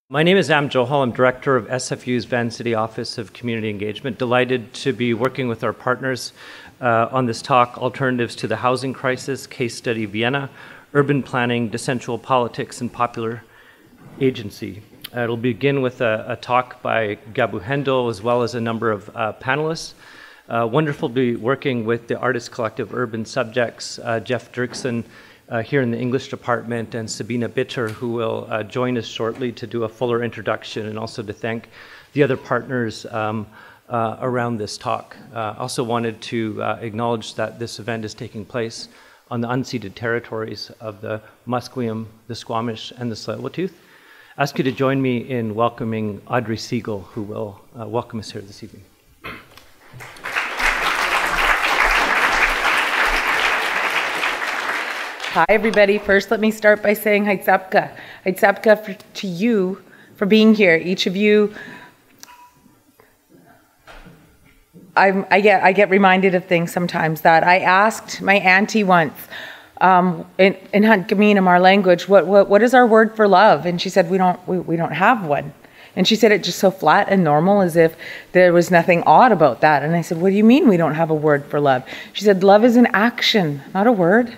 My name is Am Johal. I'm director of SFU's Vancity Office of Community Engagement. Delighted to be working with our partners on this talk, Alternatives to the Housing Crisis, Case Study Vienna, Urban Planning, Dissensual Politics, and Popular Agency. It'll begin with a talk by Gabu Heindl, as well as a number of panelists. Wonderful to be working with the Artist Collective Urban Subjects, Jeff Dirksen, here in the English department, and Sabina Bitter, who will join us shortly to do a fuller introduction and also to thank the other partners around this talk. Also wanted to acknowledge that this event is taking place on the unceded territories of the Musqueam, the Squamish, and the Tsleil-Waututh. Ask you to join me in welcoming Audrey Segal, who will welcome us here this evening. Hi, everybody. First, let me start by saying Heitzapka. Heitzapka to you for being here. Each of you, I get reminded of things sometimes that I asked my auntie once in Huntgaminam, our language, what is our word for love? And she said, we don't have one. And she said it just so flat and normal, as if there was nothing odd about that. And I said, what do you mean we don't have a word for love? She said, love is an action, not a word.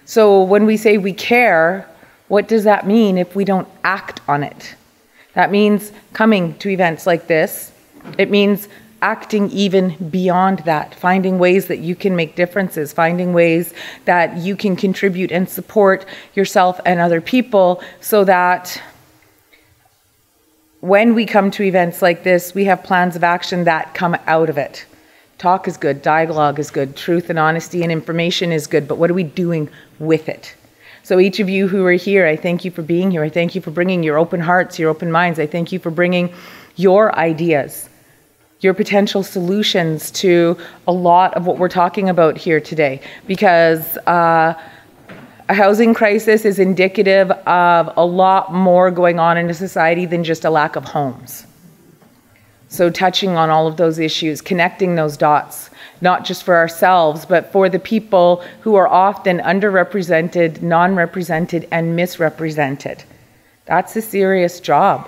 So when we say we care, what does that mean if we don't act on it? That means coming to events like this. It means acting even beyond that, finding ways that you can make differences, finding ways that you can contribute and support yourself and other people, so that when we come to events like this, we have plans of action that come out of it. Talk is good, dialogue is good, truth and honesty and information is good, but what are we doing with it? So each of you who are here, I thank you for being here. I thank you for bringing your open hearts, your open minds. I thank you for bringing your ideas, your potential solutions to a lot of what we're talking about here today, because a housing crisis is indicative of a lot more going on in a society than just a lack of homes. So touching on all of those issues, connecting those dots, not just for ourselves, but for the people who are often underrepresented, non-represented, and misrepresented. That's a serious job.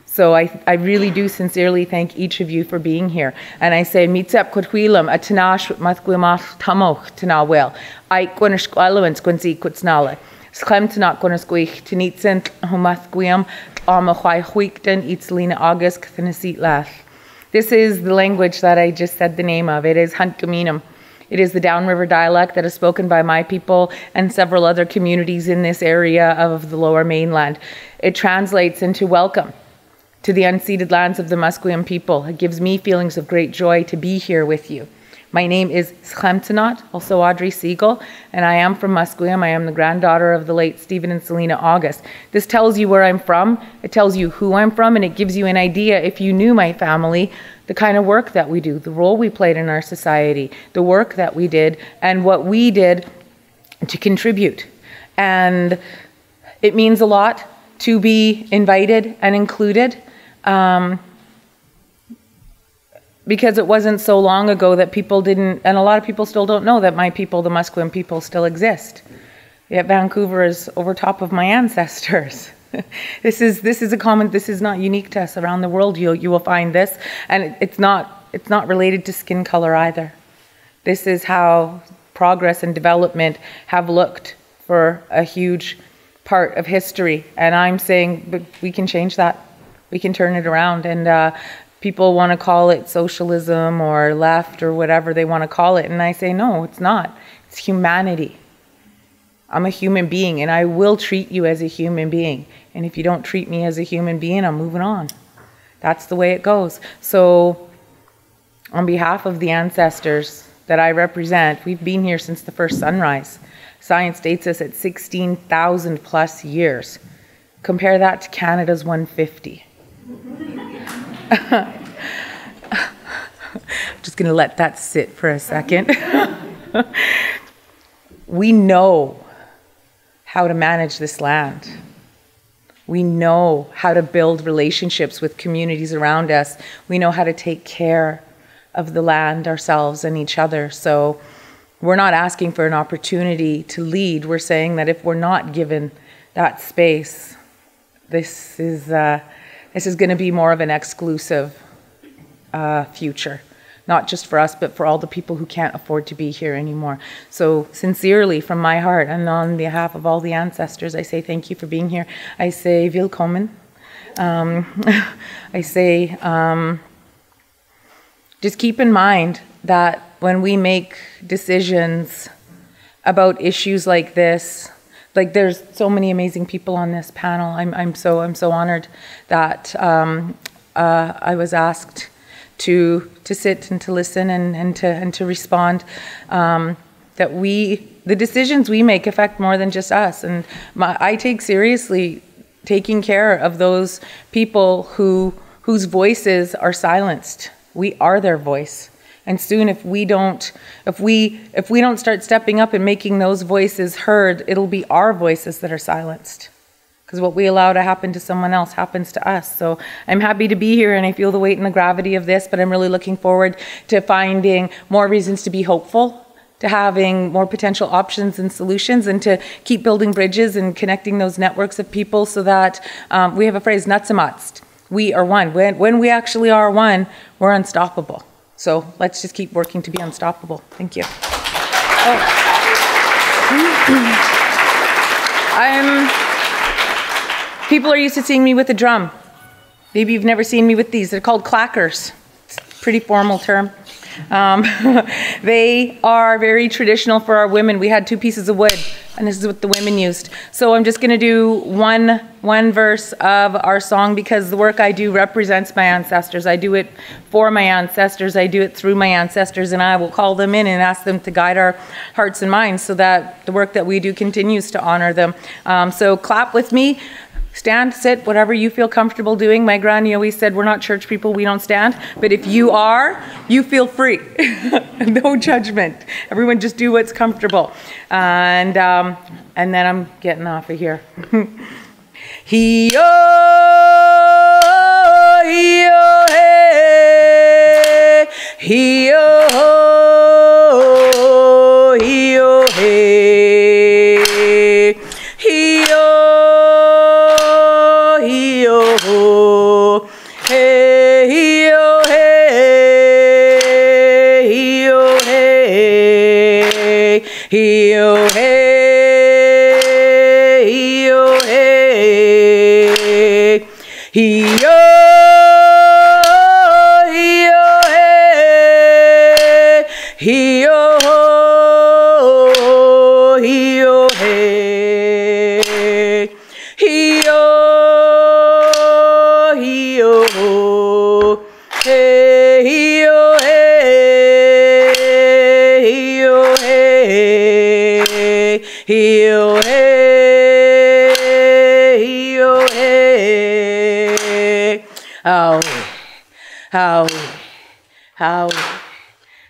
So I really do sincerely thank each of you for being here. And I say, Mitsep Kutwilam, Atanash Mathwimach Tamoch Tanawel, Ike Guanashqualowens Quincy Kutsnala, Sklemtanok Guanasquich, Tenitzent Humathquiam, Amachai Huikten, Itzlina August, Kthanesit Lath. This is the language that I just said the name of. It is Huntgaminam. It is the downriver dialect that is spoken by my people and several other communities in this area of the lower mainland. It translates into welcome to the unceded lands of the Musqueam people. It gives me feelings of great joy to be here with you. My name is Schlemtenot, also Audrey Segal, and I am from Musqueam. I am the granddaughter of the late Stephen and Selena August. This tells you where I'm from, it tells you who I'm from, and it gives you an idea, if you knew my family, the kind of work that we do, the role we played in our society, the work that we did, and what we did to contribute. And it means a lot to be invited and included. Because it wasn't so long ago that people didn't, and a lot of people still don't know that my people, the Musqueam people, still exist. Yet Vancouver is over top of my ancestors. This is a common, this is not unique to us around the world. You will find this, and it's not related to skin color either. This is how progress and development have looked for a huge part of history. And I'm saying, but we can change that. We can turn it around. And people want to call it socialism or left or whatever they want to call it. And I say, no, it's not. It's humanity. I'm a human being, and I will treat you as a human being. And if you don't treat me as a human being, I'm moving on. That's the way it goes. So on behalf of the ancestors that I represent, we've been here since the first sunrise. Science dates us at 16,000 plus years. Compare that to Canada's 150. I'm just going to let that sit for a second. We know how to manage this land. We know how to build relationships with communities around us. We know how to take care of the land, ourselves, and each other. So we're not asking for an opportunity to lead. We're saying that if we're not given that space, this is going to be more of an exclusive future, not just for us, but for all the people who can't afford to be here anymore. So sincerely, from my heart, and on behalf of all the ancestors, I say thank you for being here. I say willkommen. I say just keep in mind that when we make decisions about issues like this, like there's so many amazing people on this panel. I'm so honored that I was asked to sit and to listen and to respond. That the decisions we make affect more than just us, and I take seriously taking care of those people whose voices are silenced. We are their voice. And soon if we don't start stepping up and making those voices heard, it'll be our voices that are silenced. Because what we allow to happen to someone else happens to us. So I'm happy to be here and I feel the weight and the gravity of this, but I'm really looking forward to finding more reasons to be hopeful, to having more potential options and solutions, and to keep building bridges and connecting those networks of people so that we have a phrase, natsamatst. We are one. When we actually are one, we're unstoppable. So let's just keep working to be unstoppable. Thank you. People are used to seeing me with a drum. Maybe you've never seen me with these. They're called clackers. It's a pretty formal term. They are very traditional for our women. We had 2 pieces of wood, and this is what the women used. So I'm just going to do one verse of our song, because the work I do represents my ancestors. I do it for my ancestors. I do it through my ancestors, and I will call them in and ask them to guide our hearts and minds so that the work that we do continues to honor them. So clap with me. Stand, sit, whatever you feel comfortable doing. My granny always said, we're not church people, we don't stand. But if you are, you feel free. No judgment. Everyone just do what's comfortable. And then I'm getting off of here. He-oh, he-oh, hey. He-oh, he-oh, hey. He-oh.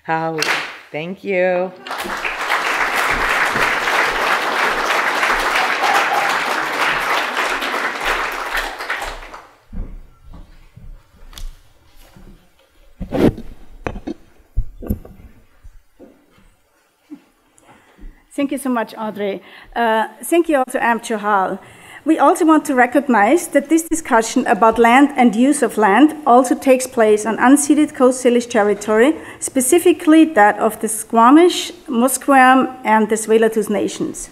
How. Thank you. Thank you so much, Audrey. Thank you also, Am Johal. We also want to recognize that this discussion about land and use of land also takes place on unceded Coast Salish territory, specifically that of the Squamish, Musqueam, and the Tsleil-Waututh nations.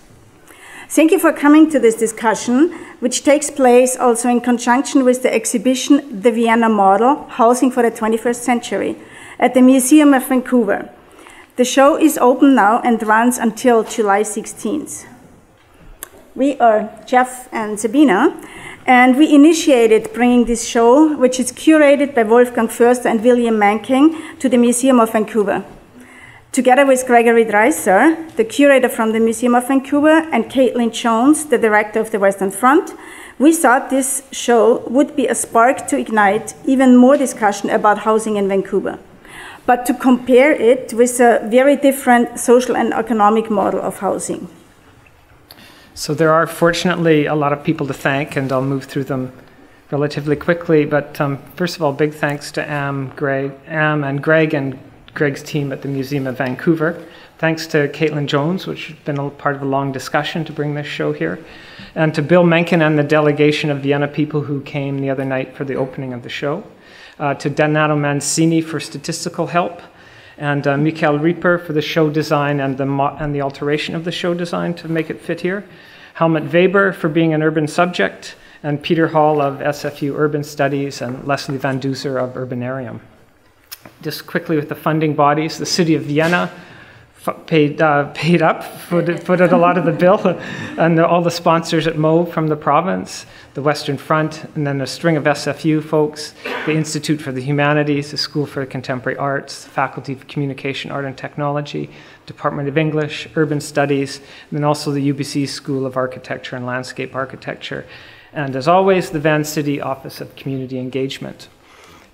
Thank you for coming to this discussion, which takes place also in conjunction with the exhibition The Vienna Model, Housing for the 21st Century, at the Museum of Vancouver. The show is open now and runs until July 16th. We are Jeff and Sabina, and we initiated bringing this show, which is curated by Wolfgang Förster and William Manking, to the Museum of Vancouver. Together with Gregory Dreiser, the curator from the Museum of Vancouver, and Caitlin Jones, the director of the Western Front, we thought this show would be a spark to ignite even more discussion about housing in Vancouver, but to compare it with a very different social and economic model of housing. So there are fortunately a lot of people to thank, and I'll move through them relatively quickly. But first of all, big thanks to Am and Greg and Greg's team at the Museum of Vancouver. Thanks to Caitlin Jones, which has been a part of a long discussion to bring this show here, and to Bill Mencken and the delegation of Vienna people who came the other night for the opening of the show, to Donato Mancini for statistical help, and Michael Rieper for the show design and the alteration of the show design to make it fit here, Helmut Weber for being an urban subject, and Peter Hall of SFU Urban Studies, and Leslie Van Duzer of Urbanarium. Just quickly with the funding bodies, the City of Vienna paid up, footed a lot of the bill, and all the sponsors at MOVE from the province, the Western Front, and then a string of SFU folks, the Institute for the Humanities, the School for Contemporary Arts, the Faculty of Communication, Art and Technology, Department of English, Urban Studies, and then also the UBC School of Architecture and Landscape Architecture, and as always, the Vancity Office of Community Engagement.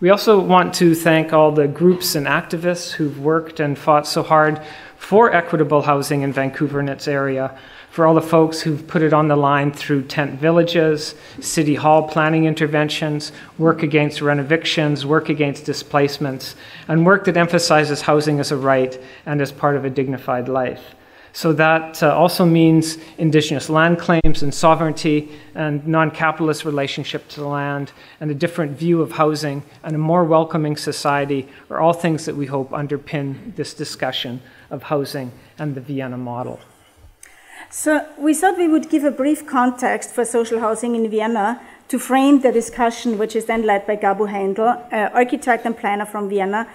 We also want to thank all the groups and activists who've worked and fought so hard for equitable housing in Vancouver and its area, for all the folks who've put it on the line through tent villages, city hall planning interventions, work against rent evictions, work against displacements, and work that emphasizes housing as a right and as part of a dignified life. So that also means Indigenous land claims and sovereignty and non-capitalist relationship to the land and a different view of housing and a more welcoming society are all things that we hope underpin this discussion of housing and the Vienna model. So we thought we would give a brief context for social housing in Vienna to frame the discussion, which is then led by Gabu Heindl, architect and planner from Vienna,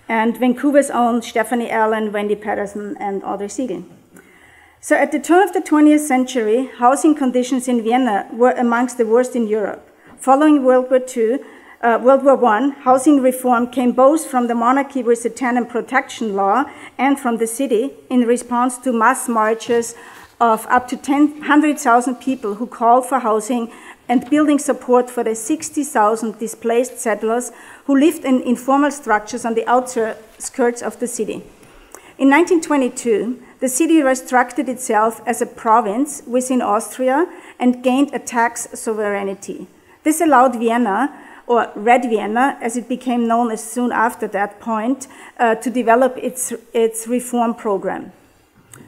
and Vancouver's own Stephanie Allen, Wendy Harrison, and Audrey Segal. So at the turn of the 20th century, housing conditions in Vienna were amongst the worst in Europe. Following World War I, housing reform came both from the monarchy with the tenant protection law and from the city in response to mass marches of up to 100,000 people who called for housing and building support for the 60,000 displaced settlers who lived in informal structures on the outskirts of the city. In 1922, the city restructured itself as a province within Austria and gained a tax sovereignty. This allowed Vienna, or Red Vienna, as it became known as soon after that point, to develop its reform program.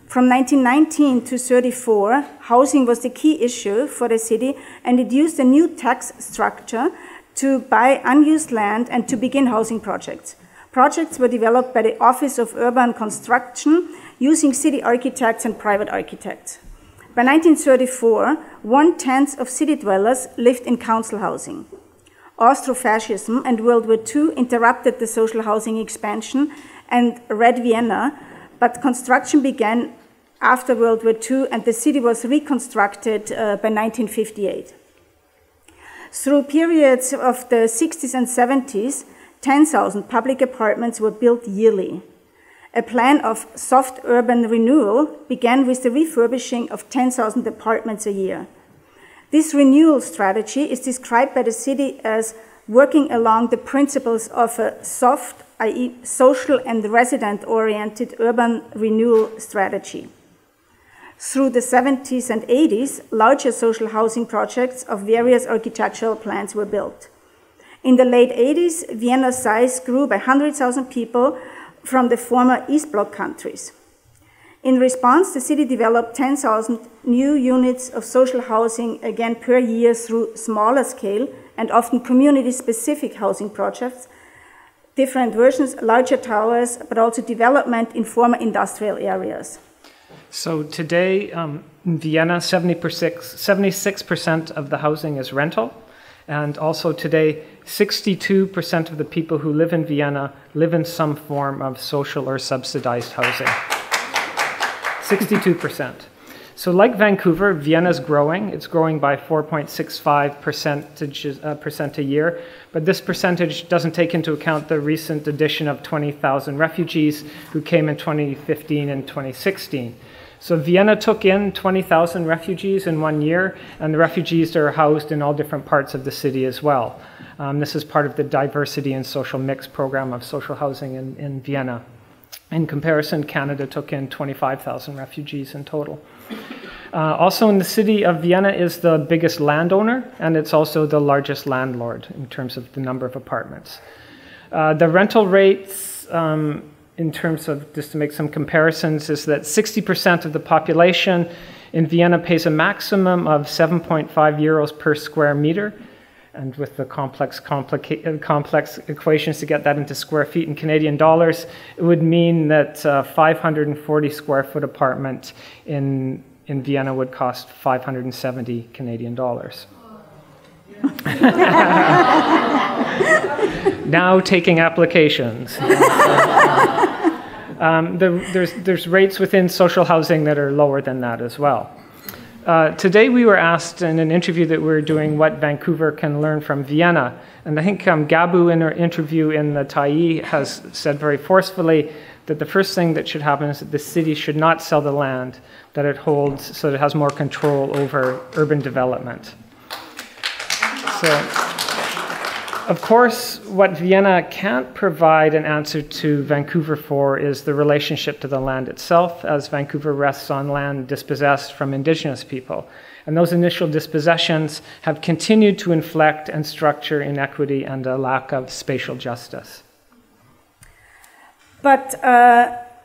From 1919 to 1934, housing was the key issue for the city, and it used a new tax structure to buy unused land and to begin housing projects. Projects were developed by the Office of Urban Construction using city architects and private architects. By 1934, 1/10 of city dwellers lived in council housing. Austro-fascism and World War II interrupted the social housing expansion and Red Vienna, but construction began after World War II and the city was reconstructed by 1958. Through periods of the 60s and 70s, 10,000 public apartments were built yearly. A plan of soft urban renewal began with the refurbishing of 10,000 apartments a year. This renewal strategy is described by the city as working along the principles of a soft, i.e. social and resident-oriented urban renewal strategy. Through the 70s and 80s, larger social housing projects of various architectural plans were built. In the late 80s, Vienna's size grew by 100,000 people from the former East Bloc countries. In response, the city developed 10,000 new units of social housing, again per year through smaller scale and often community-specific housing projects, different versions, larger towers, but also development in former industrial areas. So today, in Vienna, 76% of the housing is rental. And also today, 62% of the people who live in Vienna live in some form of social or subsidized housing. 62%. So like Vancouver, Vienna's growing. It's growing by 4.65% a year. But this percentage doesn't take into account the recent addition of 20,000 refugees who came in 2015 and 2016. So Vienna took in 20,000 refugees in 1 year, and the refugees are housed in all different parts of the city as well. This is part of the diversity and social mix program of social housing in Vienna. In comparison, Canada took in 25,000 refugees in total. Also in the city of Vienna is the biggest landowner, and it's also the largest landlord in terms of the number of apartments. The rental rates in terms of, just to make some comparisons, is that 60% of the population in Vienna pays a maximum of 7.5 euros per square meter. And with the complex equations to get that into square feet in Canadian dollars, it would mean that a 540 square foot apartment in Vienna would cost 570 Canadian dollars. Now taking applications. There's rates within social housing that are lower than that as well. Today we were asked in an interview that we were doing what Vancouver can learn from Vienna. And I think Gabu in her interview in the Taillis has said very forcefully that the first thing that should happen is that the city should not sell the land that it holds so that it has more control over urban development. So, of course, what Vienna can't provide an answer to Vancouver for is the relationship to the land itself, as Vancouver rests on land dispossessed from Indigenous people. And those initial dispossessions have continued to inflect and structure inequity and a lack of spatial justice. But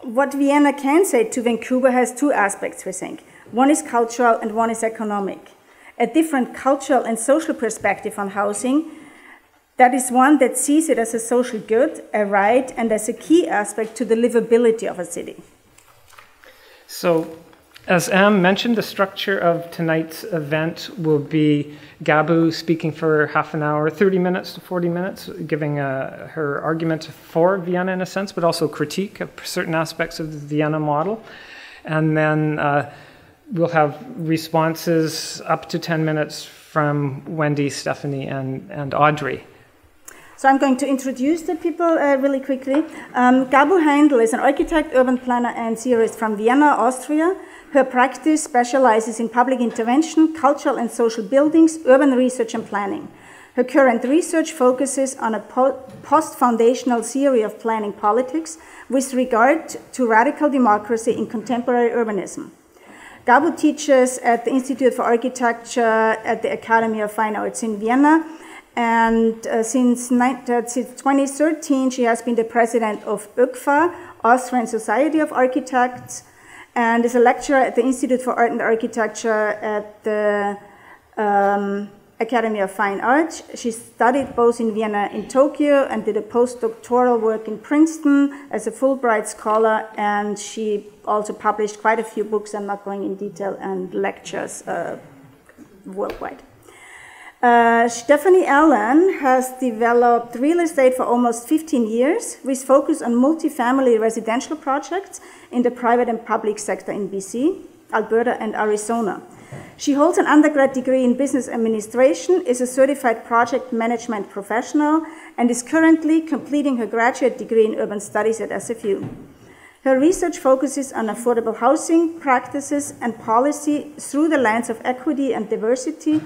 what Vienna can say to Vancouver has two aspects, we think. One is cultural and one is economic. A different cultural and social perspective on housing. That is one that sees it as a social good, a right, and as a key aspect to the livability of a city. So, as Am mentioned, the structure of tonight's event will be Gabu speaking for half an hour, 30 minutes to 40 minutes, giving her argument for Vienna in a sense, but also critique of certain aspects of the Vienna model. And then we'll have responses up to 10 minutes from Wendy, Stephanie, and Audrey. So I'm going to introduce the people really quickly. Gabu Heindl is an architect, urban planner, and theorist from Vienna, Austria. Her practice specializes in public intervention, cultural and social buildings, urban research and planning. Her current research focuses on a post-foundational theory of planning politics with regard to radical democracy in contemporary urbanism. Gabu teaches at the Institute for Architecture at the Academy of Fine Arts in Vienna. And since 2013, she has been the president of ÖKFA, Austrian Society of Architects, and is a lecturer at the Institute for Art and Architecture at the Academy of Fine Arts. She studied both in Vienna and Tokyo and did a postdoctoral work in Princeton as a Fulbright scholar, and she also published quite a few books, I'm not going in detail, and lectures worldwide. Stephanie Allen has developed real estate for almost 15 years with focus on multifamily residential projects in the private and public sector in BC, Alberta, and Arizona. She holds an undergrad degree in business administration, is a certified project management professional, and is currently completing her graduate degree in urban studies at SFU. Her research focuses on affordable housing practices and policy through the lens of equity and diversity,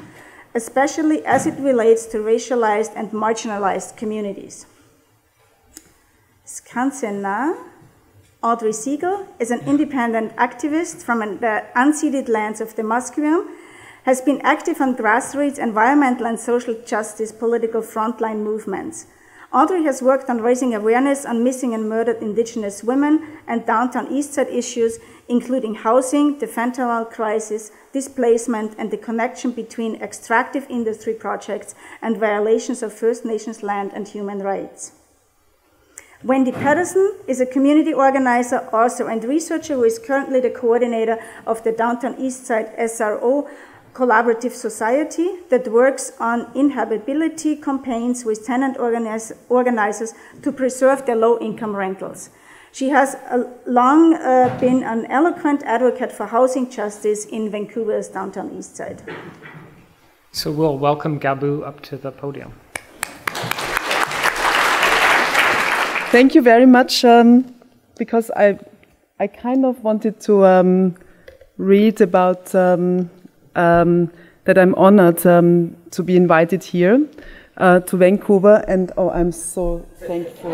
especially as it relates to racialized and marginalized communities. Skansena, Audrey Segal, is an independent activist from the unceded lands of the Musqueam, has been active on grassroots environmental and social justice political frontline movements. Audrey has worked on raising awareness on missing and murdered Indigenous women and downtown Eastside issues, including housing, the fentanyl crisis, displacement, and the connection between extractive industry projects and violations of First Nations land and human rights. Wendy Harrison is a community organizer, author, and researcher who is currently the coordinator of the Downtown Eastside SRO Collaborative Society that works on inhabitability campaigns with tenant organizers to preserve their low-income rentals. She has long been an eloquent advocate for housing justice in Vancouver's Downtown Eastside. So we'll welcome Gabu up to the podium. Thank you very much, because I kind of wanted to read about that I'm honored to be invited here to Vancouver, and oh, I'm so thankful.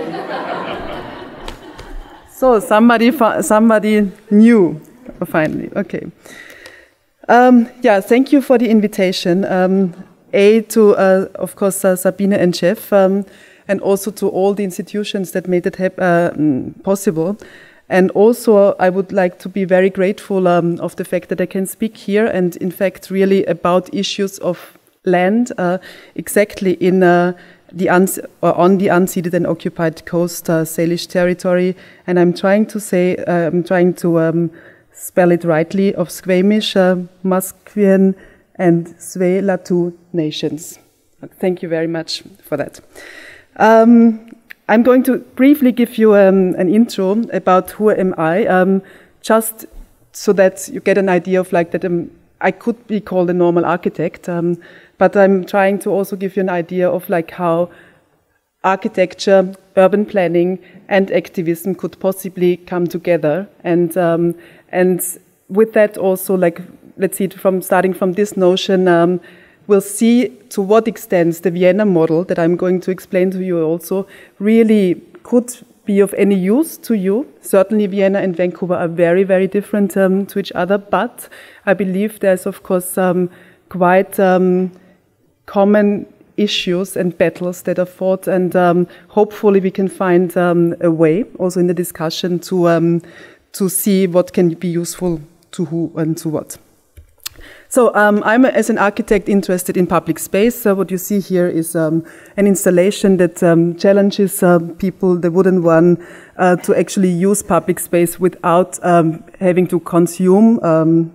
So somebody new, finally. Okay. Yeah, thank you for the invitation. To of course Sabine and Jeff, and also to all the institutions that made it possible. And also, I would like to be very grateful of the fact that I can speak here and, in fact, really about issues of land, exactly in on the unceded and occupied coast, Salish territory. And I'm trying to say, spell it rightly, of Squamish, Musqueam, and Tswe Latu nations. Thank you very much for that. I'm going to briefly give you an intro about who am I, just so that you get an idea of like that I could be called a normal architect, but I'm trying to also give you an idea of like how architecture, urban planning, and activism could possibly come together, and with that also, like, let's see, starting from this notion, we'll see to what extent the Vienna model that I'm going to explain to you also really could be of any use to you. Certainly Vienna and Vancouver are very, very different to each other, but I believe there's of course quite common issues and battles that are fought, and hopefully we can find a way also in the discussion to see what can be useful to who and to what. So I'm, as an architect, interested in public space. What you see here is an installation that challenges people, the wooden one, to actually use public space without having to consume,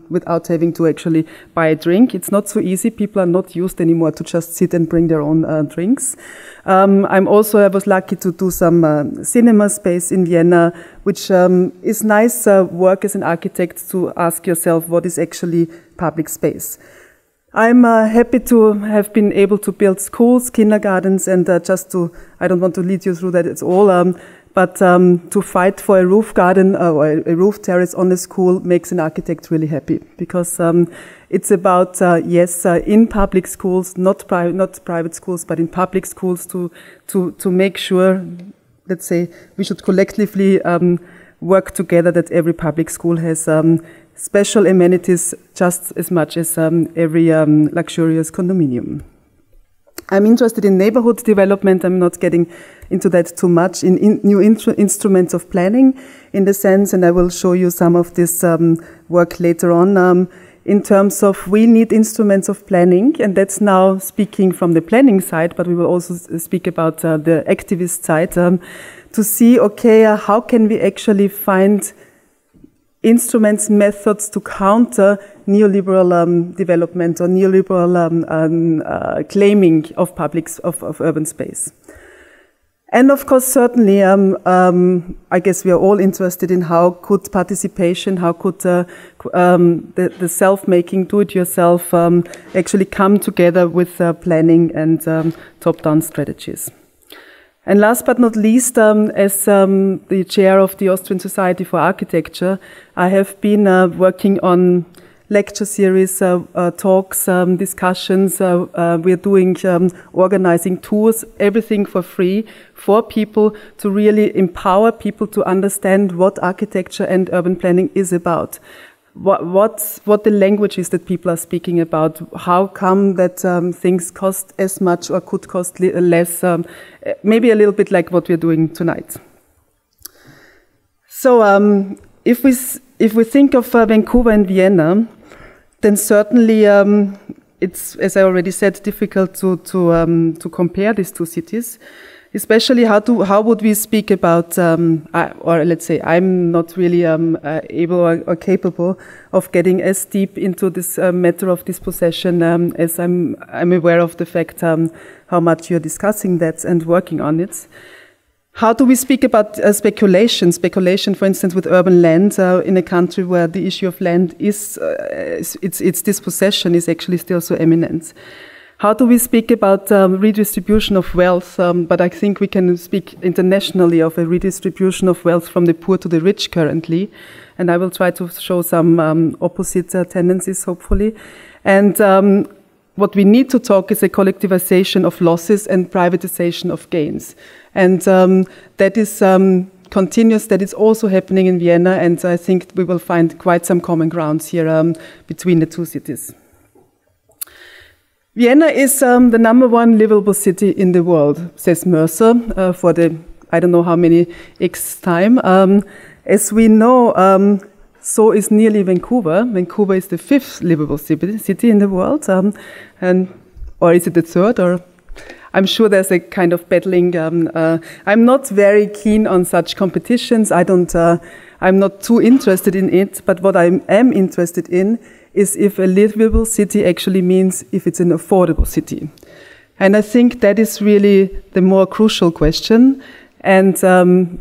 without having to actually buy a drink. It's not so easy. People are not used anymore to just sit and bring their own drinks. I was lucky to do some cinema space in Vienna, which is nice work as an architect to ask yourself what is actually public space. I'm happy to have been able to build schools, kindergartens, and I don't want to lead you through that at all, but to fight for a roof garden or a roof terrace on a school makes an architect really happy, because it's about, in public schools, not private schools, but in public schools to make sure, let's say, we should collectively work together that every public school has special amenities just as much as every luxurious condominium. I'm interested in neighborhood development. I'm not getting into that too much, in new instruments of planning in the sense, and I will show you some of this work later on, in terms of we need instruments of planning, and that's now speaking from the planning side, but we will also speak about the activist side, to see, okay, how can we actually find instruments, methods to counter neoliberal development or neoliberal claiming of urban space. And of course, certainly, I guess we are all interested in how could participation, how could the self-making, do-it-yourself actually come together with planning and top-down strategies. And last but not least, as the chair of the Austrian Society for Architecture, I have been working on lecture series, talks, discussions. We're doing, organizing tours, everything for free for people, to really empower people to understand what architecture and urban planning is about. What the language is that people are speaking about, how come that things cost as much or could cost less, maybe a little bit like what we're doing tonight. So if we think of Vancouver and Vienna, then certainly it's, as I already said, difficult to compare these two cities. Especially how would we speak about, or let's say I'm not really able or capable of getting as deep into this matter of dispossession as I'm aware of the fact how much you're discussing that and working on it. How do we speak about speculation, for instance, with urban land in a country where the issue of land is, its dispossession is actually still so eminent? How do we speak about redistribution of wealth? But I think we can speak internationally of a redistribution of wealth from the poor to the rich currently. And I will try to show some opposite tendencies, hopefully. And what we need to talk is a collectivization of losses and privatization of gains. And that is continuous, that is also happening in Vienna. And I think we will find quite some common grounds here between the two cities. Vienna is the #1 livable city in the world, says Mercer, for the, I don't know how many X time. As we know, so is nearly Vancouver. Vancouver is the 5th livable city in the world, or is it the 3rd? Or I'm sure there's a kind of battling. I'm not very keen on such competitions. I'm not too interested in it. But what I am interested in is if a livable city actually means if it's an affordable city. And I think that is really the more crucial question. And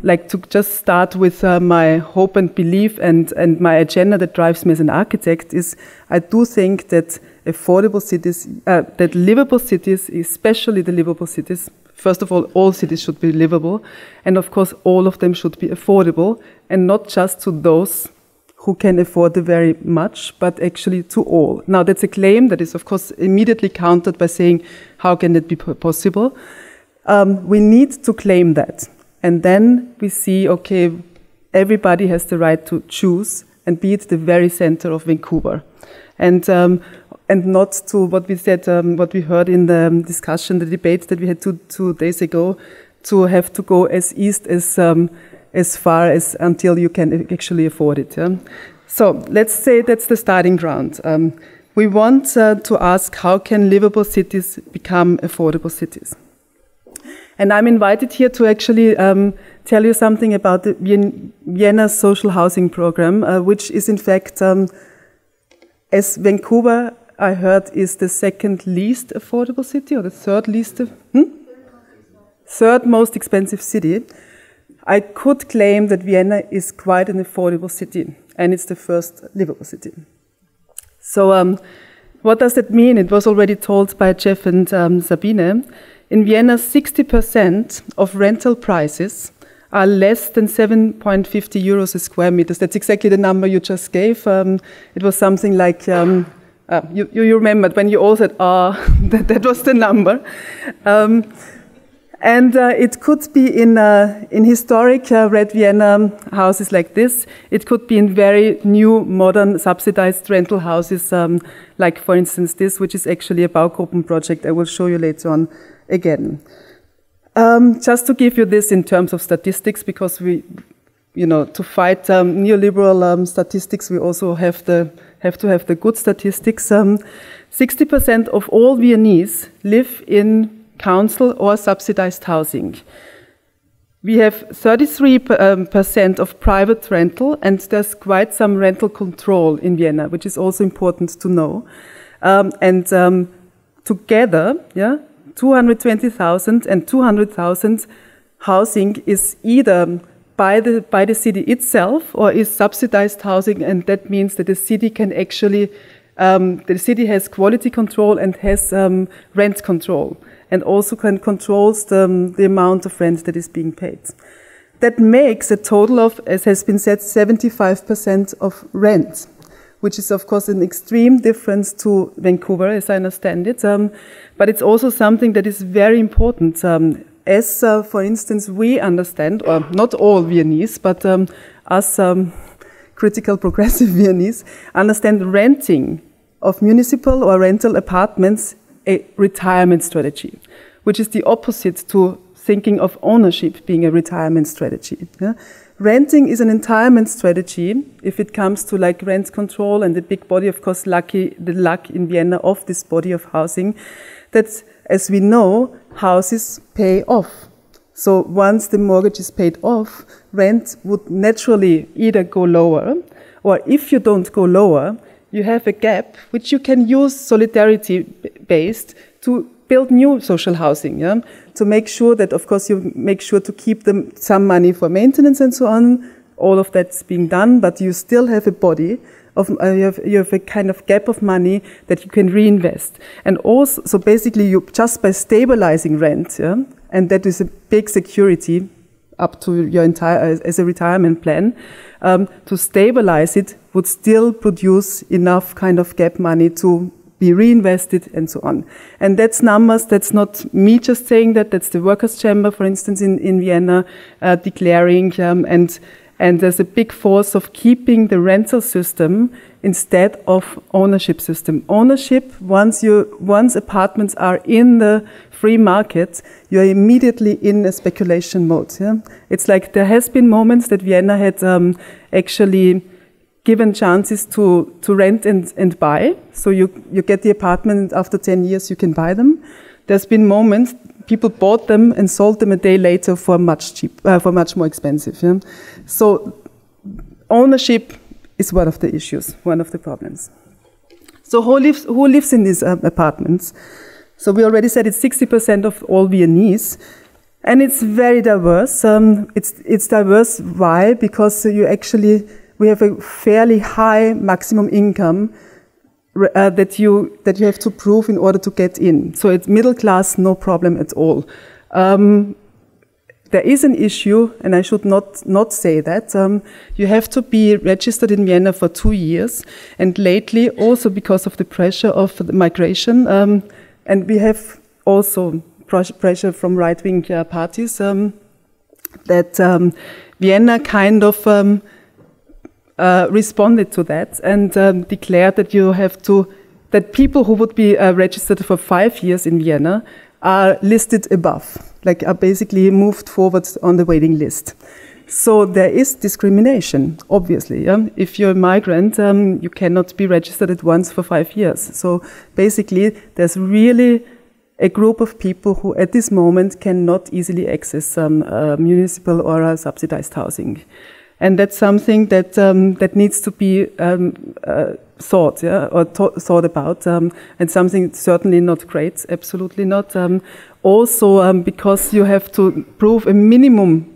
like to just start with my hope and belief and my agenda that drives me as an architect is I do think that affordable cities, that livable cities, especially the livable cities, first of all cities should be livable. And of course, all of them should be affordable and not just to those who can afford the very much, but actually to all. Now, that's a claim that is, of course, immediately countered by saying, how can that be possible? We need to claim that. And then we see, okay, everybody has the right to choose and be at the very center of Vancouver. And not to what we said, what we heard in the discussion, the debate that we had two days ago, to have to go as east as far as until you can actually afford it. Yeah? So let's say that's the starting ground. We want to ask, how can livable cities become affordable cities? And I'm invited here to actually tell you something about the Vienna social housing program, which is in fact, as Vancouver, I heard, is the 2nd least affordable city, or the 3rd least, 3rd most expensive city. I could claim that Vienna is quite an affordable city, and it's the 1st livable city. So what does that mean? It was already told by Jeff and Sabine. In Vienna, 60% of rental prices are less than 7.50 euros a square meter. That's exactly the number you just gave. It was something like, you remembered when you all said, that was the number. And it could be in historic Red Vienna houses like this. It could be in very new, modern, subsidized rental houses, like, for instance, this, which is actually a Baugruppen project. I will show you later on again. Just to give you this in terms of statistics, because we, to fight neoliberal statistics, we also have to have the good statistics. 60% of all Viennese live in council or subsidized housing. We have 33% of private rental, and there's quite some rental control in Vienna, which is also important to know. Together, 220,000 and 200,000 housing is either by the city itself or is subsidized housing, and that means that the city can actually, the city has quality control and has rent control, and also controls the amount of rent that is being paid. That makes a total of, as has been said, 75% of rent, which is, of course, an extreme difference to Vancouver, as I understand it. But it's also something that is very important. As, for instance, we understand, or not all Viennese, but us critical progressive Viennese, understand renting of municipal or rental apartments a retirement strategy, which is the opposite to thinking of ownership being a retirement strategy. Yeah? Renting is an retirement strategy if it comes to like rent control and the big body, of course, the luck in Vienna of this body of housing, that, as we know, houses pay off. So once the mortgage is paid off, rent would naturally either go lower, or if you don't go lower, you have a gap which you can use solidarity-based to build new social housing, yeah? To make sure that, of course, you make sure to keep them some money for maintenance and so on. All of that's being done, but you still have a body of, you have a kind of gap of money that you can reinvest. And also, so basically, you just by stabilizing rent, yeah, and that is a big security up to your entire, as a retirement plan, to stabilize it would still produce enough kind of gap money to be reinvested and so on. And that's numbers, that's not me just saying that, that's the Workers' Chamber, for instance, in Vienna, declaring, and there's a big force of keeping the rental system instead of ownership system. Ownership, once apartments are in the free market, you are immediately in a speculation mode. Yeah? It's like there has been moments that Vienna had actually given chances to rent and buy. So you get the apartment, and after 10 years you can buy them. There's been moments people bought them and sold them a day later for much more expensive. Yeah? So ownership is one of the issues, one of the problems. So who lives in these apartments? So we already said it's 60% of all Viennese, and it's very diverse. It's diverse. Why? Because we have a fairly high maximum income that you have to prove in order to get in. So it's middle class, no problem at all. There is an issue, and I should not say that. You have to be registered in Vienna for 2 years, and lately, also because of the pressure of the migration, and we have also pressure from right-wing parties, that Vienna kind of responded to that and declared that that people who would be registered for 5 years in Vienna are listed above, like are basically moved forward on the waiting list. So there is discrimination, obviously. Yeah? If you're a migrant, you cannot be registered at once for 5 years. So basically, there's really a group of people who at this moment cannot easily access municipal or subsidized housing. And that's something that needs to be thought, yeah, or thought about, and something certainly not great, absolutely not. Also, because you have to prove a minimum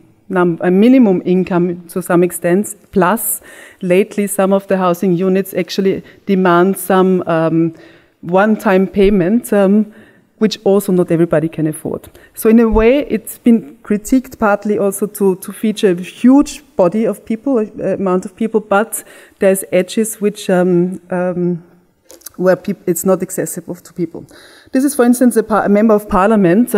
income to some extent. Plus, lately, some of the housing units actually demand some one-time payment, which also not everybody can afford. So in a way, it's been critiqued partly also to feature a huge body of people, amount of people, but there's edges which where it's not accessible to people. This is, for instance, a member of parliament.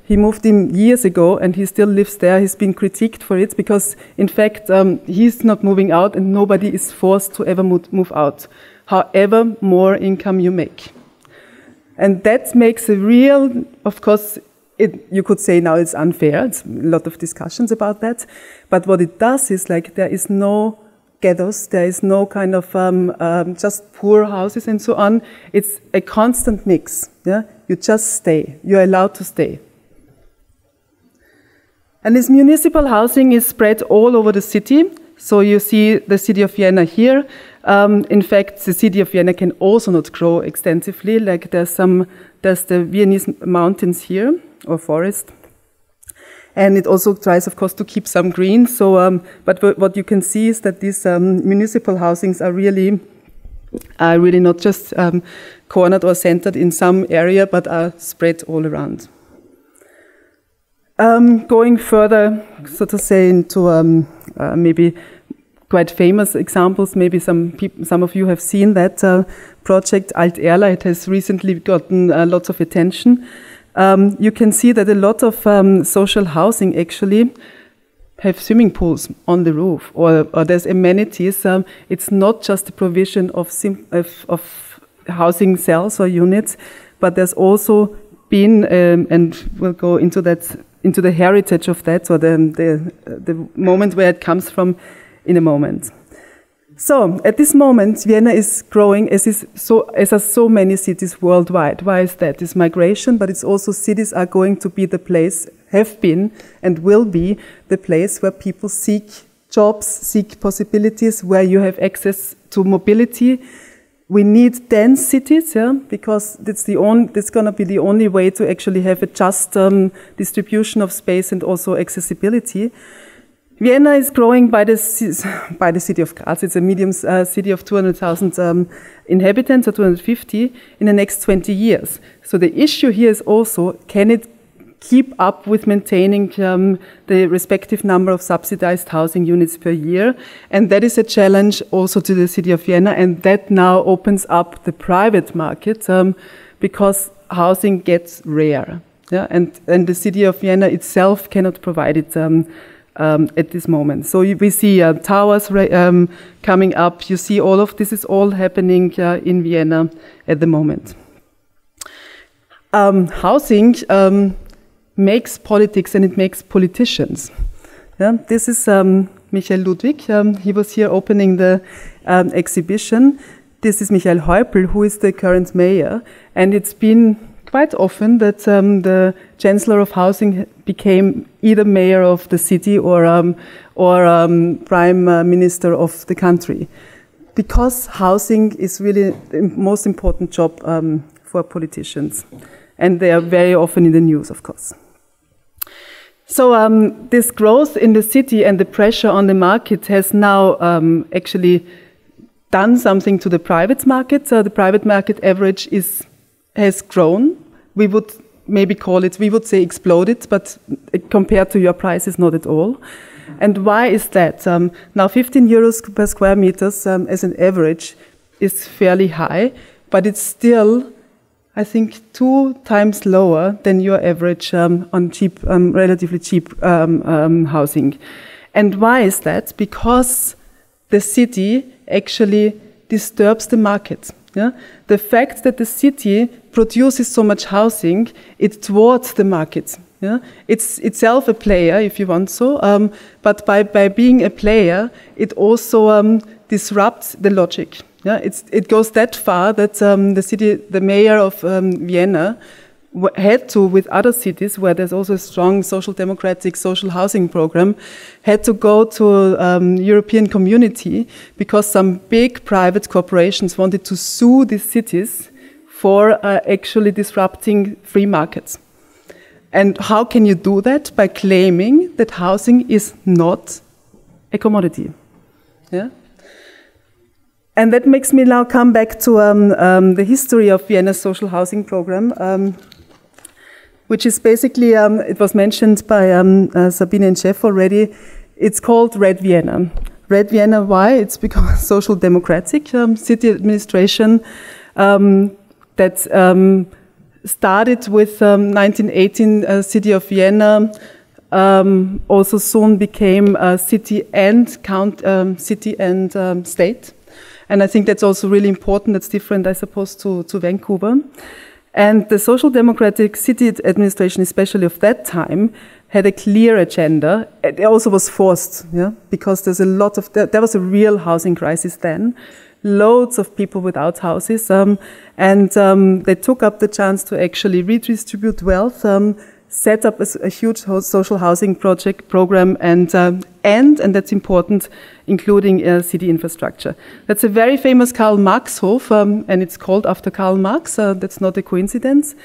He moved in years ago, and he still lives there. He's been critiqued for it because, in fact, he's not moving out, and nobody is forced to ever move out, however more income you make. And that makes a real, of course, you could say now it's unfair. It's a lot of discussions about that. But what it does is, like, there is no ghettos, there is no kind of just poor houses and so on. It's a constant mix. Yeah? You just stay. You're allowed to stay. And this municipal housing is spread all over the city. So you see the city of Vienna here. In fact, the city of Vienna can also not grow extensively. Like there's the Viennese mountains here, or forest. And it also tries, of course, to keep some green. So, but what you can see is that these municipal housings are really not just cornered or centered in some area, but are spread all around. Going further, so to say, into maybe quite famous examples. Maybe some of you have seen that project Alt Erla. It has recently gotten lots of attention. You can see that a lot of social housing actually have swimming pools on the roof, or there's amenities. It's not just the provision of housing cells or units, but there's also been, and we'll go into the heritage of that, or the moment where it comes from in a moment. So at this moment, Vienna is growing as are so many cities worldwide. Why is that? It's migration, but it's also cities are going to be the place, have been and will be the place where people seek jobs, seek possibilities, where you have access to mobility. We need dense cities, yeah, because it's going to be the only way to actually have a just distribution of space and also accessibility. Vienna is growing by the city of Graz. It's a medium city of 200,000 inhabitants, or 250, in the next 20 years. So the issue here is also, can it keep up with maintaining the respective number of subsidized housing units per year? And that is a challenge also to the city of Vienna, and that now opens up the private market because housing gets rare. Yeah? And the city of Vienna itself cannot provide it at this moment. So we see towers coming up. You see all of this is all happening in Vienna at the moment. Housing makes politics and it makes politicians. Yeah, this is Michael Ludwig. He was here opening the exhibition. This is Michael Häupl, who is the current mayor. And it's been quite often that the Chancellor of Housing became either mayor of the city or prime minister of the country. Because housing is really the most important job for politicians. And they are very often in the news, of course. So this growth in the city and the pressure on the market has now actually done something to the private market. So the private market average has grown. We would maybe call it, we would say exploded, but compared to your prices, not at all. And why is that? Now 15 euros per square meters as an average is fairly high, but it's still, I think, 2 times lower than your average on cheap, relatively cheap housing. And why is that? Because the city actually disturbs the market. Yeah? The fact that the city produces so much housing, it thwarts the market. Yeah? It's itself a player, if you want so, but by being a player, it also disrupts the logic. Yeah? It goes that far that the mayor of Vienna had to, with other cities where there's also a strong social democratic social housing program, had to go to European Community because some big private corporations wanted to sue these cities for actually disrupting free markets. And how can you do that? By claiming that housing is not a commodity. Yeah? And that makes me now come back to the history of Vienna's social housing program, which is basically, it was mentioned by Sabine and Jeff already, it's called Red Vienna. Red Vienna, why? It's because social democratic city administration that started with 1918 city of Vienna, also soon became city and state. And I think that's also really important. That's different, I suppose, to Vancouver. And the social democratic city administration, especially of that time, had a clear agenda. It also was forced, yeah, because there's a lot of, there was a real housing crisis then. Loads of people without houses. And they took up the chance to actually redistribute wealth, set up a huge social housing program, and that's important, including city infrastructure. That's a very famous Karl Marx Hof, and it's called after Karl Marx. That's not a coincidence.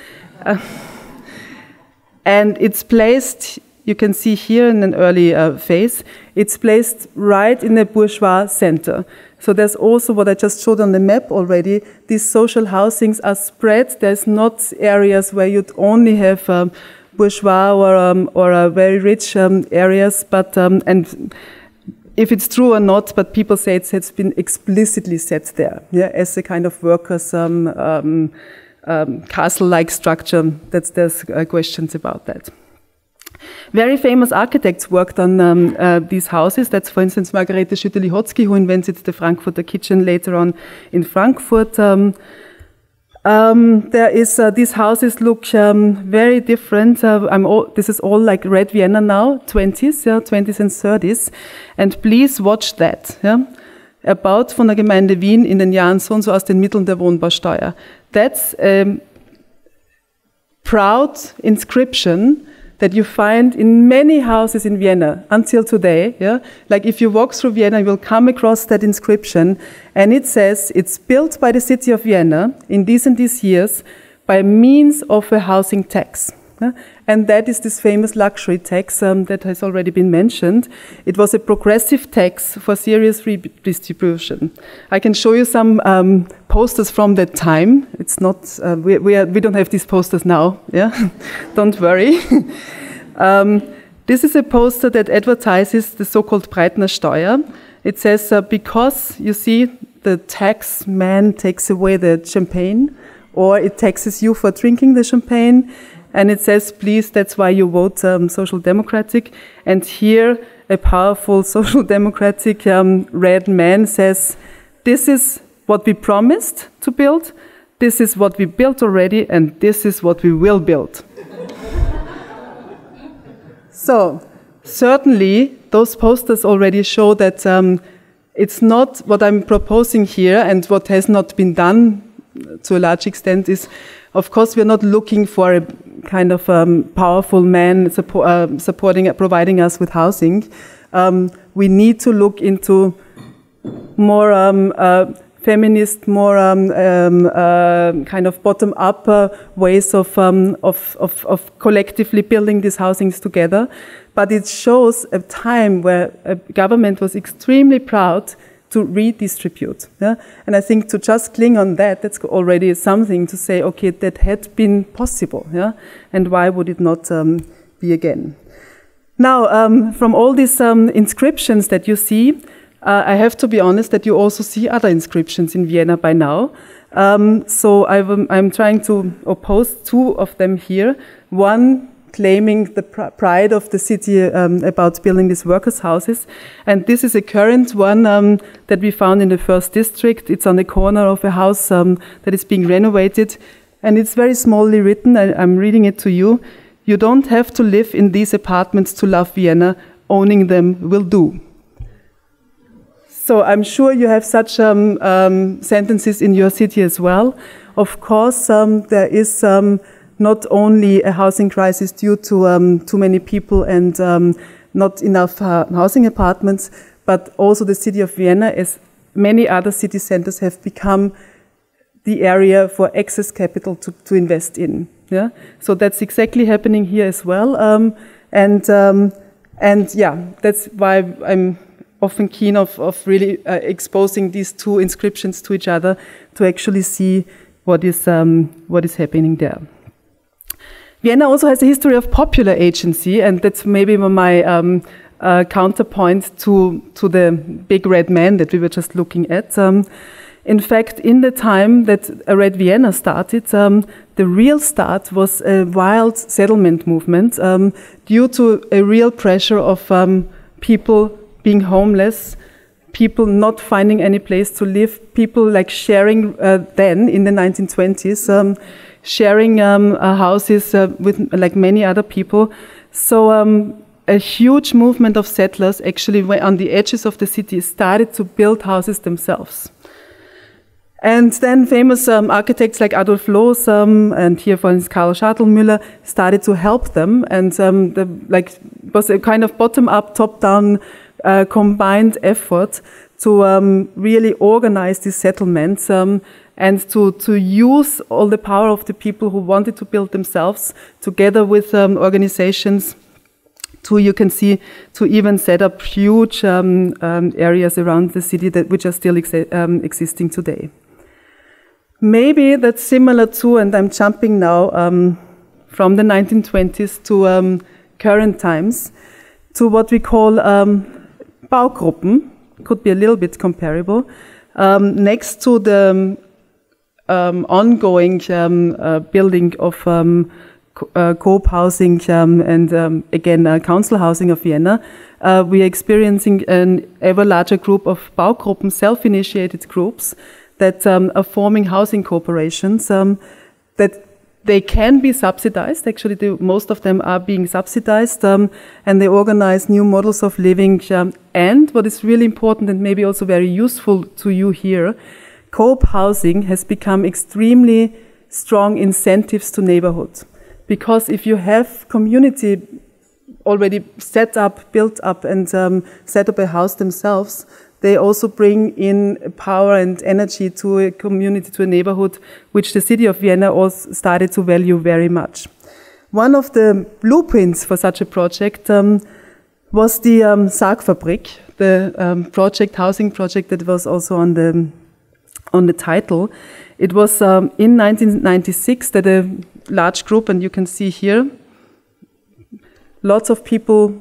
And it's placed, you can see here in an early phase, it's placed right in the bourgeois center. So there's also what I just showed on the map already. These social housings are spread. There's not areas where you'd only have bourgeois or very rich areas, but and if it's true or not, but people say it's been explicitly set there, yeah, as a kind of workers' castle-like structure. There's questions about that. Very famous architects worked on these houses. That's, for instance, Margarete Schütte-Lihotzky, who invented the Frankfurter kitchen later on in Frankfurt. These houses look very different. This is all like Red Vienna now, 20s, yeah, 20s and 30s. And please watch that. Yeah? Erbaut von der Gemeinde Wien in den Jahren so und so aus den Mitteln der Wohnbausteuer. That's a proud inscription that you find in many houses in Vienna until today. Yeah? Like if you walk through Vienna, you will come across that inscription, and it says it's built by the city of Vienna in these and these years by means of a housing tax. Yeah? And that is this famous luxury tax that has already been mentioned. It was a progressive tax for serious redistribution. I can show you some posters from that time. It's not, we don't have these posters now, yeah? Don't worry. This is a poster that advertises the so-called Breitner Steuer. It says, because, you see, the tax man takes away the champagne, or it taxes you for drinking the champagne, and it says, please, that's why you vote Social Democratic. And here, a powerful Social Democratic red man says, this is what we promised to build, this is what we built already, and this is what we will build. So, certainly, those posters already show that it's not what I'm proposing here, and what has not been done to a large extent is, of course, we're not looking for a kind of powerful man providing us with housing. We need to look into more feminist, more kind of bottom-up ways of collectively building these housings together. But it shows a time where a government was extremely proud to redistribute. Yeah? And I think to just cling on that, that's already something to say, okay, that had been possible. Yeah? And why would it not be again? Now, from all these inscriptions that you see, I have to be honest that you also see other inscriptions in Vienna by now. So I'm trying to oppose two of them here. One claiming the pride of the city about building these workers' houses. And this is a current one that we found in the first district. It's on the corner of a house that is being renovated. And it's very smallly written. I'm reading it to you. You don't have to live in these apartments to love Vienna. Owning them will do. So I'm sure you have such sentences in your city as well. Of course, there is not only a housing crisis due to too many people and not enough housing apartments, but also the city of Vienna, as many other city centers, have become the area for excess capital to invest in. Yeah? So that's exactly happening here as well. And yeah, that's why I'm often keen of really exposing these two inscriptions to each other to actually see what is happening there. Vienna also has a history of popular agency, and that's maybe my counterpoint to the big red man that we were just looking at. In fact, in the time that Red Vienna started, the real start was a wild settlement movement due to a real pressure of people being homeless, people not finding any place to live, people like sharing then in the 1920s, sharing houses with like many other people. So a huge movement of settlers actually on the edges of the city started to build houses themselves. And then famous architects like Adolf Loos and here for instance Karl Schartl-Müller started to help them, and it was a kind of bottom-up, top-down combined effort to really organize these settlements and to use all the power of the people who wanted to build themselves together with organizations to, you can see, to even set up huge areas around the city which are still existing today. Maybe that's similar to, and I'm jumping now from the 1920s to current times, to what we call Baugruppen, could be a little bit comparable, next to the ongoing building of Coop Housing and again Council Housing of Vienna. We are experiencing an ever larger group of Baugruppen, self-initiated groups that are forming housing corporations that they can be subsidized. Actually, most of them are being subsidized, and they organize new models of living. And what is really important and maybe also very useful to you here, Coop Housing has become extremely strong incentives to neighborhoods. Because if you have community already set up, built up, and set up a house themselves, they also bring in power and energy to a community, to a neighborhood, which the city of Vienna also started to value very much. One of the blueprints for such a project was the Sargfabrik, the housing project that was also on the title. It was in 1996 that a large group, and you can see here, lots of people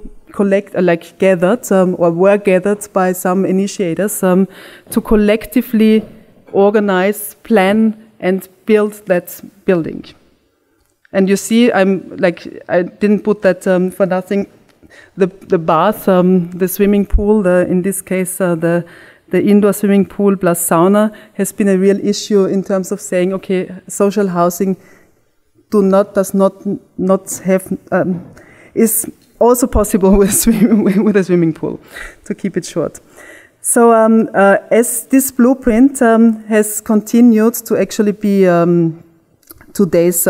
gathered or were gathered by some initiators to collectively organize, plan, and build that building. And you see, I didn't put that for nothing. The bath, the swimming pool, in this case, the indoor swimming pool plus sauna has been a real issue in terms of saying, okay, social housing does not have is also possible with a swimming pool, to keep it short. So as this blueprint has continued to actually be today's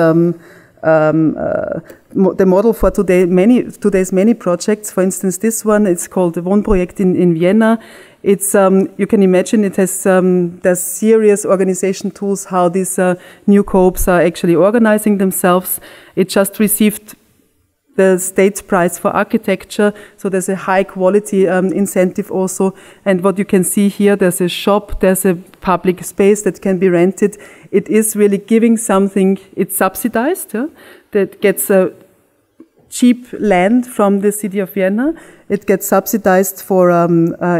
the model for today's many projects. For instance, this one, it's called the Wohnprojekt in Vienna. It's you can imagine it has there's serious organization tools how these new co-ops are actually organizing themselves. It just received the state prize for architecture, so there's a high quality incentive also. And what you can see here, there's a shop, there's a public space that can be rented. It is really giving something. It's subsidized, that gets cheap land from the city of Vienna. It gets subsidized for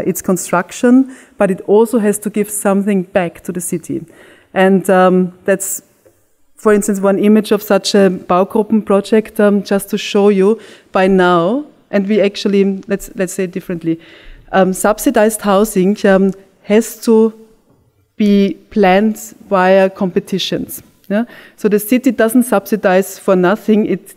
its construction, but it also has to give something back to the city. And that's, for instance, one image of such a Baugruppen project, just to show you by now, and we actually, let's say it differently, subsidized housing has to be planned via competitions. Yeah? So the city doesn't subsidize for nothing. It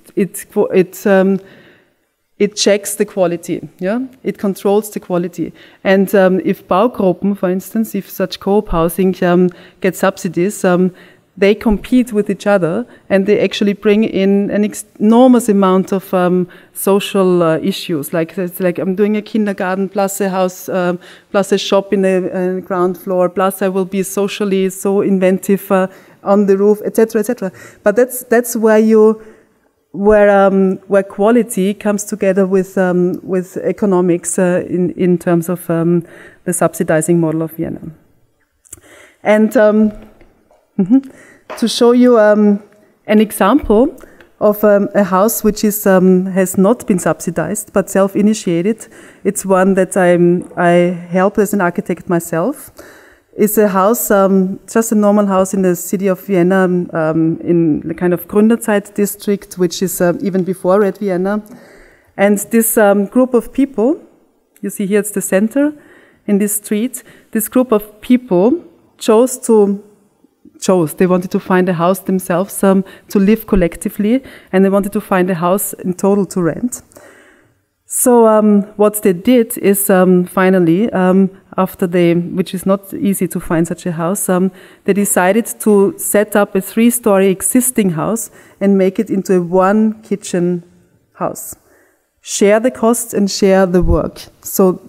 checks the quality. Yeah, it controls the quality. And if Baugruppen, for instance, if such co-op housing gets subsidies, they compete with each other, and they actually bring in an enormous amount of social issues. Like I'm doing a kindergarten plus a house plus a shop in the ground floor. Plus I will be socially so inventive on the roof, etc., etc. But that's where quality comes together with economics in terms of the subsidizing model of Vienna. And to show you an example of a house which is has not been subsidized but self-initiated, it's one that I helped as an architect myself. It's a house, just a normal house in the city of Vienna, in the kind of Gründerzeit district, which is even before Red Vienna. And this group of people, you see here it's the center in this street, this group of people they wanted to find a house themselves to live collectively, and they wanted to find a house in total to rent. So what they did is finally, which is not easy to find such a house, they decided to set up a 3-story existing house and make it into a 1-kitchen house. Share the costs and share the work. So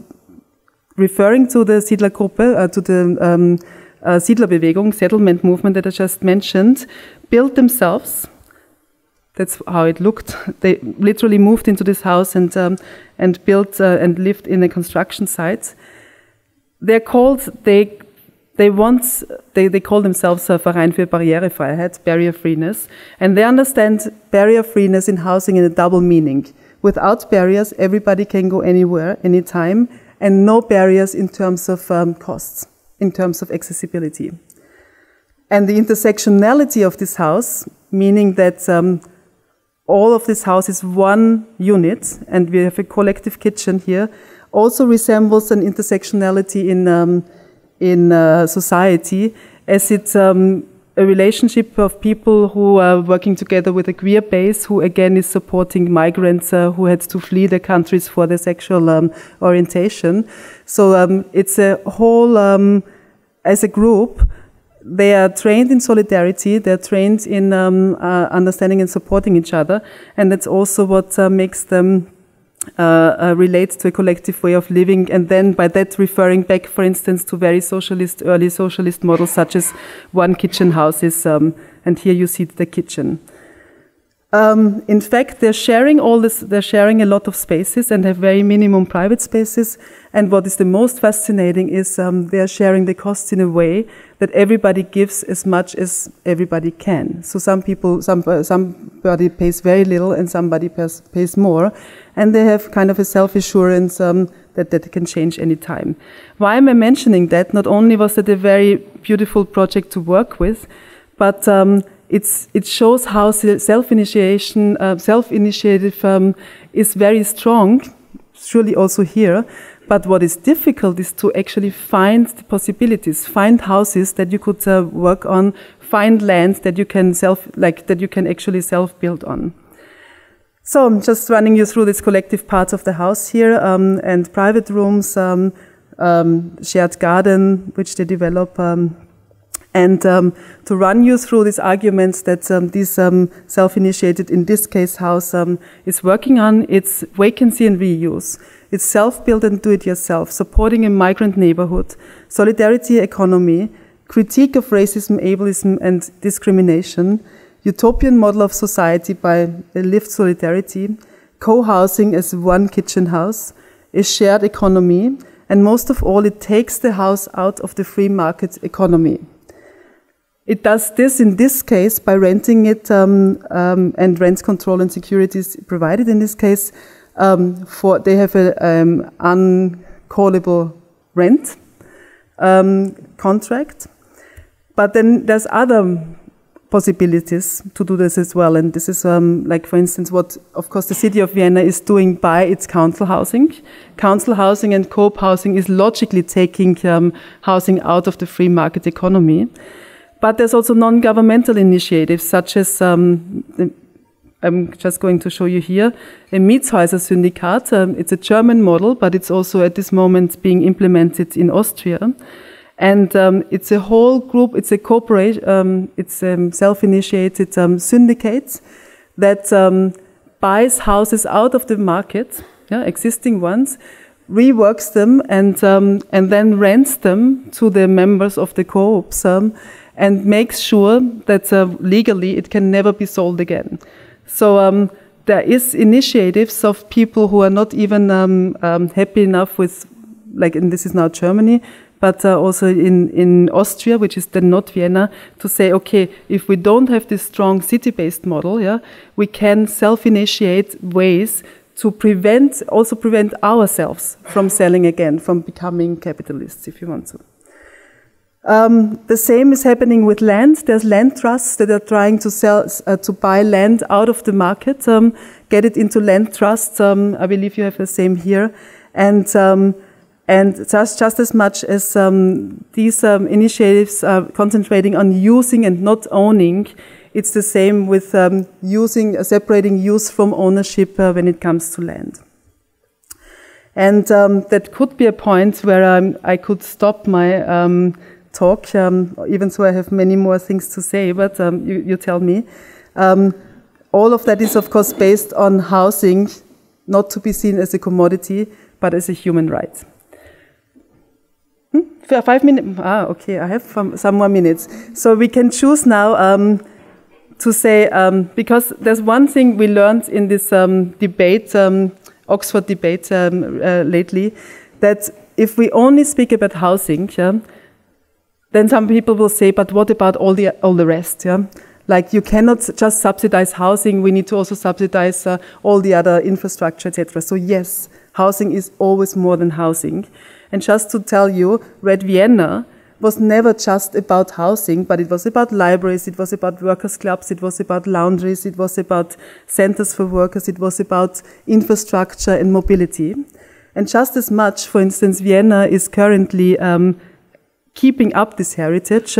referring to the Siedlergruppe, to the Siedlerbewegung, settlement movement that I just mentioned, built themselves. That's how it looked. They literally moved into this house and built and lived in a construction site. They call themselves Verein für Barrierefreiheit, barrier-freeness, and they understand barrier-freeness in housing in a double meaning. Without barriers, everybody can go anywhere, anytime, and no barriers in terms of costs, in terms of accessibility. And the intersectionality of this house, meaning that all of this house is one unit, and we have a collective kitchen here, also resembles an intersectionality in society, as it's a relationship of people who are working together with a queer base, who again is supporting migrants who had to flee their countries for their sexual orientation. So it's a whole, as a group, they are trained in solidarity, they're trained in understanding and supporting each other, and that's also what makes them relate to a collective way of living, and then by that referring back, for instance, to very socialist, early socialist models such as 1-kitchen houses, and here you see the kitchen. In fact, they're sharing all this, they're sharing a lot of spaces and have very minimum private spaces, and what is the most fascinating is they're sharing the costs in a way that everybody gives as much as everybody can. So somebody pays very little and somebody pays more, and they have kind of a self-assurance that it can change any time. Why am I mentioning that? Not only was it a very beautiful project to work with, but it shows how self-initiation, self-initiative is very strong, surely also here. But what is difficult is to actually find the possibilities, find houses that you could work on, find land that you can actually self-build on. So I'm just running you through these collective parts of the house here, and private rooms, shared garden, which they develop, and to run you through these arguments that this self-initiated, in this case, house is working on. It's vacancy and reuse. It's self-built and do-it-yourself, supporting a migrant neighborhood, solidarity economy, critique of racism, ableism, and discrimination, utopian model of society by a lived solidarity, co-housing as one kitchen house, a shared economy, and most of all, it takes the house out of the free market economy. It does this, in this case, by renting it, and rent control and security is provided in this case. They have an uncallable rent contract. But then there's other possibilities to do this as well. And this is like, for instance, what, of course, the city of Vienna is doing by its council housing. Council housing and Coop Housing is logically taking housing out of the free market economy. But there's also non-governmental initiatives, such as, I'm just going to show you here, a Mietshäuser-Syndikat. It's a German model, but it's also at this moment being implemented in Austria. And it's a whole group, it's a corporation, it's self-initiated syndicates that buys houses out of the market, existing ones, reworks them, and then rents them to the members of the co-ops, and makes sure that legally it can never be sold again. So there is initiatives of people who are not even happy enough with, like, and this is now Germany, but also in Austria, which is then not Vienna, to say, okay, if we don't have this strong city-based model, we can self-initiate ways to prevent ourselves from selling again, from becoming capitalists, if you want to. The same is happening with land. There's land trusts that are trying to sell, to buy land out of the market, get it into land trusts. I believe you have the same here, and just as much as these initiatives are concentrating on using and not owning, it's the same with separating use from ownership when it comes to land. And that could be a point where I could stop my talk, even though I have many more things to say, but you tell me. All of that is, of course, based on housing, not to be seen as a commodity, but as a human right. For 5 minutes? Okay, I have some more minutes. So we can choose now to say, because there's one thing we learned in this debate, Oxford debate lately, that if we only speak about housing, then some people will say, but what about all the rest? Like, you cannot just subsidize housing, we need to also subsidize all the other infrastructure, etc. So yes, housing is always more than housing. And just to tell you, Red Vienna was never just about housing, but it was about libraries, it was about workers' clubs, it was about laundries, it was about centers for workers, it was about infrastructure and mobility. And just as much, for instance, Vienna is currently keeping up this heritage.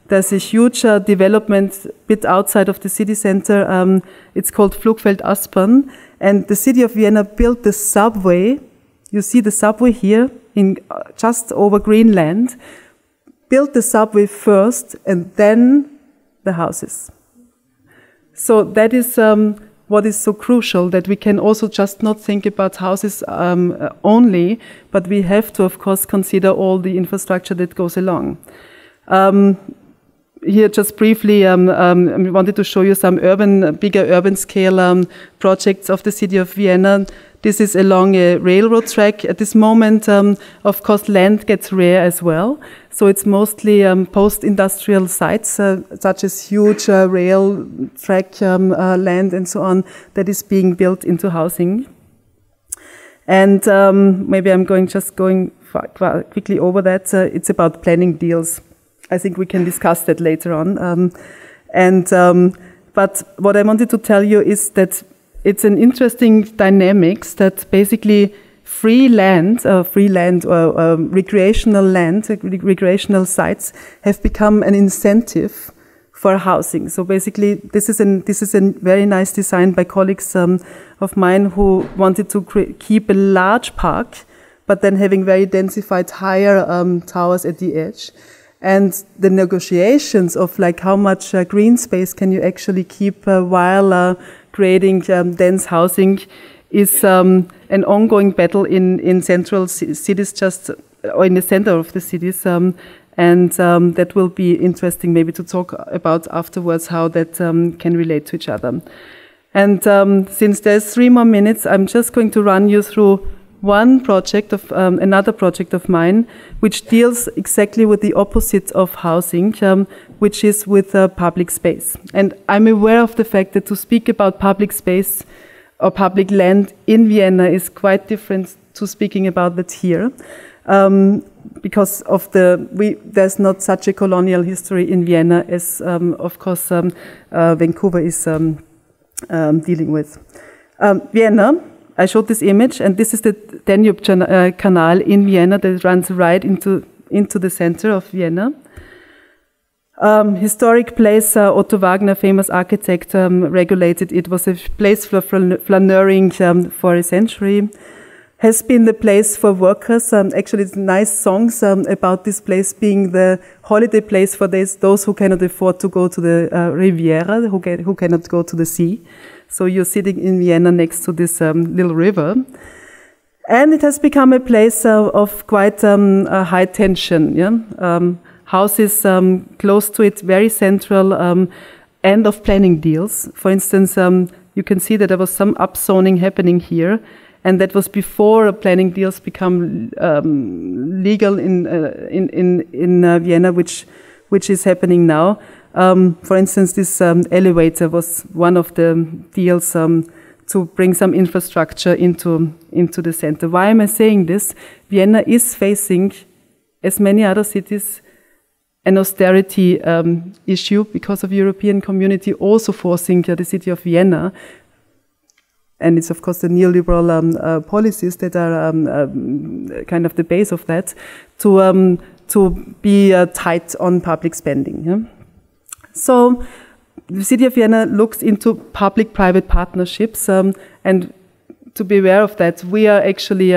There's a huge development bit outside of the city center. It's called Flugfeld Aspern. And the city of Vienna built the subway. You see the subway here, in just over Greenland. Built the subway first and then the houses. So that is what is so crucial, that we can also just not think about houses only, but we have to, of course, consider all the infrastructure that goes along. Here, just briefly, I wanted to show you some bigger urban scale projects of the city of Vienna. This is along a railroad track. At this moment, of course, land gets rare as well. So it's mostly post-industrial sites, such as huge rail track land and so on, that is being built into housing. And maybe I'm going quickly over that. It's about planning deals. I think we can discuss that later on. And but what I wanted to tell you is that it's an interesting dynamics that basically free land or recreational land, recreational sites have become an incentive for housing. So basically, this is a very nice design by colleagues of mine who wanted to keep a large park, but then having very densified higher towers at the edge. And the negotiations of like how much green space can you actually keep while creating dense housing is an ongoing battle in central cities, or in the center of the cities, and that will be interesting maybe to talk about afterwards how that can relate to each other. And since there's 3 more minutes, I'm just going to run you through one project of another project of mine, which deals exactly with the opposite of housing, which is with public space. And I'm aware of the fact that to speak about public space or public land in Vienna is quite different to speaking about that here, because of there's not such a colonial history in Vienna as, of course, Vancouver is dealing with. Vienna, I showed this image, and this is the Danube Canal in Vienna that runs right into the center of Vienna. Historic place, Otto Wagner, famous architect, regulated. It was a place for flaneuring for a century. Has been the place for workers. Actually, it's nice songs about this place being the holiday place for those who cannot afford to go to the Riviera, who cannot go to the sea. So you're sitting in Vienna next to this little river. And it has become a place of quite high tension. Yeah? Houses close to it, very central, end of planning deals. For instance, you can see that there was some upzoning happening here. And that was before planning deals become legal in Vienna, which is happening now. For instance, this elevator was one of the deals to bring some infrastructure into the center. Why am I saying this? Vienna is facing, as many other cities, an austerity issue because of European Community also forcing the city of Vienna. And it's, of course, the neoliberal policies that are kind of the base of that, to be tight on public spending. Yeah? So the city of Vienna looks into public-private partnerships, and to be aware of that, we are actually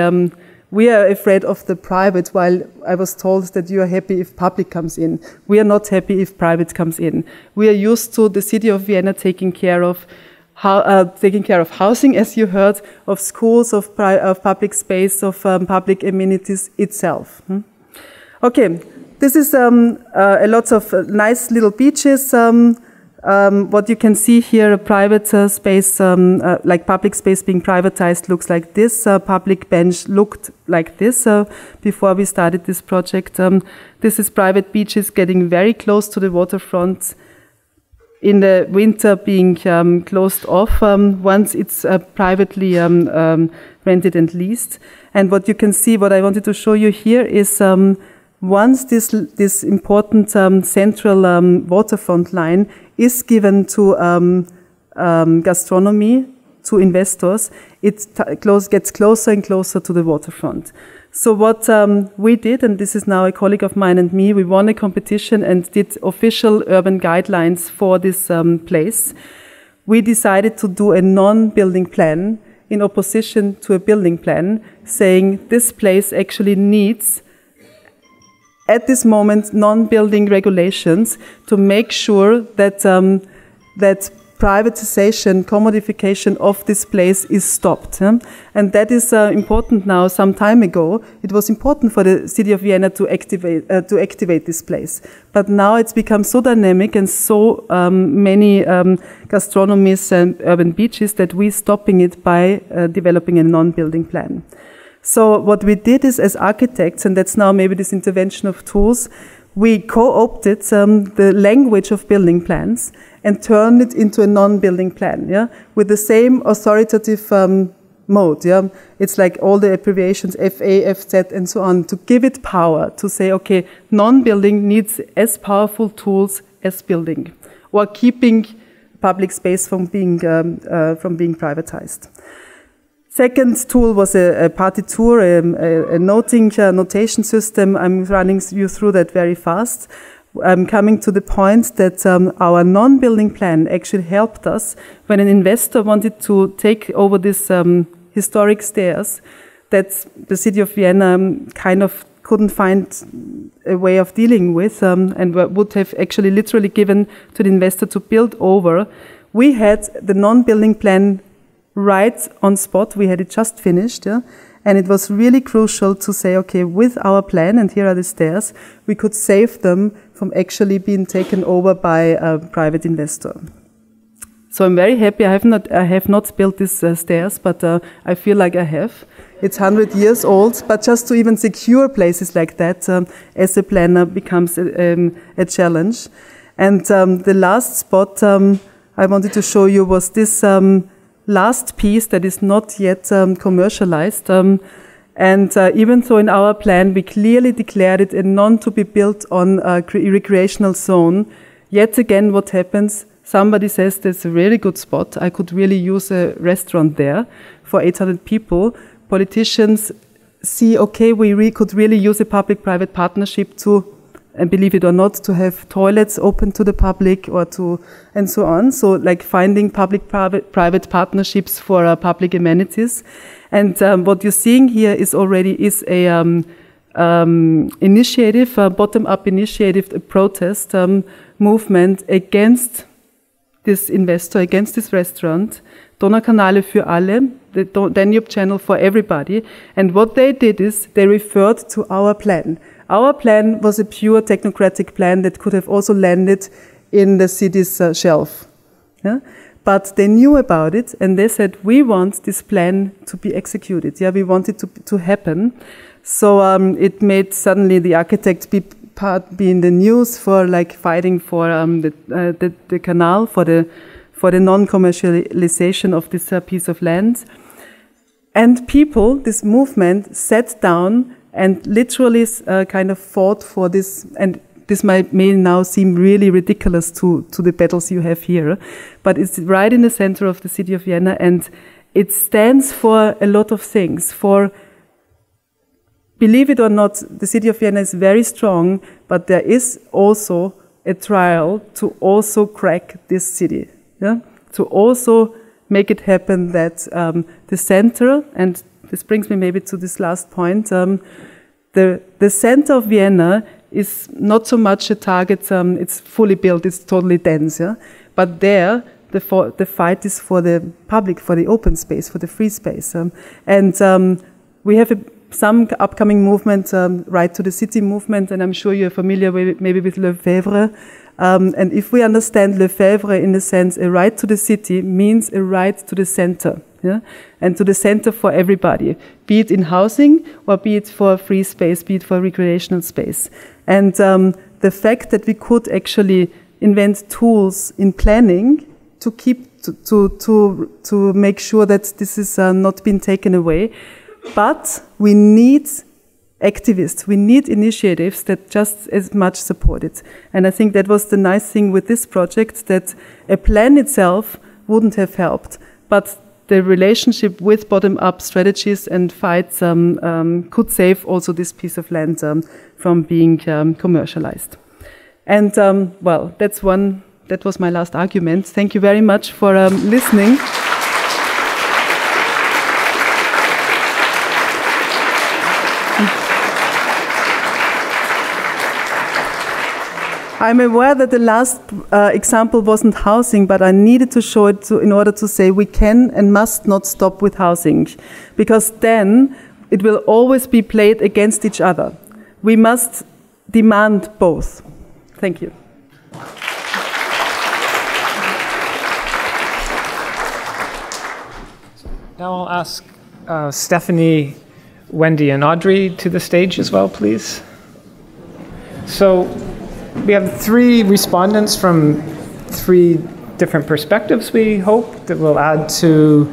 we are afraid of the private, while I was told that you are happy if public comes in. We are not happy if private comes in. We are used to the city of Vienna taking care of housing, as you heard, of schools, of public space, of public amenities itself. Okay, this is a lot of nice little beaches. What you can see here, a private space, like public space being privatized, looks like this. Public bench looked like this before we started this project. This is private beaches getting very close to the waterfront. In the winter being closed off once it's privately rented and leased. And what you can see, what I wanted to show you here is once this important central waterfront line is given to gastronomy, to investors, it gets closer and closer to the waterfront. So what we did, and this is now a colleague of mine and me, we won a competition and did official urban guidelines for this place. We decided to do a non-building plan in opposition to a building plan, saying this place actually needs, at this moment, non-building regulations to make sure that that privatization, commodification of this place is stopped. And that is important now. Some time ago, it was important for the city of Vienna to activate this place. But now it's become so dynamic and so many gastronomies and urban beaches that we're stopping it by developing a non-building plan. So what we did is, as architects, and that's now maybe this intervention of tools, we co-opted the language of building plans and turned it into a non-building plan, yeah, with the same authoritative mode, yeah. It's like all the abbreviations, FA, FZ, and so on, to give it power, to say, okay, non-building needs as powerful tools as building. or keeping public space from being privatized. Second tool was a partitur, a notation system. I'm running you through that very fast. I'm coming to the point that our non-building plan actually helped us when an investor wanted to take over this historic stairs that the city of Vienna kind of couldn't find a way of dealing with and would have actually literally given to the investor to build over. We had the non-building plan right on spot. We had it just finished, yeah? And it was really crucial to say, okay, with our plan, and here are the stairs, we could save them from actually being taken over by a private investor. So I'm very happy. I have not built these stairs, but I feel like I have. It's 100 years old, but just to even secure places like that as a planner becomes a challenge. And the last spot I wanted to show you was this last piece that is not yet commercialized. And even though in our plan we clearly declared it a non-to-be-built on recreational zone, yet again what happens, somebody says there's a really good spot, I could really use a restaurant there for 800 people. Politicians see, okay, we could really use a public-private partnership to, and believe it or not, to have toilets open to the public or to, and so on. So like finding public-private partnerships for public amenities. And what you're seeing here is already a initiative, a bottom-up initiative, a protest movement against this investor, against this restaurant, Donaukanale für alle, the Danube Channel for everybody. And what they did is they referred to our plan. Our plan was a pure technocratic plan that could have also landed in the city's shelf. Yeah? But they knew about it and they said, we want this plan to be executed. Yeah, we want it to happen. So it made suddenly the architect be in the news for like fighting for the canal, for the non-commercialization of this piece of land. And people, this movement, sat down and literally kind of fought for this, and this may now seem really ridiculous to the battles you have here, but it's right in the center of the city of Vienna, and it stands for a lot of things. For, believe it or not, the city of Vienna is very strong, but there is also a trial to also crack this city. Yeah? To also make it happen that the center, and this brings me maybe to this last point, the center of Vienna is not so much a target, it's fully built, it's totally dense, yeah? But there, the fight is for the public, for the open space, for the free space. And we have some upcoming movement, Right to the City movement, and I'm sure you're familiar maybe with Lefebvre. And if we understand Lefebvre in the sense a right to the city means a right to the center, yeah? And to the center for everybody, be it in housing or be it for free space, be it for recreational space. And the fact that we could actually invent tools in planning to keep to make sure that this is not being taken away, but we need activists, we need initiatives that just as much support it. And I think that was the nice thing with this project, that a plan itself wouldn't have helped, but the relationship with bottom-up strategies and fights could save also this piece of land from being commercialized. And well, that was my last argument. Thank you very much for listening. I'm aware that the last example wasn't housing, but I needed to show it in order to say we can and must not stop with housing, because then it will always be played against each other. We must demand both. Thank you. Now I'll ask Stephanie, Wendy, and Audrey to the stage as well, please. So we have 3 respondents from 3 different perspectives, we hope, that will add to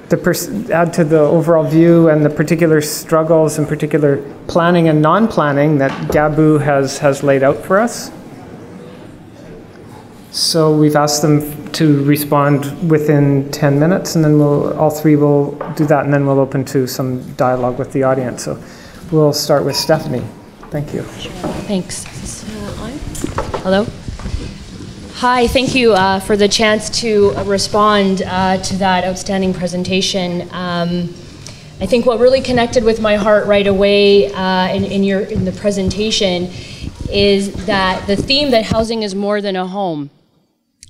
the overall view and the particular struggles and particular planning and non-planning that Gabu has laid out for us. So we've asked them to respond within 10 minutes, and then all three will do that, and then we'll open to some dialogue with the audience. So we'll start with Stephanie. Thank you. Sure. Thanks. Is this on? Hello? Hi, thank you for the chance to respond to that outstanding presentation. I think what really connected with my heart right away in the presentation is that the theme that housing is more than a home,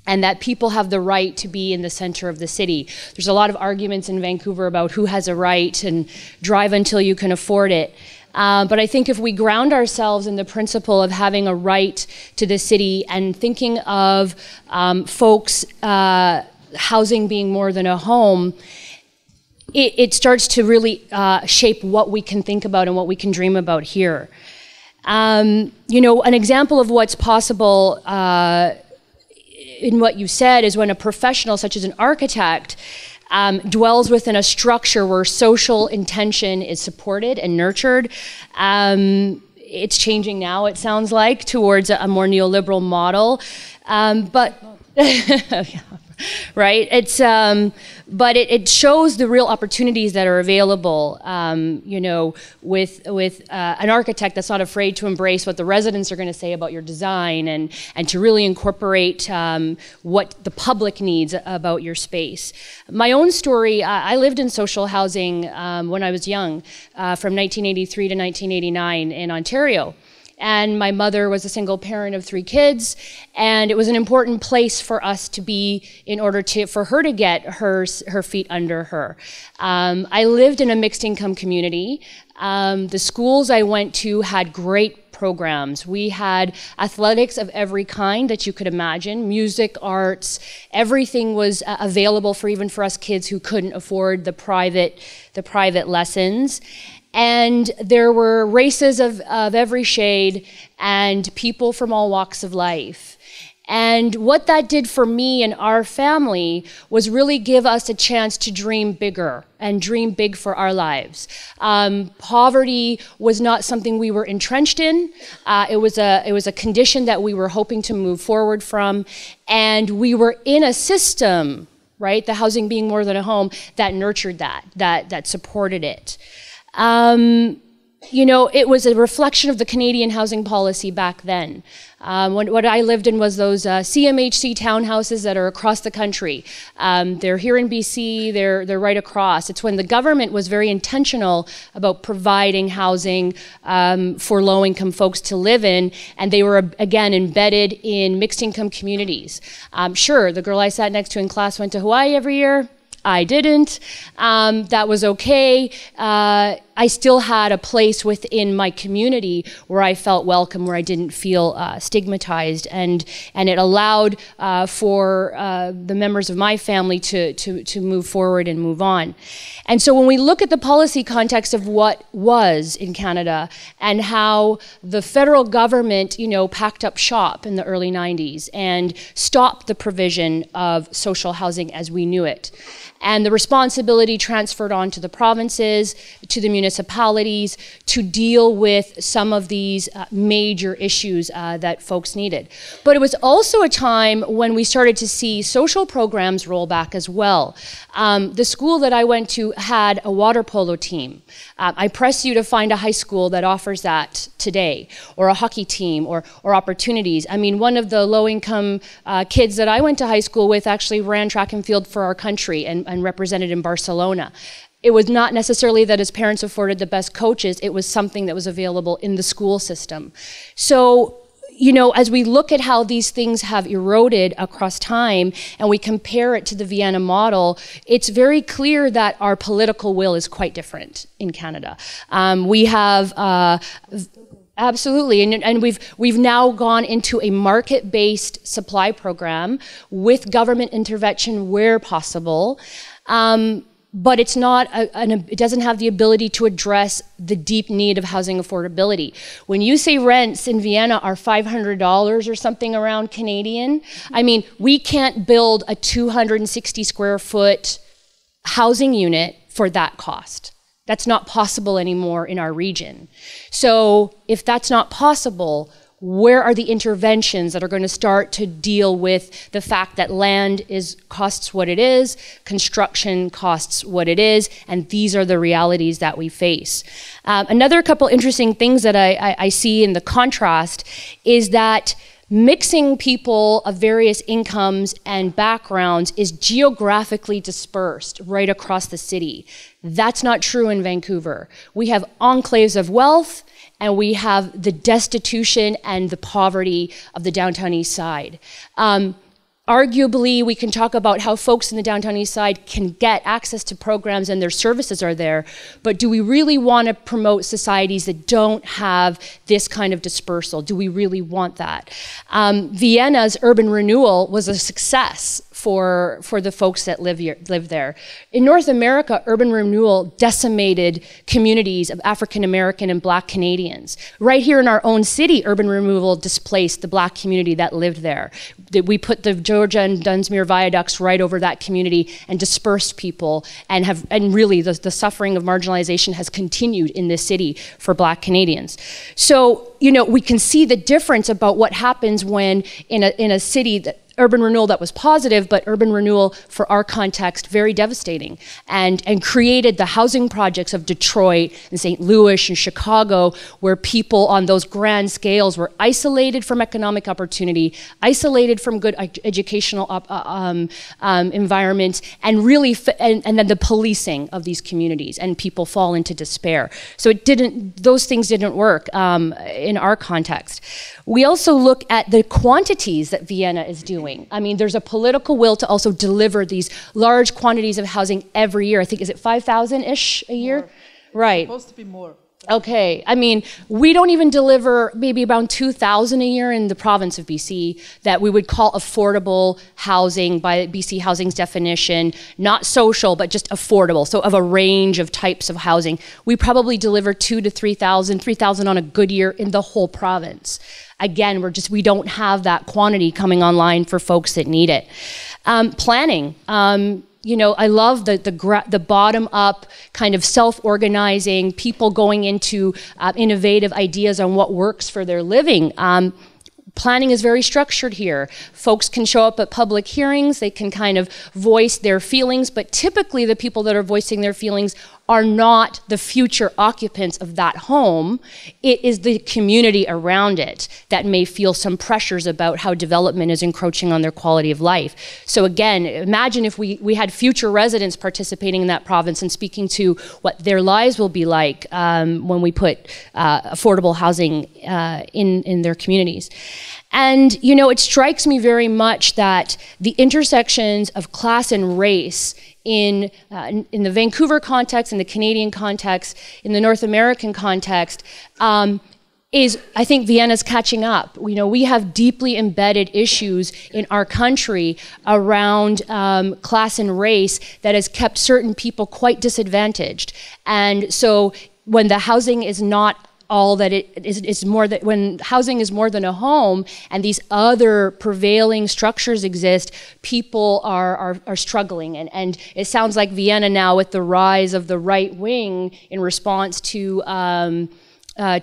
and that people have the right to be in the center of the city. There's a lot of arguments in Vancouver about who has a right and drive until you can afford it. But I think if we ground ourselves in the principle of having a right to the city and thinking of folks' housing being more than a home, it starts to really shape what we can think about and what we can dream about here. You know, an example of what's possible in what you said is when a professional such as an architect dwells within a structure where social intention is supported and nurtured. It's changing now, it sounds like, towards a more neoliberal model. Right? But it shows the real opportunities that are available, you know, with an architect that's not afraid to embrace what the residents are going to say about your design and to really incorporate what the public needs about your space. My own story, I lived in social housing when I was young, from 1983 to 1989 in Ontario. And my mother was a single parent of 3 kids, and it was an important place for us to be in order for her to get her feet under her. I lived in a mixed income community. The schools I went to had great programs. We had athletics of every kind that you could imagine, music, arts, everything was available even for us kids who couldn't afford the private lessons. And there were races of every shade and people from all walks of life. And what that did for me and our family was really give us a chance to dream bigger and dream big for our lives. Poverty was not something we were entrenched in. It was a condition that we were hoping to move forward from. And we were in a system, right, the housing being more than a home, that nurtured that supported it. You know, it was a reflection of the Canadian housing policy back then. What I lived in was those CMHC townhouses that are across the country. They're here in BC, they're right across. It's when the government was very intentional about providing housing for low-income folks to live in, and they were, again, embedded in mixed-income communities. Sure, the girl I sat next to in class went to Hawaii every year. I didn't. That was okay. I still had a place within my community where I felt welcome, where I didn't feel stigmatized, and it allowed for the members of my family to move forward and move on. And so when we look at the policy context of what was in Canada and how the federal government, you know, packed up shop in the early 90s and stopped the provision of social housing as we knew it, and the responsibility transferred on to the provinces, to the municipalities, to deal with some of these major issues that folks needed. But it was also a time when we started to see social programs roll back as well. The school that I went to had a water polo team. I press you to find a high school that offers that today, or a hockey team, or opportunities. I mean, one of the low-income kids that I went to high school with actually ran track and field for our country and represented in Barcelona. It was not necessarily that his parents afforded the best coaches, it was something that was available in the school system. So, you know, as we look at how these things have eroded across time and we compare it to the Vienna model, it's very clear that our political will is quite different in Canada. We have absolutely, and we've now gone into a market-based supply program with government intervention where possible. But it's not it doesn't have the ability to address the deep need of housing affordability. When you say rents in Vienna are $500 or something around Canadian, I mean, we can't build a 260 square foot housing unit for that cost. That's not possible anymore in our region. So if that's not possible, where are the interventions that are going to start to deal with the fact that land costs what it is, construction costs what it is, and these are the realities that we face. Another couple interesting things that I see in the contrast is that mixing people of various incomes and backgrounds is geographically dispersed right across the city. That's not true in Vancouver. We have enclaves of wealth, and we have the destitution and the poverty of the downtown east side. Arguably, we can talk about how folks in the downtown east side can get access to programs and their services are there, but do we really want to promote societies that don't have this kind of dispersal? Do we really want that? Vienna's urban renewal was a success for the folks that live there. In North America, urban renewal decimated communities of African American and Black Canadians. Right here in our own city, urban renewal displaced the Black community that lived there. We put the Georgia and Dunsmuir viaducts right over that community and dispersed people, and really the suffering of marginalization has continued in this city for Black Canadians. So, we can see the difference about what happens when in a city that urban renewal that was positive, but urban renewal for our context, very devastating, and created the housing projects of Detroit and St. Louis and Chicago, where people on those grand scales were isolated from economic opportunity, isolated from good educational environments, and really, and then the policing of these communities, and people fall into despair. So those things didn't work in our context. We also look at the quantities that Vienna is doing. I mean, there's a political will to also deliver these large quantities of housing every year. I think, is it 5,000-ish a year? More. Right. It's supposed to be more. Okay, I mean, we don't even deliver maybe around 2,000 a year in the province of BC that we would call affordable housing by BC Housing's definition, not social, but just affordable, so of a range of types of housing. We probably deliver 2,000 to 3,000 on a good year in the whole province. Again, we don't have that quantity coming online for folks that need it. Planning. I love the bottom-up kind of self-organizing, people going into innovative ideas on what works for their living. Planning is very structured here. Folks can show up at public hearings, they can kind of voice their feelings, but typically the people that are voicing their feelings are not the future occupants of that home. It is the community around it that may feel some pressures about how development is encroaching on their quality of life. So again, imagine if we had future residents participating in that province and speaking to what their lives will be like when we put affordable housing in their communities. And, it strikes me very much that the intersections of class and race in the Vancouver context, in the Canadian context, in the North American context, I think Vienna's catching up. We have deeply embedded issues in our country around class and race that has kept certain people quite disadvantaged. And so when the housing is not all that it is, more that when housing is more than a home and these other prevailing structures exist, people are struggling. And it sounds like Vienna now, with the rise of the right wing in response to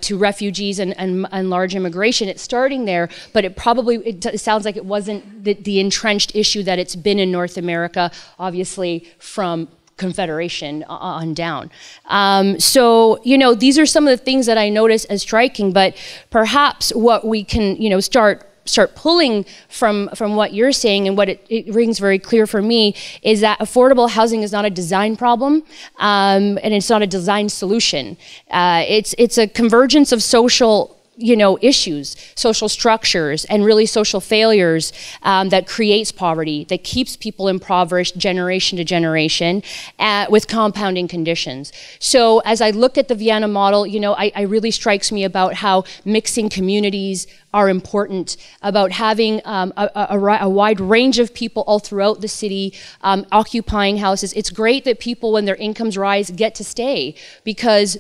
refugees and large immigration, it's starting there, but it sounds like it wasn't the entrenched issue that it's been in North America, obviously from Confederation on down. So, these are some of the things that I notice as striking, but perhaps what we can, start pulling from what you're saying, and what it rings very clear for me, is that affordable housing is not a design problem, and it's not a design solution. It's a convergence of social issues, social structures, and really social failures that creates poverty, that keeps people impoverished generation to generation with compounding conditions. So as I look at the Vienna model, I really strikes me about how mixing communities are important, about having a wide range of people all throughout the city occupying houses. It's great that people, when their incomes rise, get to stay, because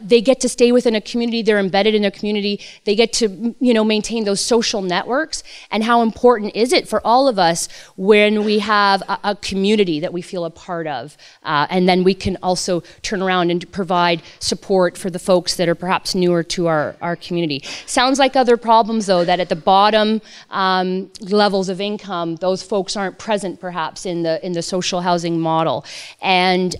they get to stay within a community, they're embedded in a community, community. They get to, you know, maintain those social networks. And how important is it for all of us when we have a community that we feel a part of? And then we can also turn around and provide support for the folks that are perhaps newer to our community. Sounds like other problems, though, that at the bottom levels of income, those folks aren't present perhaps in the social housing model. And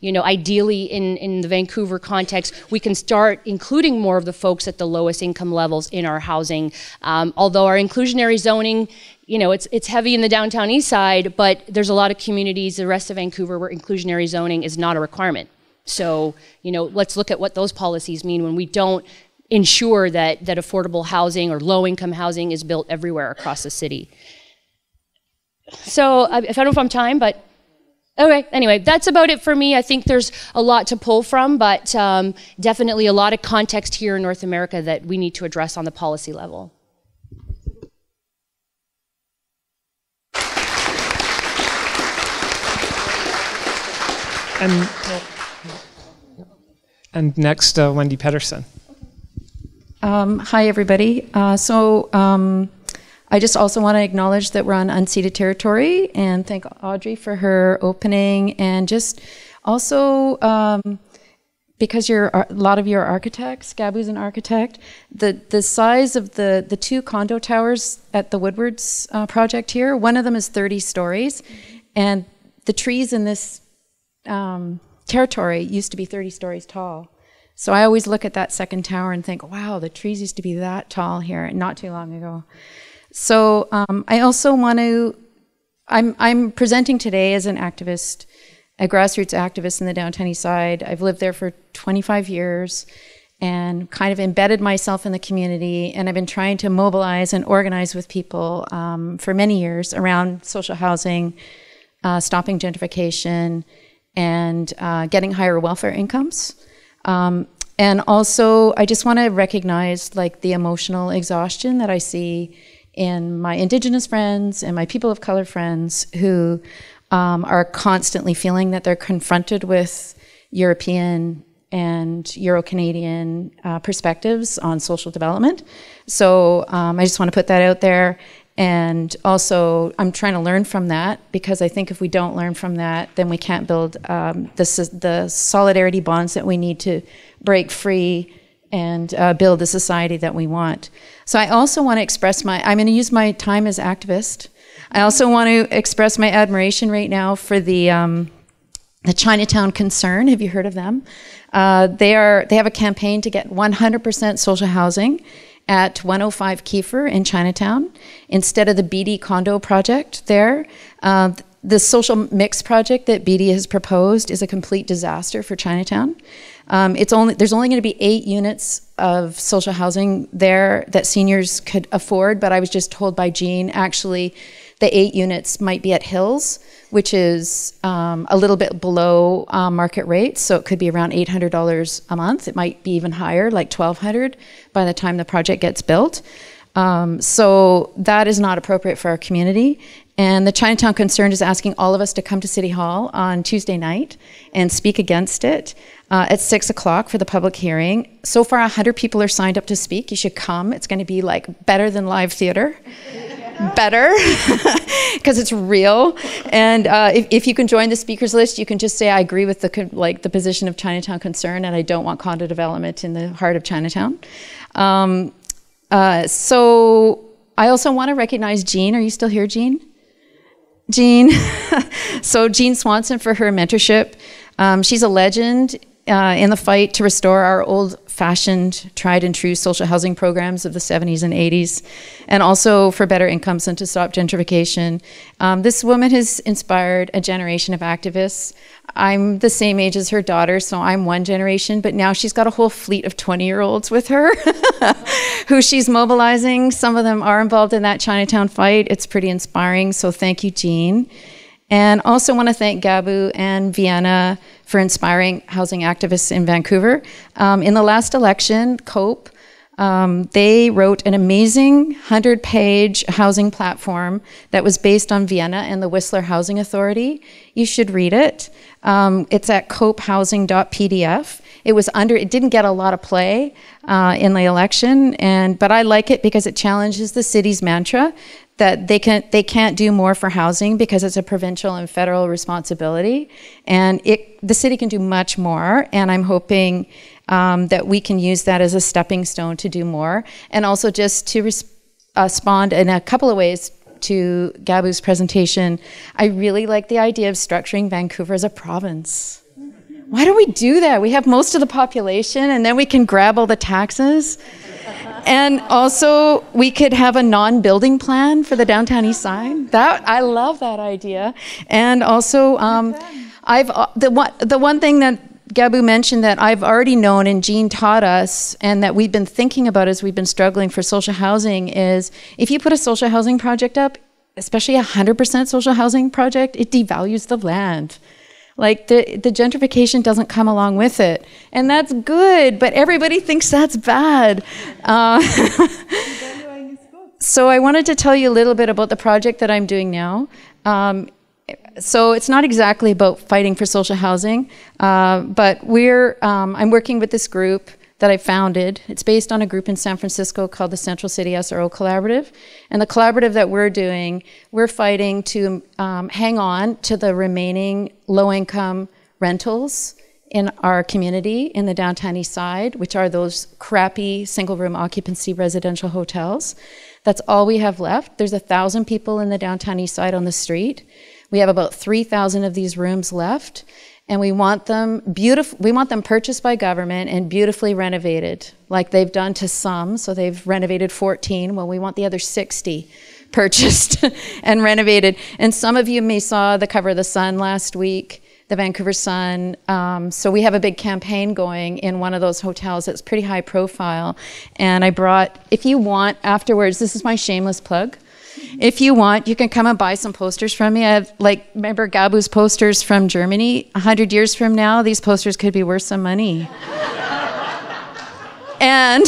you know, ideally in the Vancouver context, we can start including more of the folks at the lowest income levels in our housing. Although our inclusionary zoning, you know, it's heavy in the downtown east side, but there's a lot of communities, the rest of Vancouver, where inclusionary zoning is not a requirement. So, you know, let's look at what those policies mean when we don't ensure that affordable housing or low-income housing is built everywhere across the city. So, I don't know if I'm time, but okay, anyway, that's about it for me. I think there's a lot to pull from, but definitely a lot of context here in North America that we need to address on the policy level. And next, Wendy Pedersen. Hi, everybody. I just also want to acknowledge that we're on unceded territory and thank Audrey for her opening, and just also because a lot of you are architects, Gabu's an architect, the size of the two condo towers at the Woodwards project here, one of them is 30 stories, and the trees in this territory used to be 30 stories tall. So I always look at that second tower and think, wow, the trees used to be that tall here not too long ago. So I also want to, I'm presenting today as an activist, a grassroots activist in the downtown east side. I've lived there for 25 years and kind of embedded myself in the community, and I've been trying to mobilize and organize with people for many years around social housing, stopping gentrification, and getting higher welfare incomes. And also, I just want to recognize like the emotional exhaustion that I see in my Indigenous friends and my people of color friends who are constantly feeling that they're confronted with European and Euro-Canadian perspectives on social development. So I just want to put that out there. And also, I'm trying to learn from that, because I think if we don't learn from that, then we can't build the solidarity bonds that we need to break free and build the society that we want. So I also want to express I'm going to use my time as activist. I also want to express my admiration right now for the Chinatown Concern. Have you heard of them? They have a campaign to get 100% social housing at 105 Kiefer in Chinatown instead of the BD condo project there. The social mix project that BD has proposed is a complete disaster for Chinatown. There's only going to be 8 units of social housing there that seniors could afford, but I was just told by Jean, actually, the 8 units might be at Hills, which is a little bit below market rates, so it could be around $800 a month. It might be even higher, like $1,200 by the time the project gets built. So that is not appropriate for our community. And the Chinatown Concern is asking all of us to come to City Hall on Tuesday night and speak against it at 6 o'clock for the public hearing. So far, 100 people are signed up to speak. You should come. It's going to be like better than live theater. Better, because it's real. And if you can join the speakers list, you can just say, I agree with the position of Chinatown Concern, and I don't want condo development in the heart of Chinatown. So I also want to recognize Jean. Are you still here, Jean? Jean. So Jean Swanson for her mentorship. She's a legend in the fight to restore our old-fashioned, tried and true social housing programs of the 70s and 80s, and also for better incomes and to stop gentrification. This woman has inspired a generation of activists. I'm the same age as her daughter, so I'm one generation, but now she's got a whole fleet of 20-year-olds with her who she's mobilizing. Some of them are involved in that Chinatown fight. It's pretty inspiring, so thank you, Jean. And also want to thank Gabu and Vienna for inspiring housing activists in Vancouver. In the last election, Coop, they wrote an amazing 100-page housing platform that was based on Vienna and the Whistler Housing Authority. You should read it. It's at coophousing.pdf. It didn't get a lot of play in the election, but I like it because it challenges the city's mantra that they can't do more for housing because it's a provincial and federal responsibility, and the city can do much more. And I'm hoping that we can use that as a stepping stone to do more, and also just to respond in a couple of ways to Gabu's presentation. I really like the idea of structuring Vancouver as a province. Why don't we do that? We have most of the population, and then we can grab all the taxes. And also, we could have a non-building plan for the downtown east side. I love that idea. And also, the one thing that Gabu mentioned that I've already known and Jean taught us, and that we've been thinking about as we've been struggling for social housing, is if you put a social housing project up, especially a 100% social housing project, it devalues the land. Like the gentrification doesn't come along with it. And that's good, but everybody thinks that's bad. So I wanted to tell you a little bit about the project that I'm doing now. So it's not exactly about fighting for social housing, but I'm working with this group that I founded. It's based on a group in San Francisco called the Central City SRO Collaborative. And the collaborative that we're doing, we're fighting to hang on to the remaining low-income rentals in our community in the downtown east side, which are those crappy single-room occupancy residential hotels. That's all we have left. There's 1,000 people in the downtown east side on the street. We have about 3,000 of these rooms left. And we want them purchased by government and beautifully renovated, like they've done to some. So they've renovated 14. Well, we want the other 60 purchased and renovated. And some of you may saw the cover of the Sun last week, the Vancouver Sun. So we have a big campaign going in one of those hotels that's pretty high profile. And I brought, if you want afterwards, this is my shameless plug. If you want, you can come and buy some posters from me. I have, remember Gabu's posters from Germany? 100 years from now, these posters could be worth some money. And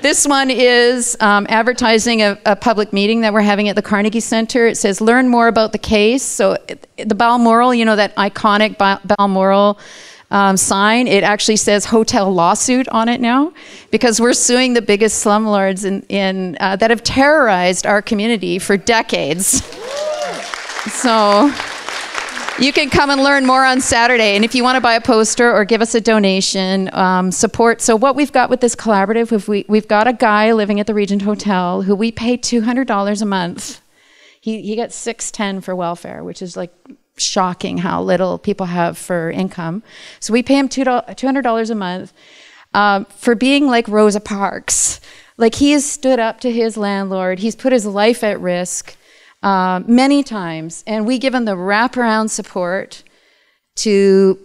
this one is advertising a public meeting that we're having at the Carnegie Center. It says, learn more about the case. So the Balmoral, that iconic Balmoral sign, it actually says hotel lawsuit on it now, because we're suing the biggest slumlords that have terrorized our community for decades. So you can come and learn more on Saturday. And if you want to buy a poster or give us a donation, support. So what we've got with this collaborative, we've got a guy living at the Regent Hotel who we pay $200 a month. He gets $610 for welfare, which is shocking how little people have for income. So we pay him $200 a month for being like Rosa Parks. He has stood up to his landlord. He's put his life at risk many times, and we give him the wraparound support to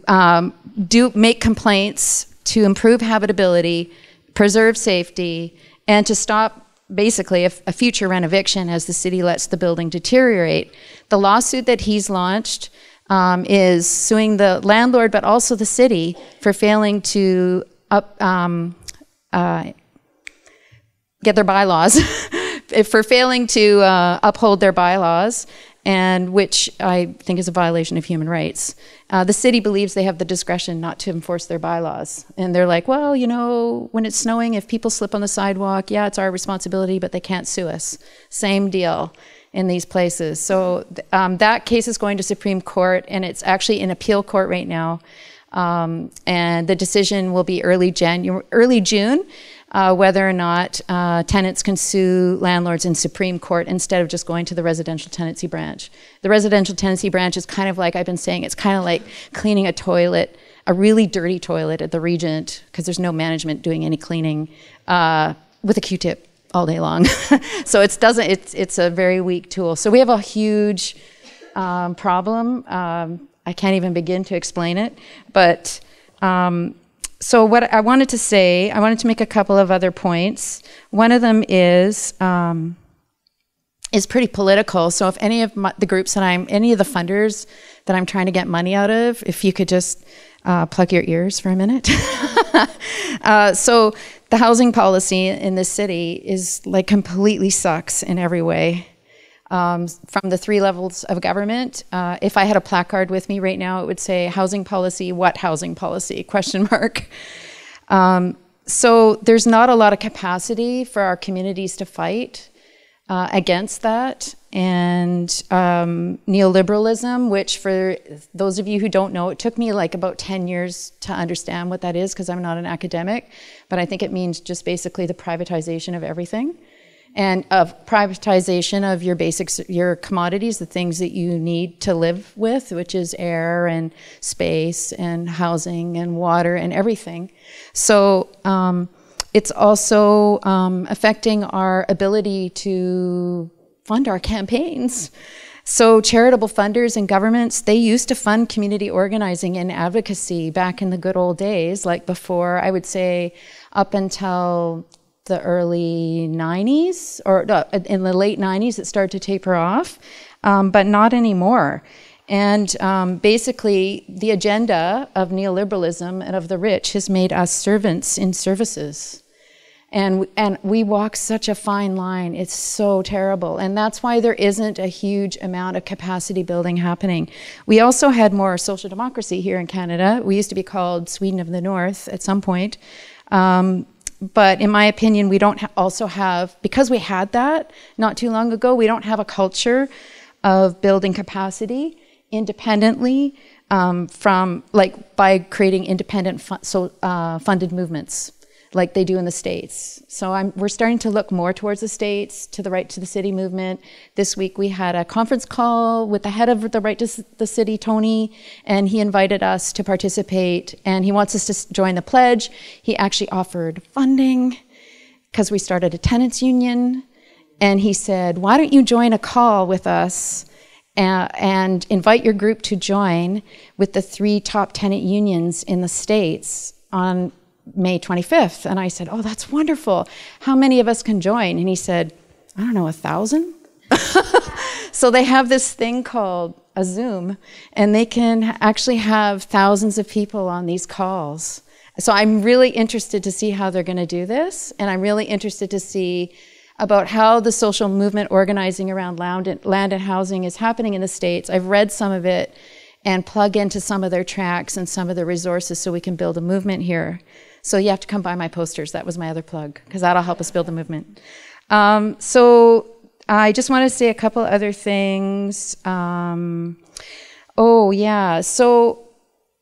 make complaints, to improve habitability, preserve safety, and to stop basically a future renoviction as the city lets the building deteriorate. The lawsuit that he's launched is suing the landlord, but also the city for failing to get their bylaws, for failing to uphold their bylaws, and which I think is a violation of human rights. The city believes they have the discretion not to enforce their bylaws. And they're like, well, when it's snowing, if people slip on the sidewalk, yeah, it's our responsibility, but they can't sue us. Same deal in these places. So that case is going to Supreme Court, and it's actually in appeal court right now. And the decision will be early June, whether or not tenants can sue landlords in Supreme Court instead of just going to the residential tenancy branch. The residential tenancy branch is kind of like, I've been saying, it's kind of like cleaning a toilet, a really dirty toilet at the Regent, because there's no management doing any cleaning with a Q-tip all day long. So it's a very weak tool. So we have a huge problem. I can't even begin to explain it, but so what I wanted to say, I wanted to make a couple of other points. One of them is pretty political. So if any of the groups that any of the funders that I'm trying to get money out of, if you could just plug your ears for a minute. So the housing policy in this city is completely sucks in every way. from the 3 levels of government. If I had a placard with me right now, it would say housing policy, what housing policy, question mark. So there's not a lot of capacity for our communities to fight against that. And neoliberalism, which for those of you who don't know, it took me like about 10 years to understand what that is because I'm not an academic, but I think it means just basically the privatization of everything. And of privatization of your basics, your commodities, the things that you need to live with, which is air and space and housing and water and everything. So it's also affecting our ability to fund our campaigns. So charitable funders and governments, they used to fund community organizing and advocacy back in the good old days, like before, I would say up until the early 90s, or in the late 90s, it started to taper off, but not anymore. And basically, the agenda of neoliberalism and of the rich has made us servants in services. And we walk such a fine line. It's so terrible. And that's why there isn't a huge amount of capacity building happening. We also had more social democracy here in Canada. We used to be called Sweden of the North at some point. But in my opinion, we don't also have, because we had that not too long ago, we don't have a culture of building capacity independently from, like, by creating independent funded movements like they do in the States. So we're starting to look more towards the States, to the Right to the City movement. This week we had a conference call with the head of the Right to the City, Tony, and he invited us to participate, and he wants us to join the pledge. He actually offered funding because we started a tenants union, and he said, why don't you join a call with us and invite your group to join with the 3 top tenant unions in the States on May 25th. And I said, oh, that's wonderful. How many of us can join? And he said, I don't know, 1,000? So they have this thing called a Zoom, and they can actually have thousands of people on these calls. So I'm really interested to see how they're going to do this, and I'm really interested to see about how the social movement organizing around land and housing is happening in the States. I've read some of it and plug into some of their tracks and some of the resources so we can build a movement here. So you have to come buy my posters. That was my other plug, because that'll help us build the movement. So I just want to say a couple other things. Oh, yeah. So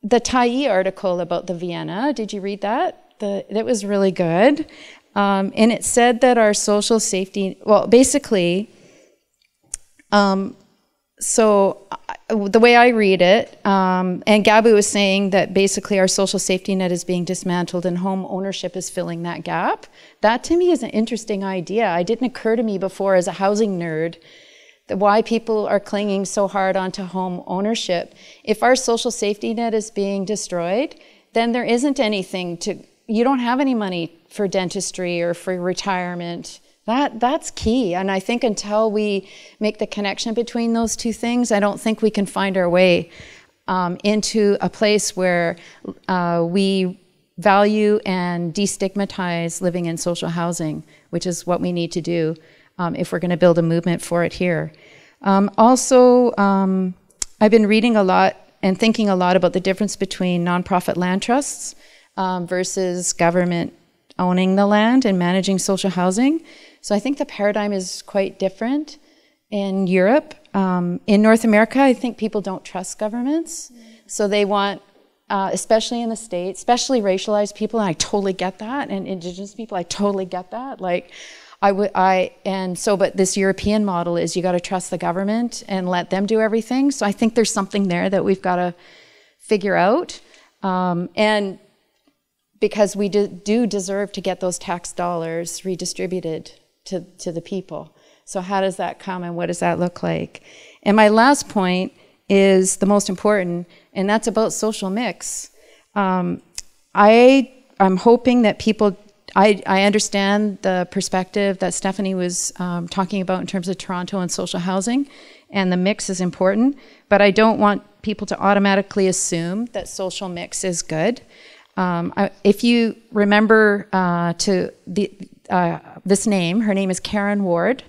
the Tailly article about the Vienna, did you read that? That was really good. And it said that our social safety, well, basically, so the way I read it, and Gabu was saying that basically our social safety net is being dismantled and home ownership is filling that gap. That to me is an interesting idea. It didn't occur to me before as a housing nerd that why people are clinging so hard onto home ownership. If our social safety net is being destroyed, then there isn't anything you don't have any money for dentistry or for retirement. That's key. And I think until we make the connection between those two things, I don't think we can find our way into a place where we value and destigmatize living in social housing, which is what we need to do if we're going to build a movement for it here. Also, I've been reading a lot and thinking a lot about the difference between nonprofit land trusts versus government owning the land and managing social housing. So I think the paradigm is quite different in Europe. In North America, I think people don't trust governments. So they want, especially in the States, especially racialized people, and I totally get that, and Indigenous people, I totally get that. Like, but this European model is you got to trust the government and let them do everything. So I think there's something there that we've got to figure out. And because we do deserve to get those tax dollars redistributed to the people. So how does that come and what does that look like? And my last point is the most important, and that's about social mix. I'm hoping that people, I understand the perspective that Stephanie was talking about in terms of Toronto and social housing, and the mix is important, but I don't want people to automatically assume that social mix is good. If you remember this name, her name is Karen Ward.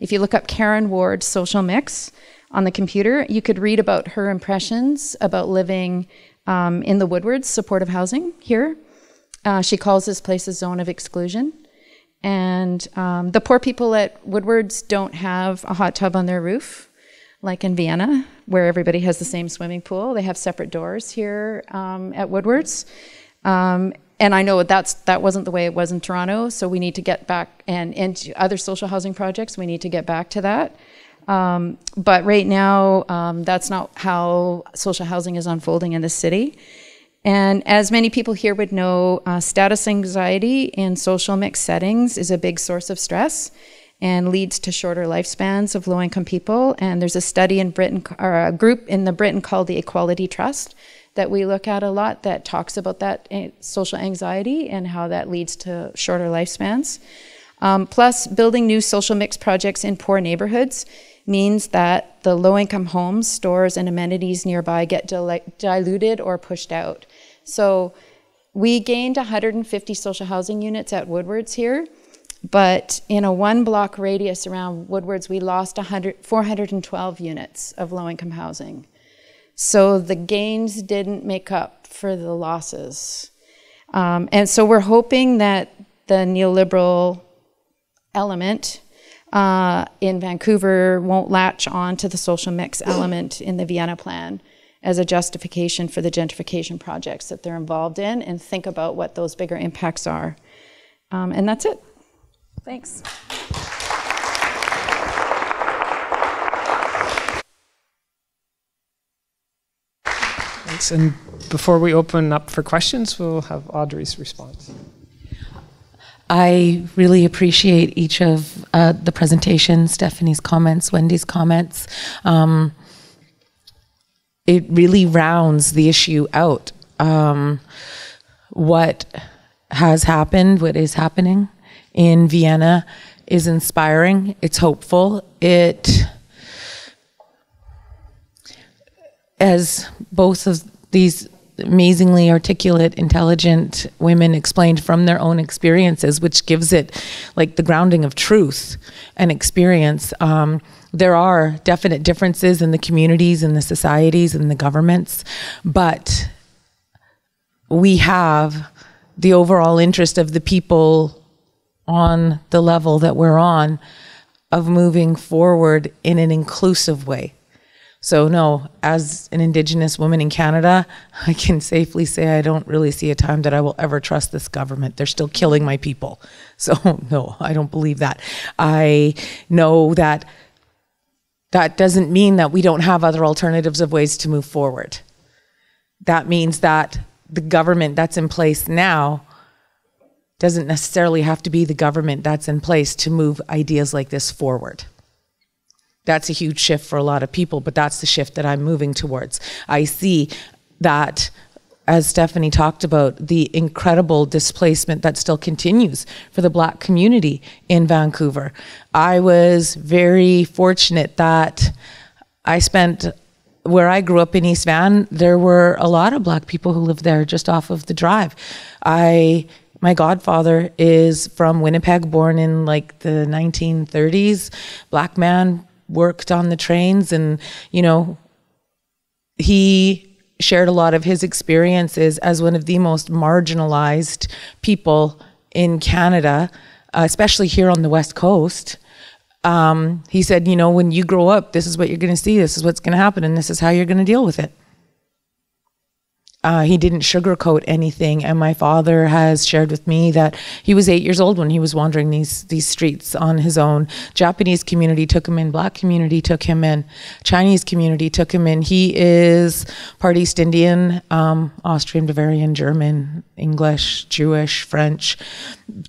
If you look up Karen Ward's social mix on the computer, you could read about her impressions about living in the Woodwards supportive housing here. She calls this place a zone of exclusion. And the poor people at Woodwards don't have a hot tub on their roof, like in Vienna, where everybody has the same swimming pool. They have separate doors here at Woodwards. And I know that wasn't the way it was in Toronto, so we need to get back, and into other social housing projects, we need to get back to that. But right now, that's not how social housing is unfolding in the city. And as many people here would know, status anxiety in social mixed settings is a big source of stress and leads to shorter lifespans of low-income people. And there's a study in Britain, or a group in Britain called the Equality Trust that we look at a lot that talks about that social anxiety and how that leads to shorter lifespans. Plus, building new social mixed projects in poor neighborhoods means that the low-income homes, stores, and amenities nearby get diluted or pushed out. So we gained 150 social housing units at Woodwards here, but in a one-block radius around Woodwards, we lost 412 units of low-income housing. So the gains didn't make up for the losses. And so we're hoping that the neoliberal element in Vancouver won't latch on to the social mix element in the Vienna plan as a justification for the gentrification projects that they're involved in, and think about what those bigger impacts are. And that's it. Thanks. Thanks. And before we open up for questions, we'll have Audrey's response. I really appreciate each of the presentations, Stephanie's comments, Wendy's comments. It really rounds the issue out. What has happened, what is happening in Vienna is inspiring, it's hopeful. It, as both of these amazingly articulate, intelligent women explained from their own experiences, which gives it like the grounding of truth and experience. There are definite differences in the communities and the societies and the governments, but we have the overall interest of the people on the level that we're on of moving forward in an inclusive way. So no, as an Indigenous woman in Canada, I can safely say I don't really see a time that I will ever trust this government. They're still killing my people. So no, I don't believe that. I know that that doesn't mean that we don't have other alternatives of ways to move forward. That means that the government that's in place now doesn't necessarily have to be the government that's in place to move ideas like this forward. That's a huge shift for a lot of people, but that's the shift that I'm moving towards. I see that, as Stephanie talked about, the incredible displacement that still continues for the Black community in Vancouver. I was very fortunate that I spent, where I grew up in East Van, there were a lot of Black people who lived there just off of the drive. My godfather is from Winnipeg, born in like the 1930s, Black man, worked on the trains, and, you know, he shared a lot of his experiences as one of the most marginalized people in Canada, especially here on the West Coast. He said, you know, when you grow up, this is what you're going to see, this is what's going to happen, and this is how you're going to deal with it. He didn't sugarcoat anything, and my father has shared with me that he was 8 years old when he was wandering these streets on his own. Japanese community took him in, Black community took him in, Chinese community took him in. He is part East Indian, Austrian, Bavarian, German, English, Jewish, French,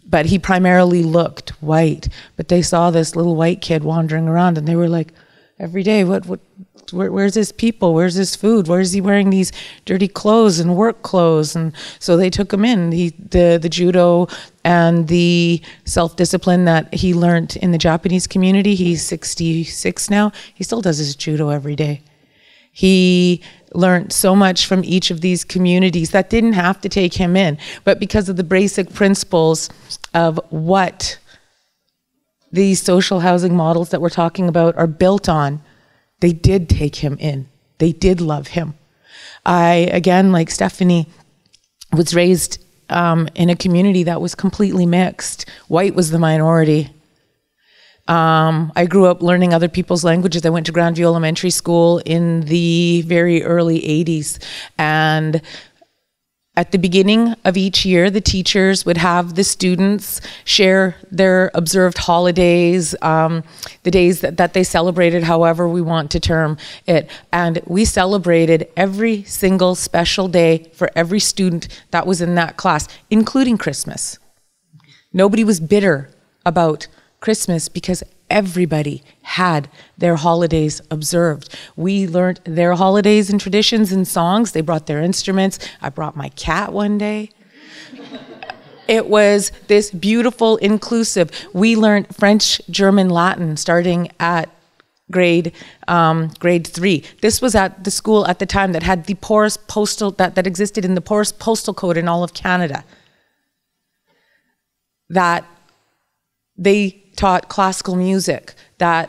but he primarily looked white. But they saw this little white kid wandering around, and they were like, every day, where's his people? Where's his food? Where is he wearing these dirty clothes and work clothes? And so they took him in. The judo and the self-discipline that he learned in the Japanese community, he's 66 now, he still does his judo every day. He learned so much from each of these communities that didn't have to take him in, but because of the basic principles of what these social housing models that we're talking about are built on, they did take him in. They did love him. I, again, like Stephanie, was raised in a community that was completely mixed. White was the minority. I grew up learning other people's languages. I went to Grandview Elementary School in the very early 80s. And at the beginning of each year, the teachers would have the students share their observed holidays, the days that they celebrated, however we want to term it. And we celebrated every single special day for every student that was in that class, including Christmas. Nobody was bitter about Christmas because everybody had their holidays observed. We learned their holidays and traditions and songs. They brought their instruments. I brought my cat one day. It was this beautiful, inclusive. We learned French, German, Latin starting at grade 3. This was at the school at the time that had the poorest postal, that existed in the poorest postal code in all of Canada. That they taught classical music, that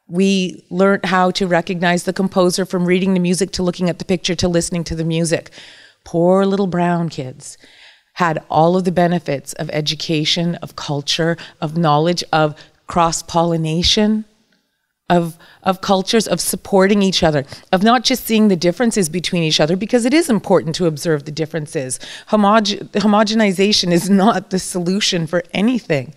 we learned how to recognize the composer from reading the music to looking at the picture to listening to the music. Poor little brown kids had all of the benefits of education, of culture, of knowledge, of cross-pollination, of cultures, of supporting each other, of not just seeing the differences between each other, because it is important to observe the differences. Homogenization is not the solution for anything.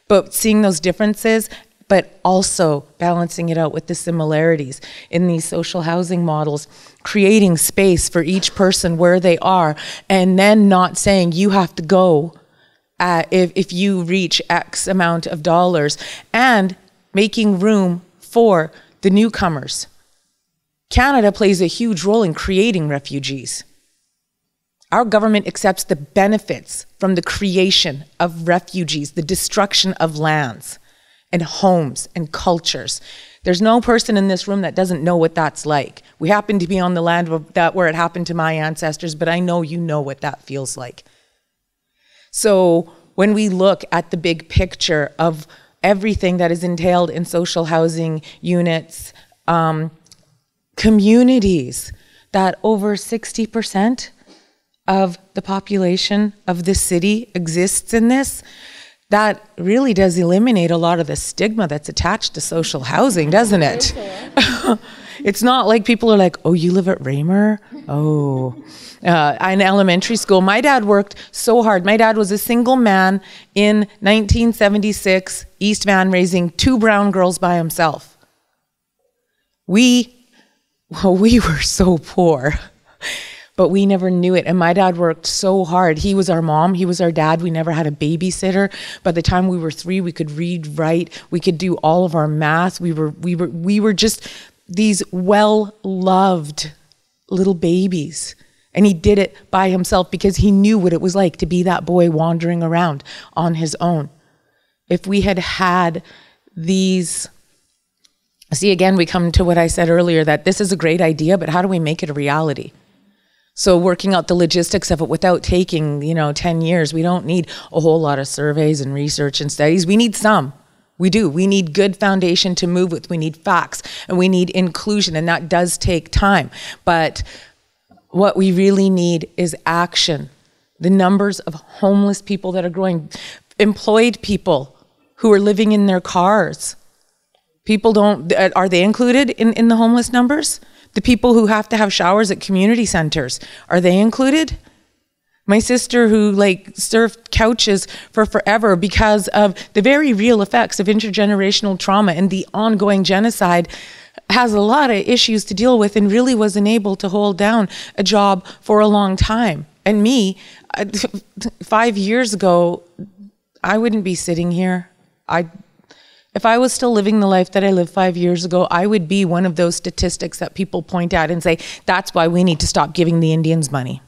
But seeing those differences, but also balancing it out with the similarities in these social housing models, creating space for each person where they are, and then not saying you have to go if you reach X amount of dollars, and making room for the newcomers. Canada plays a huge role in creating refugees. Our government accepts the benefits from the creation of refugees, the destruction of lands and homes and cultures. There's no person in this room that doesn't know what that's like. We happen to be on the land where it happened to my ancestors, but I know you know what that feels like. So when we look at the big picture of everything that is entailed in social housing units, communities, that over 60% of the population of this city exists in this, that really does eliminate a lot of the stigma that's attached to social housing, doesn't it? It's not like people are like, oh, you live at Raymer? Oh. In elementary school, my dad worked so hard. My dad was a single man in 1976, East Van, raising 2 brown girls by himself. We were so poor. But we never knew it. And my dad worked so hard. He was our mom, he was our dad. We never had a babysitter. By the time we were 3, we could read, write, we could do all of our math. We were just these well-loved little babies. And he did it by himself because he knew what it was like to be that boy wandering around on his own. If we had had these, see, again, we come to what I said earlier, that this is a great idea, but how do we make it a reality? So working out the logistics of it without taking, 10 years, we don't need a whole lot of surveys and research and studies. We need some. We do. We need good foundation to move with. We need facts and we need inclusion, and that does take time. But what we really need is action. The numbers of homeless people that are growing, employed people who are living in their cars. Are they included in the homeless numbers? The people who have to have showers at community centers, are they included? My sister who surfed couches for forever because of the very real effects of intergenerational trauma and the ongoing genocide has a lot of issues to deal with and really wasn't able to hold down a job for a long time. And me, 5 years ago, I wouldn't be sitting here. If I was still living the life that I lived 5 years ago, I would be one of those statistics that people point at and say, that's why we need to stop giving the Indians money.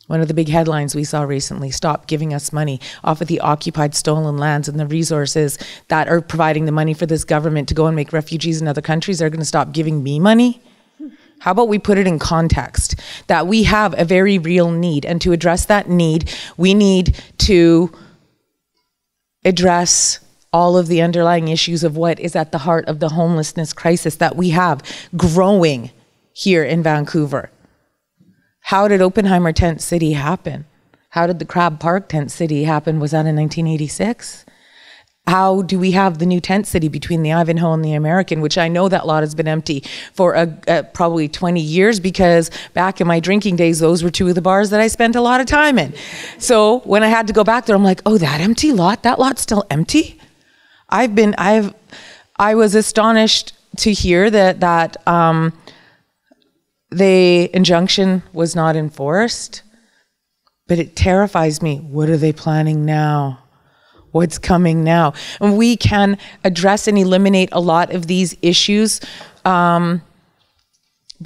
One of the big headlines we saw recently, stop giving us money off of the occupied stolen lands, and the resources that are providing the money for this government to go and make refugees in other countries are going to stop giving me money. How about we put it in context that we have a very real need, and to address that need, we need to address all of the underlying issues of what is at the heart of the homelessness crisis that we have growing here in Vancouver. How did Oppenheimer Tent City happen? How did the Crab Park Tent City happen? Was that in 1986? How do we have the new tent city between the Ivanhoe and the American, which I know that lot has been empty for probably 20 years, because back in my drinking days, those were two of the bars that I spent a lot of time in. So when I had to go back there, I'm like, oh, that empty lot, that lot's still empty? I was astonished to hear that the injunction was not enforced, but it terrifies me. What are they planning now? What's coming now? And we can address and eliminate a lot of these issues by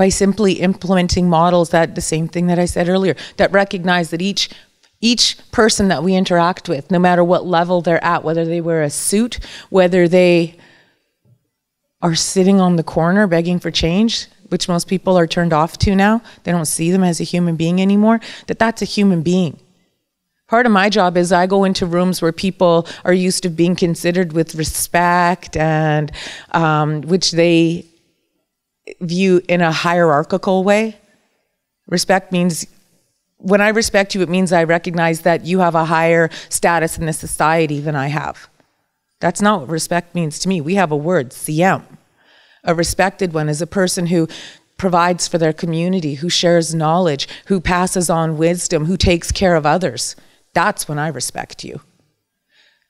simply implementing models that, the same thing that I said earlier, that recognize that each person that we interact with, no matter what level they're at, whether they wear a suit, whether they are sitting on the corner begging for change, which most people are turned off to now, they don't see them as a human being anymore, that's a human being. Part of my job is I go into rooms where people are used to being considered with respect and which they view in a hierarchical way. Respect means, when I respect you, it means I recognize that you have a higher status in the society than I have. That's not what respect means to me. We have a word, CM. A respected one is a person who provides for their community, who shares knowledge, who passes on wisdom, who takes care of others. That's when I respect you.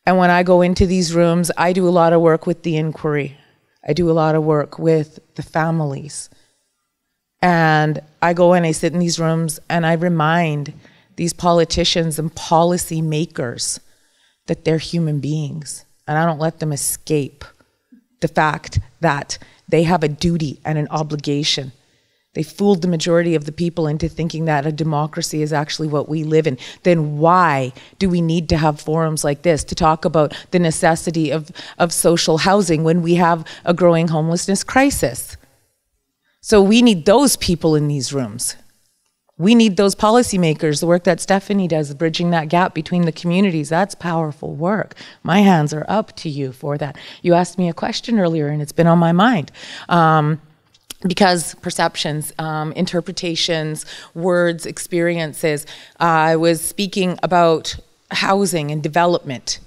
And when I go into these rooms, I do a lot of work with the inquiry. I do a lot of work with the families. And I go and I sit in these rooms and I remind these politicians and policy makers that they're human beings. And I don't let them escape the fact that they have a duty and an obligation. They fooled the majority of the people into thinking that a democracy is actually what we live in. Then why do we need to have forums like this to talk about the necessity of social housing when we have a growing homelessness crisis? So we need those people in these rooms. We need those policymakers, the work that Stephanie does, bridging that gap between the communities. That's powerful work. My hands are up to you for that. You asked me a question earlier and it's been on my mind. Because perceptions, interpretations, words, experiences. I was speaking about housing and development.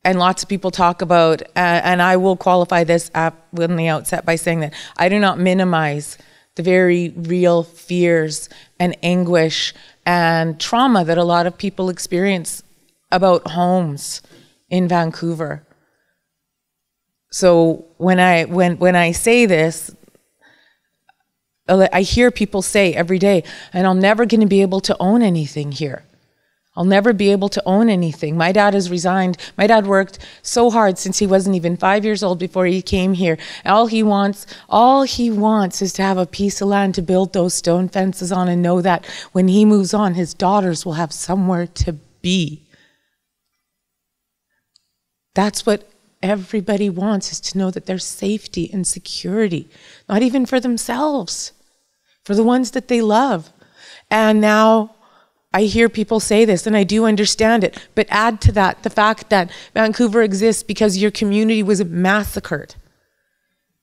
And lots of people talk about, and I will qualify this in the outset by saying that I do not minimize the very real fears and anguish and trauma that a lot of people experience about homes in Vancouver. So when I say this, I hear people say every day, and I'm never going to be able to own anything here. I'll never be able to own anything. My dad has resigned. My dad worked so hard since he wasn't even 5 years old before he came here. All he wants is to have a piece of land to build those stone fences on and know that when he moves on, his daughters will have somewhere to be. That's what everybody wants, is to know that there's safety and security, not even for themselves, for the ones that they love. And now I hear people say this, and I do understand it, but add to that the fact that Vancouver exists because your community was massacred.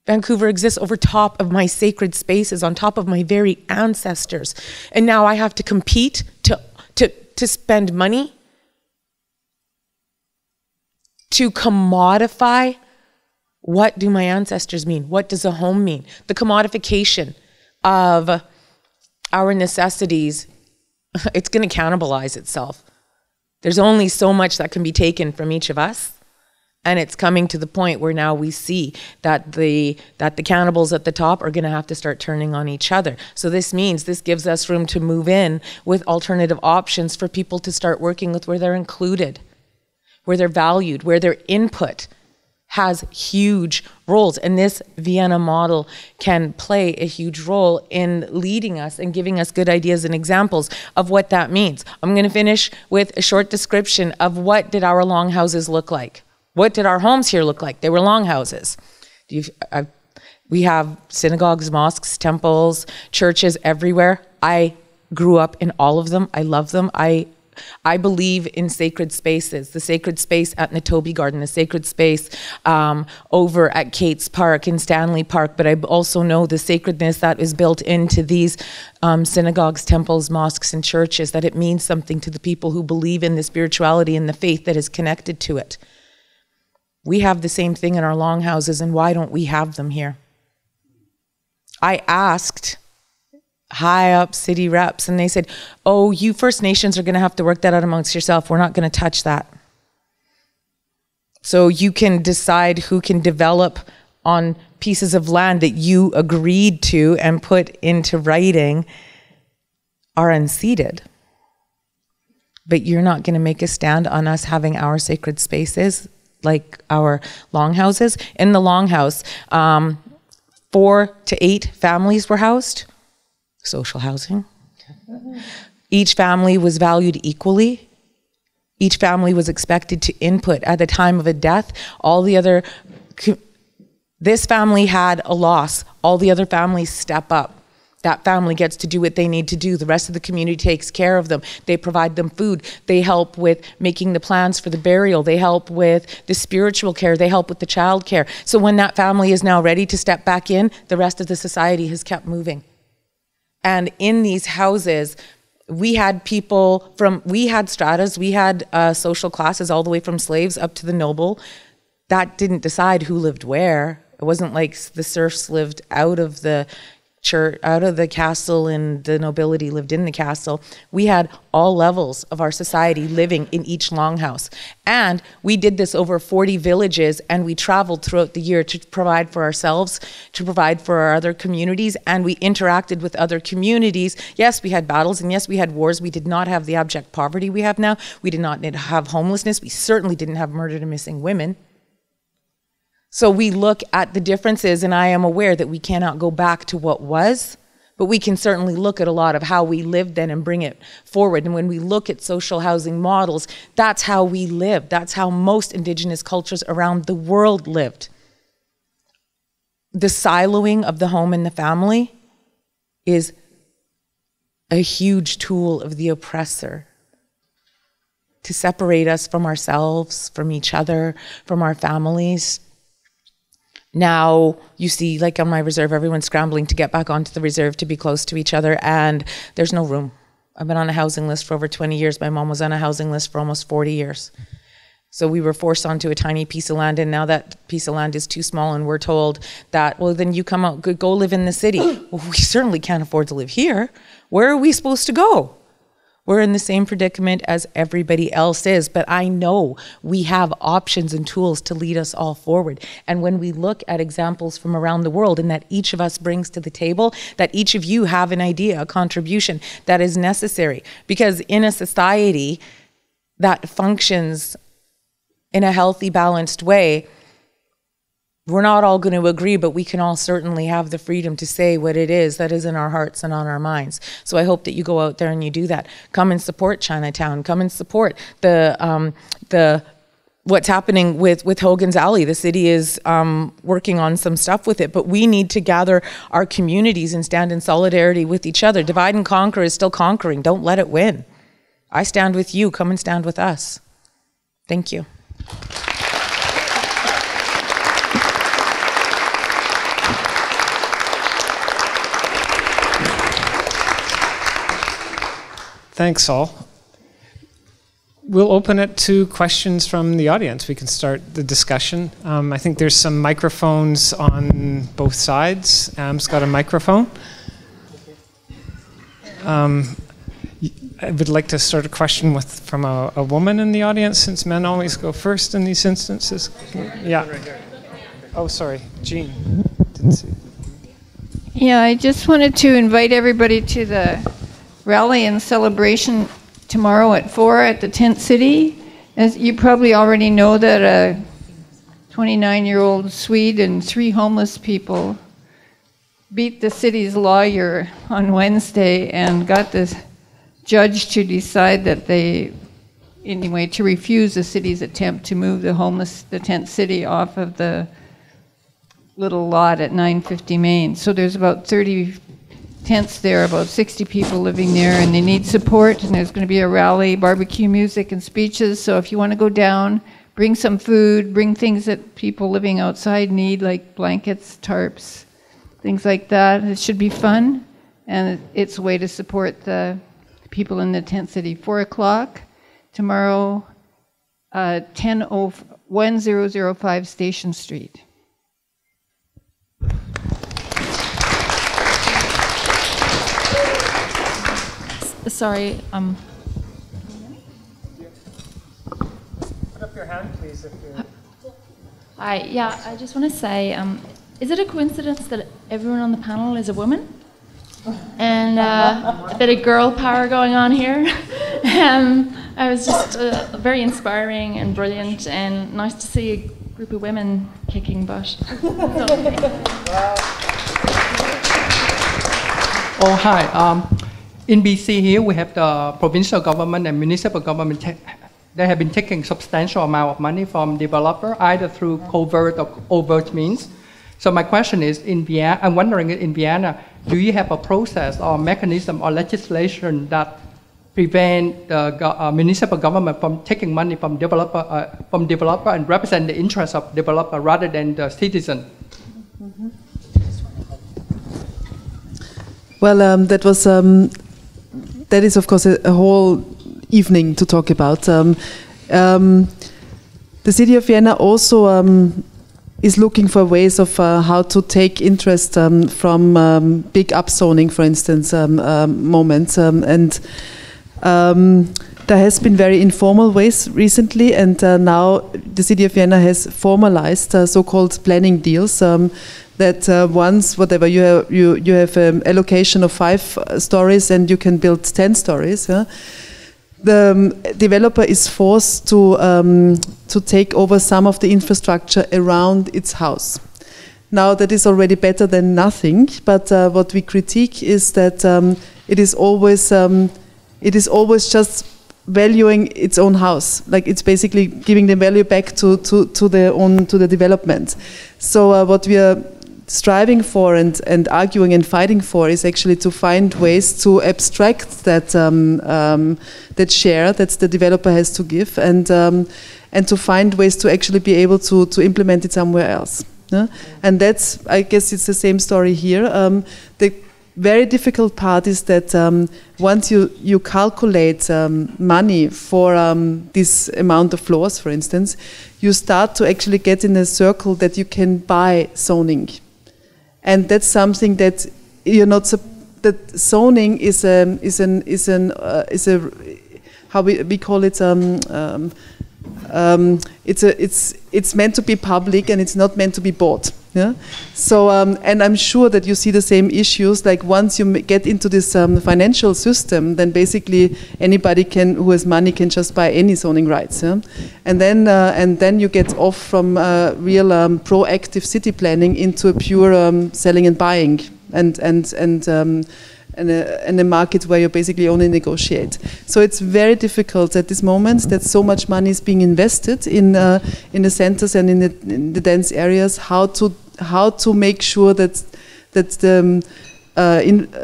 Vancouver exists over top of my sacred spaces, on top of my very ancestors. And now I have to compete to spend money, to commodify. What do my ancestors mean? What does a home mean? The commodification of our necessities, it's going to cannibalize itself. There's only so much that can be taken from each of us. And it's coming to the point where now we see that the cannibals at the top are going to have to start turning on each other. So this gives us room to move in with alternative options for people to start working with, where they're included, where they're valued, where their input has huge roles. And this Vienna model can play a huge role in leading us and giving us good ideas and examples of what that means. I'm going to finish with a short description of what did our longhouses look like. What did our homes here look like? They were longhouses. We have synagogues, mosques, temples, churches everywhere. I grew up in all of them. I love them. I I believe in sacred spaces, the sacred space at Natobi Garden, the sacred space over at Kate's Park in Stanley Park, but I also know the sacredness that is built into these synagogues, temples, mosques, and churches, that it means something to the people who believe in the spirituality and the faith that is connected to it. We have the same thing in our longhouses, and why don't we have them here? I asked high up city reps, and they said, oh, you First Nations are going to have to work that out amongst yourself. We're not going to touch that. So you can decide who can develop on pieces of land that you agreed to and put into writing are unceded. But you're not going to make a stand on us having our sacred spaces, like our longhouses. In the longhouse, 4 to 8 families were housed. Social housing. Each family was valued equally. Each family was expected to input at the time of a death. All the other, this family had a loss. All the other families step up. That family gets to do what they need to do. The rest of the community takes care of them. They provide them food. They help with making the plans for the burial. They help with the spiritual care. They help with the child care. So when that family is now ready to step back in, the rest of the society has kept moving. And in these houses, we had people from, we had stratas, we had social classes all the way from slaves up to the noble. That didn't decide who lived where. It wasn't like the serfs lived out of the church, out of the castle, and the nobility lived in the castle. We had all levels of our society living in each longhouse. And we did this over 40 villages, and we traveled throughout the year to provide for ourselves, to provide for our other communities, and we interacted with other communities. Yes, we had battles, and yes, we had wars. We did not have the abject poverty we have now. We did not have homelessness. We certainly didn't have murdered and missing women. So we look at the differences, and I am aware that we cannot go back to what was, but we can certainly look at a lot of how we lived then and bring it forward. And when we look at social housing models, that's how we lived. That's how most Indigenous cultures around the world lived. The siloing of the home and the family is a huge tool of the oppressor to separate us from ourselves, from each other, from our families. Now, you see, like on my reserve, everyone's scrambling to get back onto the reserve to be close to each other, and there's no room. I've been on a housing list for over 20 years. My mom was on a housing list for almost 40 years. So we were forced onto a tiny piece of land, and now that piece of land is too small, and we're told that, well, then you come out, go live in the city. Well, we certainly can't afford to live here. Where are we supposed to go? We're in the same predicament as everybody else is, but I know we have options and tools to lead us all forward. And when we look at examples from around the world, and that each of us brings to the table, that each of you have an idea, a contribution that is necessary. Because in a society that functions in a healthy, balanced way, we're not all going to agree, but we can all certainly have the freedom to say what it is that is in our hearts and on our minds. So I hope that you go out there and you do that. Come and support Chinatown. Come and support the what's happening with Hogan's Alley. The city is working on some stuff with it, but we need to gather our communities and stand in solidarity with each other. Divide and conquer is still conquering. Don't let it win. I stand with you. Come and stand with us. Thank you. Thanks, all. We'll open it to questions from the audience. We can start the discussion. I think there's some microphones on both sides. Am's got a microphone. I would like to start a question from a woman in the audience, since men always go first in these instances. Yeah. Oh, sorry, Jean. Didn't see. Yeah, I just wanted to invite everybody to the rally and celebration tomorrow at 4 at the Tent City. As you probably already know, that a 29-year-old Swede and 3 homeless people beat the city's lawyer on Wednesday and got the judge to decide that to refuse the city's attempt to move the Tent City off of the little lot at 950 Main. So there's about 30 tents there, about 60 people living there, and they need support, and there's going to be a rally, barbecue music and speeches. So if you want to go down, bring some food, bring things that people living outside need, like blankets, tarps, things like that. It should be fun, and it's a way to support the people in the tent city. 4 o'clock tomorrow, 1005 Station Street. Sorry. Put up your hand, please. If you're... Hi. Yeah, I just want to say, is it a coincidence that everyone on the panel is a woman? And a bit of girl power going on here. I was just very inspiring and brilliant, and nice to see a group of women kicking butt. Oh, hi. In BC here, we have the provincial government and municipal government. They have been taking substantial amount of money from developer, either through covert or overt means. So my question is, in Vienna, I'm wondering, in Vienna, do you have a process or mechanism or legislation that prevent the municipal government from taking money from developer and represent the interests of developer rather than the citizen? Mm-hmm. Well, that is, of course, a whole evening to talk about. The city of Vienna also is looking for ways of how to take interest from big upzoning, for instance, moments. And there has been very informal ways recently, and now the city of Vienna has formalized so-called planning deals. That once, whatever, you have allocation of 5 stories and you can build 10 stories. Yeah? The developer is forced to take over some of the infrastructure around its house. Now that is already better than nothing, but what we critique is that it is always just valuing its own house. Like it's basically giving the value back to the development. So what we are striving for and arguing and fighting for is actually to find ways to abstract that that share that the developer has to give, and to find ways to actually be able to implement it somewhere else. Yeah? And that's, I guess it's the same story here. The very difficult part is that once you calculate money for this amount of floors, for instance, you start to actually get in a circle that you can buy zoning. And that's something that you're not. That zoning is a how we call it. It's meant to be public and it's not meant to be bought. Yeah. So and I'm sure that you see the same issues. Like once you get into this financial system, then basically anybody who has money can just buy any zoning rights. Yeah? And then you get off from real proactive city planning into a pure selling and buying and a market where you basically only negotiate. So it's very difficult at this moment that so much money is being invested in the centers and in the dense areas. How to make sure that the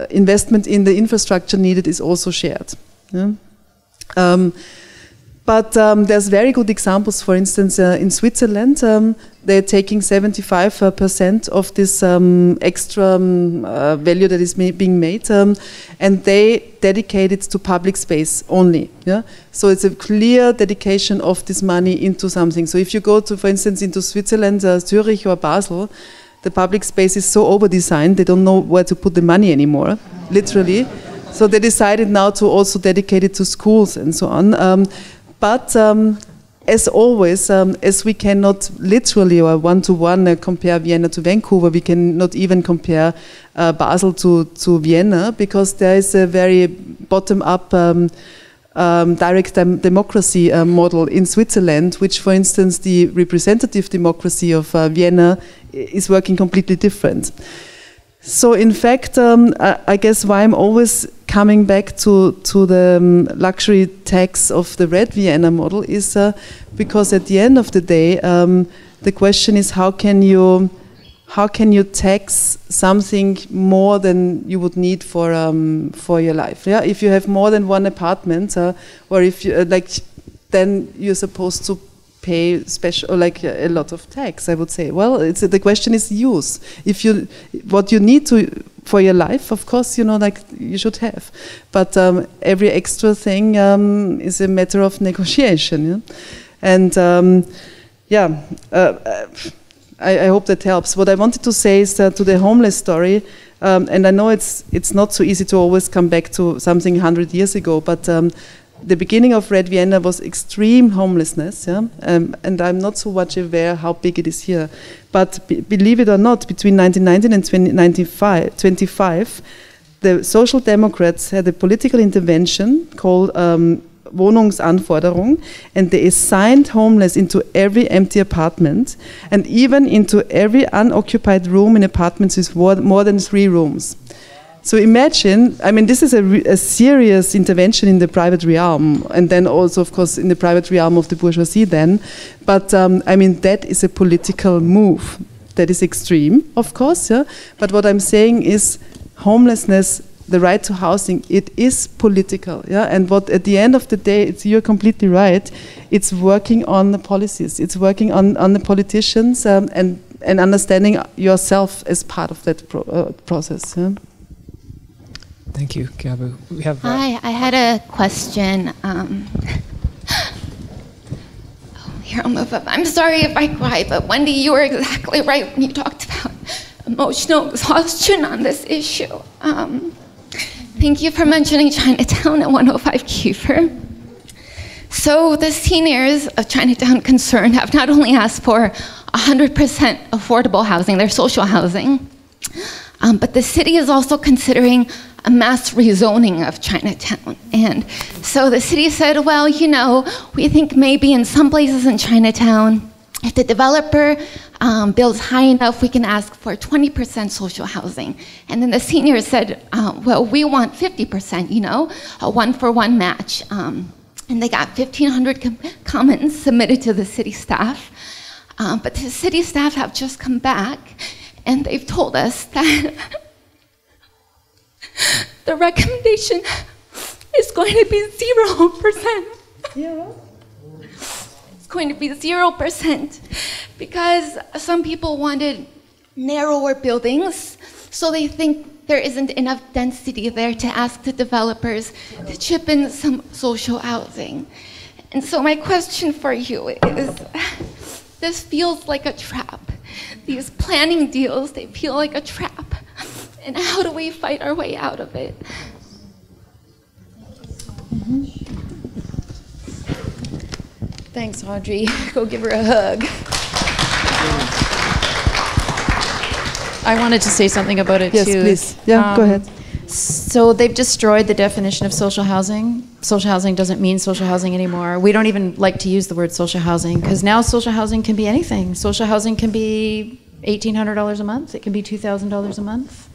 investment in the infrastructure needed is also shared. Yeah? But there's very good examples. For instance, in Switzerland, they're taking 75% of this extra value that is being made, and they dedicate it to public space only. Yeah? So it's a clear dedication of this money into something. So if you go to, for instance, into Switzerland, Zurich or Basel, the public space is so over-designed, they don't know where to put the money anymore, literally. So they decided now to also dedicate it to schools and so on. But as always, as we cannot literally or one-to-one compare Vienna to Vancouver, we cannot even compare Basel to Vienna, because there is a very bottom-up direct democracy model in Switzerland, which, for instance, the representative democracy of Vienna is working completely different. So in fact, I guess why I'm always coming back to the luxury tax of the Red Vienna model is because at the end of the day, the question is how can you how can you tax something more than you would need for your life? Yeah, if you have more than one apartment, or if you then you're supposed to pay special, or like a lot of tax. I would say. Well, the question is use. If you what you need to for your life, of course, you should have. But every extra thing is a matter of negotiation. Yeah? And I hope that helps. What I wanted to say is to the homeless story, and I know it's not so easy to always come back to something 100 years ago, but the beginning of Red Vienna was extreme homelessness, yeah? And I'm not so much aware how big it is here. But believe it or not, between 1919 and 1925, the Social Democrats had a political intervention called Wohnungsanforderung, and they assigned homeless into every empty apartment and even into every unoccupied room in apartments with more than 3 rooms. So imagine, I mean, this is a serious intervention in the private realm, and then also, of course, in the private realm of the bourgeoisie then. But, I mean, that is a political move. That is extreme, of course, yeah? But what I'm saying is homelessness, the right to housing, it is political, yeah. And what at the end of the day, you're completely right. It's working on the policies. It's working on the politicians and understanding yourself as part of that process. Yeah? Thank you, Gabu. We have. Hi, I had a question. Here, I'll move up. I'm sorry if I cry, but Wendy, you were exactly right when you talked about emotional exhaustion on this issue. Thank you for mentioning Chinatown at 105 Kiefer. So the seniors of Chinatown Concern have not only asked for 100% affordable housing, their social housing, but the city is also considering a mass rezoning of Chinatown. And so the city said, well, we think maybe in some places in Chinatown, if the developer builds high enough, we can ask for 20% social housing. And then the seniors said, well, we want 50%, a 1-for-1 match. And they got 1,500 comments submitted to the city staff. But the city staff have just come back and they've told us that the recommendation is going to be 0%. It's going to be 0% because some people wanted narrower buildings, so they think there isn't enough density there to ask the developers to chip in some social housing. And so my question for you is, this feels like a trap. These planning deals, they feel like a trap. And how do we fight our way out of it? Thanks, Audrey. Go give her a hug. I wanted to say something about it too. Yes, please. Yeah, go ahead. So they've destroyed the definition of social housing. Social housing doesn't mean social housing anymore. We don't even like to use the word social housing because now social housing can be anything. Social housing can be $1,800 a month. It can be $2,000 a month.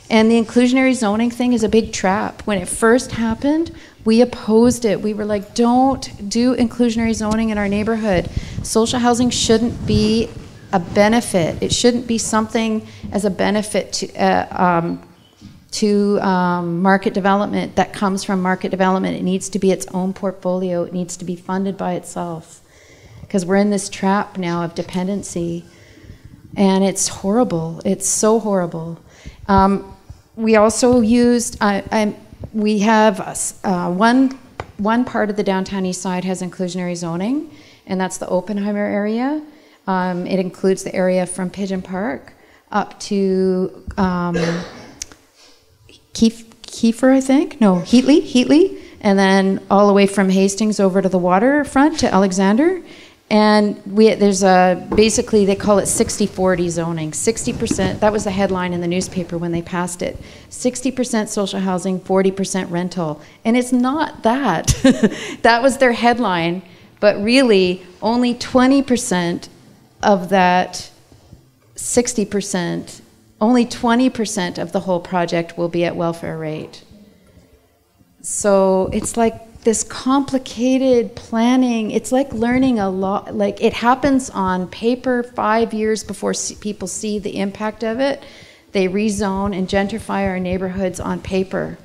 And the inclusionary zoning thing is a big trap. When it first happened, we opposed it. We were like, don't do inclusionary zoning in our neighborhood. Social housing shouldn't be a benefit. It shouldn't be something as a benefit to market development that comes from market development. It needs to be its own portfolio. It needs to be funded by itself. Because we're in this trap now of dependency. And it's horrible. It's so horrible. We also used, we have one part of the downtown east side has inclusionary zoning, and that's the Oppenheimer area. It includes the area from Pigeon Park up to Kiefer, I think? No, Heatley, and then all the way from Hastings over to the waterfront to Alexander. And there's basically they call it 60-40 zoning. 60%, that was the headline in the newspaper when they passed it. 60% social housing, 40% rental. And it's not that. That was their headline, but really only 20% of that 60%, only 20% of the whole project will be at welfare rate. So it's like this complicated planning. It's like learning a lot. Like it happens on paper 5 years before people see the impact of it. They rezone and gentrify our neighborhoods on paper,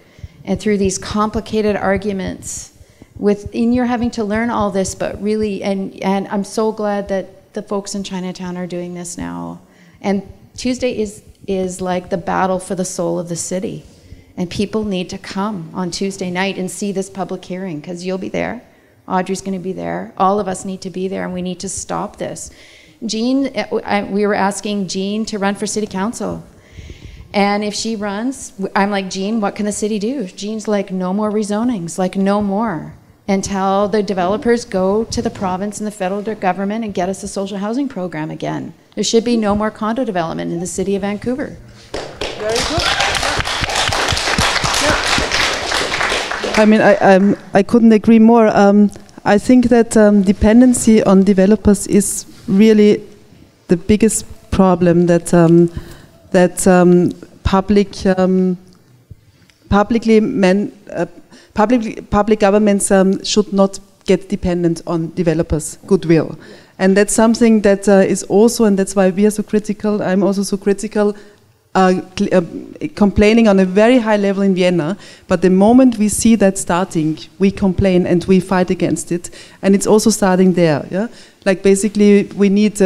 and through these complicated arguments. And you're having to learn all this, but really, and I'm so glad that the folks in Chinatown are doing this now. And Tuesday is like the battle for the soul of the city. And people need to come on Tuesday night and see this public hearing, because you'll be there. Audrey's going to be there. All of us need to be there, and we need to stop this. Jean, we were asking Jean to run for city council. And if she runs, I'm like, Jean, what can the city do? Jean's like, no more rezonings, like no more, until the developers go to the province and the federal government and get us a social housing program again. There should be no more condo development in the city of Vancouver. Very good. I mean, I couldn't agree more. I think that dependency on developers is really the biggest problem that public governments should not get dependent on developers' goodwill. And that's something that is also, and that's why we are so critical, I'm also so critical, complaining on a very high level in Vienna, but the moment we see that starting, we complain and we fight against it, and it's also starting there. Yeah, like basically we need.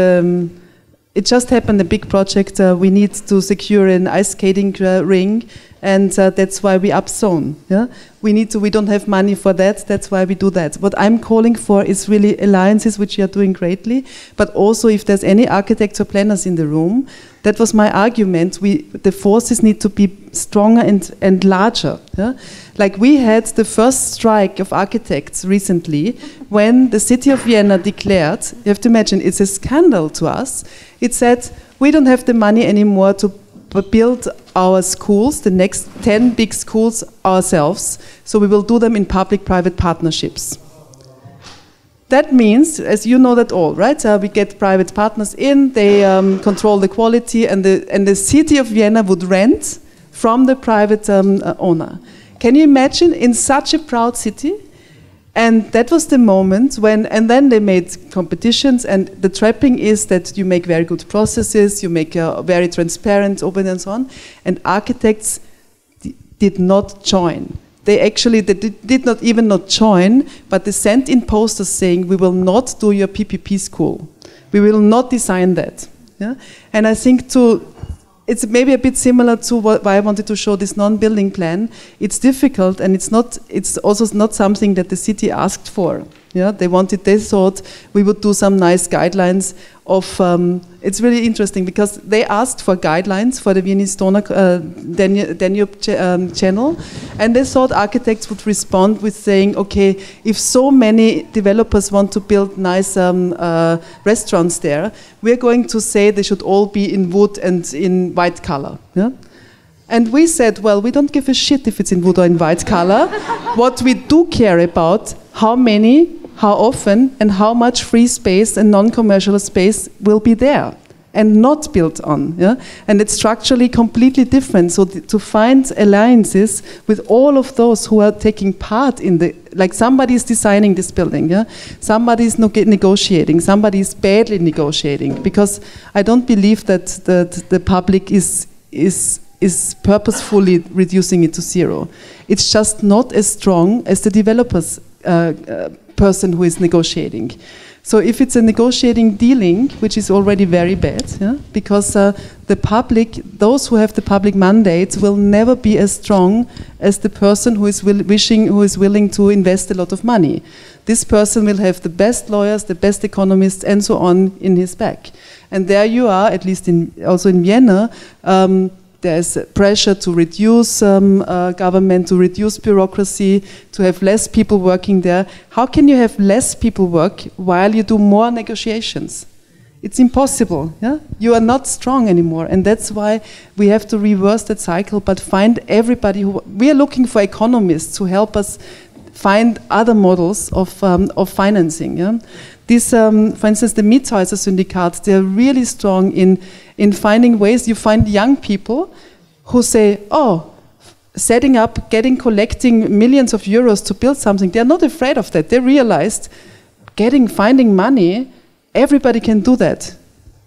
It just happened, a big project. We need to secure an ice skating ring, and that's why we upzone. Yeah, we don't have money for that. That's why we do that. What I'm calling for is really alliances, which we are doing greatly, but also if there's any architects or planners in the room. That was my argument. The forces need to be stronger and larger. Yeah? Like we had the first strike of architects recently when the city of Vienna declared, you have to imagine, it's a scandal to us. It said, we don't have the money anymore to build our schools, the next 10 big schools ourselves, so we will do them in public-private partnerships. That means, as you know that all, right? We get private partners in, they control the quality, and the city of Vienna would rent from the private owner. Can you imagine, in such a proud city? And that was the moment when, and then they made competitions, and the trapping is that you make very good processes, you make very transparent, open and so on, and architects did not join. They did not even not join, but they sent in posters saying, we will not do your PPP school. We will not design that. Yeah? And I think it's maybe a bit similar to why I wanted to show this non-building plan. It's difficult, and it's also not something that the city asked for. Yeah, they thought we would do some nice guidelines of, it's really interesting because they asked for guidelines for the Danube channel, and they thought architects would respond with saying, okay, if so many developers want to build nice restaurants there, we're going to say they should all be in wood and in white color. Yeah? And we said, well, we don't give a shit if it's in wood or in white color. What we do care about, how many, how often, and how much free space and non-commercial space will be there and not built on. Yeah? And it's structurally completely different. So to find alliances with all of those who are taking part in like somebody is designing this building, yeah? Somebody is negotiating, somebody is badly negotiating, because I don't believe that the public is purposefully reducing it to zero. It's just not as strong as the developers person who is negotiating. So if it's a negotiating dealing, which is already very bad, yeah? Because the public, those who have the public mandates, will never be as strong as the person who is willing to invest a lot of money. This person will have the best lawyers, the best economists, and so on in his back. And there you are, at least also in Vienna. There's pressure to reduce government, to reduce bureaucracy, to have less people working there. How can you have less people work while you do more negotiations? It's impossible. Yeah? You are not strong anymore, and that's why we have to reverse that cycle, but find everybody we are looking for economists who help us find other models of financing. Yeah? This, for instance, the Miethäuser Syndikat, they're really strong in finding ways. You find young people who say, oh, setting up, collecting millions of euros to build something. They're not afraid of that. They realized finding money, everybody can do that.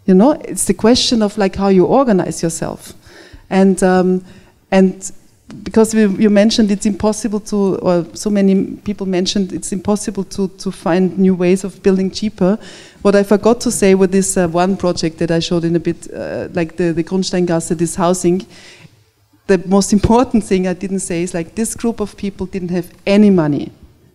You know, it's the question of like how you organize yourself. And because you mentioned it's impossible to, or so many people mentioned it's impossible to find new ways of building cheaper. What I forgot to say with this one project that I showed in a bit, like the Grundsteingasse, this housing, the most important thing I didn't say is like this group of people didn't have any money.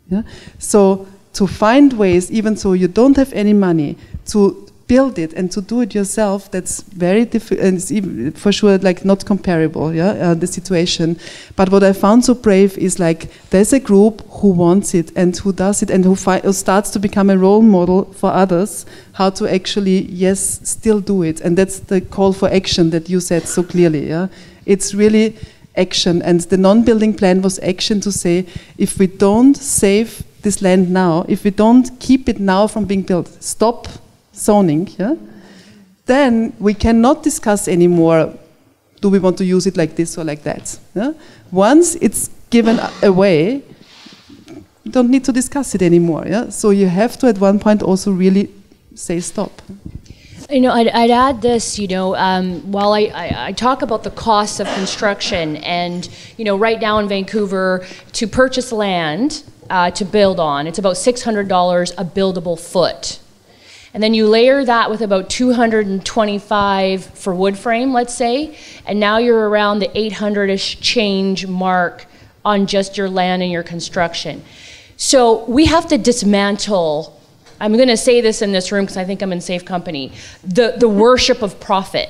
Yeah? So to find ways, even though you don't have any money, to build it and to do it yourself, that's very difficult, and it's even, for sure, like not comparable, the situation. But what I found so brave is like there's a group who wants it and who does it and who starts to become a role model for others, how to actually, still do it. And that's the call for action that you said so clearly, It's really action, and the non-building plan was action to say, if we don't save this land now, if we don't keep it now from being built, stop zoning, then we cannot discuss anymore, do we want to use it like this or like that. Once it's given away, you don't need to discuss it anymore. So you have to at one point also really say stop. You know, I'd add this, while I talk about the costs of construction and, right now in Vancouver, to purchase land to build on, it's about $600 a buildable foot. And then you layer that with about $225 for wood frame, let's say, and now you're around the 800-ish change mark on just your land and your construction. So we have to dismantle, I'm going to say this in this room because I think I'm in safe company, the worship of profit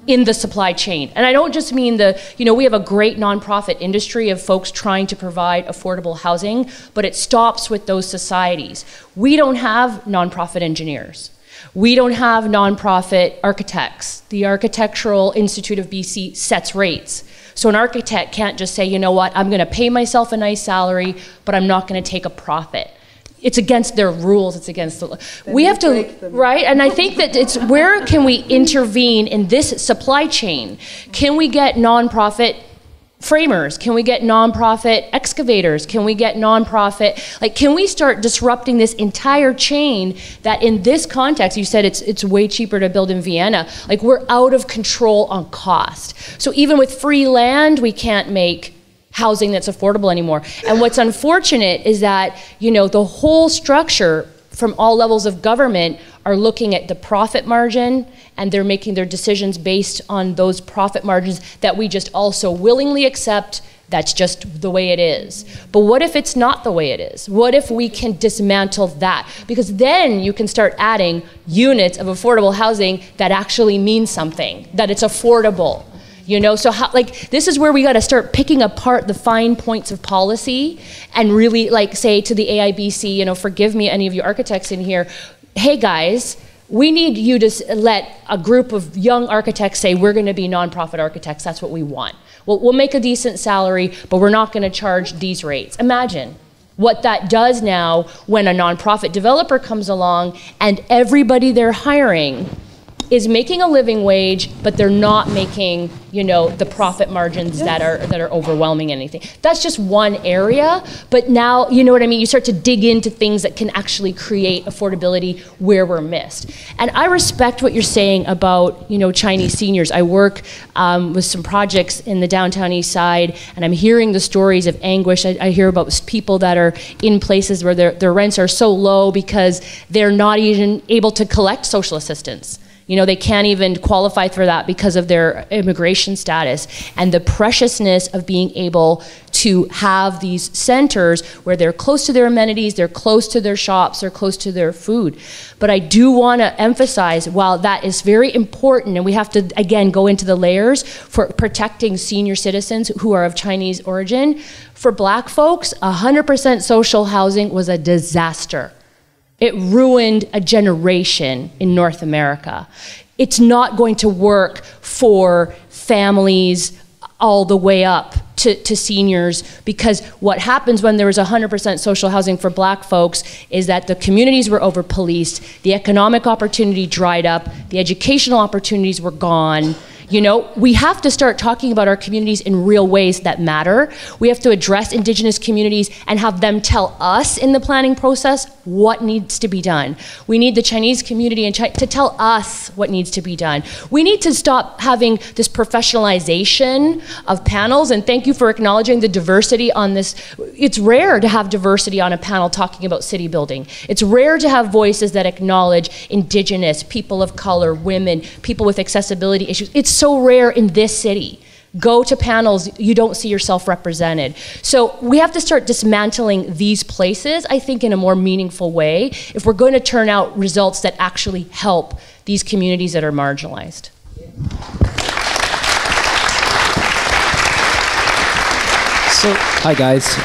in the supply chain. And I don't just mean we have a great nonprofit industry of folks trying to provide affordable housing, but it stops with those societies. We don't have nonprofit engineers. We don't have nonprofit architects. The Architectural Institute of BC sets rates. So an architect can't just say, you know what, I'm going to pay myself a nice salary, but I'm not going to take a profit. It's against their rules, it's against the, we have to, right? And I think that it's where can we intervene in this supply chain? Can we get nonprofit framers? Can we get nonprofit excavators? Can we get nonprofit, can we start disrupting this entire chain that in this context, you said it's way cheaper to build in Vienna, we're out of control on cost. So even with free land, we can't make housing that's affordable anymore. And what's unfortunate is that, the whole structure from all levels of government are looking at the profit margin, and they're making their decisions based on those profit margins that we just also willingly accept. That's just the way it is. But what if it's not the way it is? What if we can dismantle that? Because then you can start adding units of affordable housing that actually mean something, that it's affordable. So how, this is where we got to start picking apart the fine points of policy and really say to the AIBC, forgive me, any of you architects in here, hey guys, we need you to let a group of young architects say we're going to be nonprofit architects, that's what we want. We'll make a decent salary, but we're not going to charge these rates. Imagine what that does now when a nonprofit developer comes along and everybody they're hiring is making a living wage, but they're not making, the profit margins that are overwhelming anything. That's just one area, but now, you know what I mean? You start to dig into things that can actually create affordability where we're missed. And I respect what you're saying about, Chinese seniors. I work with some projects in the downtown east side, and I'm hearing the stories of anguish. I hear about people that are in places where their rents are so low because they're not even able to collect social assistance. They can't even qualify for that because of their immigration status, and the preciousness of being able to have these centers where they're close to their amenities, they're close to their shops, they're close to their food. But I do want to emphasize, while that is very important, and we have to, again, go into the layers for protecting senior citizens who are of Chinese origin, for Black folks, 100% social housing was a disaster. It ruined a generation in North America. It's not going to work for families all the way up to seniors, because what happens when there was 100% social housing for Black folks is that the communities were over-policed, the economic opportunity dried up, the educational opportunities were gone. You know, we have to start talking about our communities in real ways that matter. We have to address Indigenous communities and have them tell us in the planning process what needs to be done. We need the Chinese community in China to tell us what needs to be done. We need to stop having this professionalization of panels, and thank you for acknowledging the diversity on this. It's rare to have diversity on a panel talking about city building. It's rare to have voices that acknowledge Indigenous, people of color, women, people with accessibility issues. It's so rare in this city. Go to panels, you don't see yourself represented. So we have to start dismantling these places, I think, in a more meaningful way if we're going to turn out results that actually help these communities that are marginalized. So, hi guys.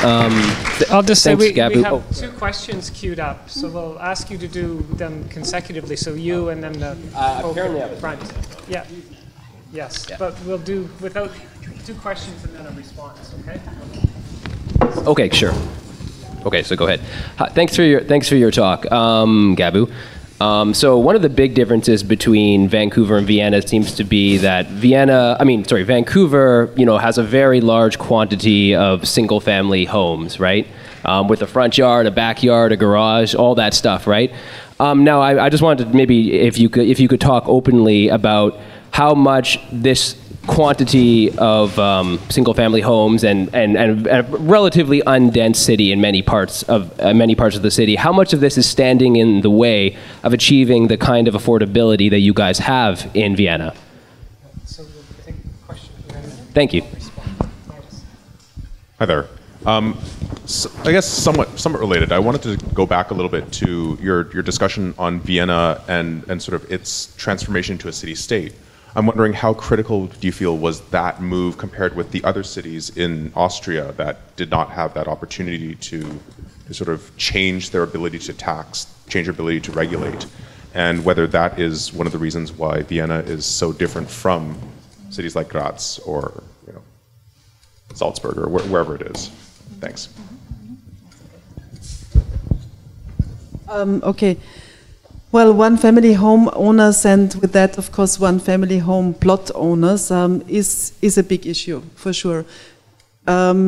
I'll just say we Gabu. have two questions queued up, so we'll ask you to do them consecutively. So you and then the apparently I have front. Yeah. Yes, yeah. But we'll do without two questions and then a response. Okay. Okay, sure. Okay, so go ahead. Thanks for your talk, Gabu. So one of the big differences between Vancouver and Vienna seems to be that Vancouver, has a very large quantity of single-family homes, right? With a front yard, a backyard, a garage, all that stuff, right? Now, I just wanted to maybe if you could talk openly about how much this quantity of single-family homes and a relatively undense city in many parts of the city, how much of this is standing in the way of achieving the kind of affordability that you guys have in Vienna? So we'll take a question. Thank you. Hi there. So I guess somewhat related. I wanted to go back a little bit to your discussion on Vienna and sort of its transformation to a city-state. I'm wondering how critical do you feel was that move compared with the other cities in Austria that did not have that opportunity to sort of change their ability to tax, change their ability to regulate, and whether that is one of the reasons why Vienna is so different from cities like Graz or Salzburg or wherever it is. Thanks. Okay. Well, one-family home owners, and with that, of course, one-family home plot owners is a big issue for sure. But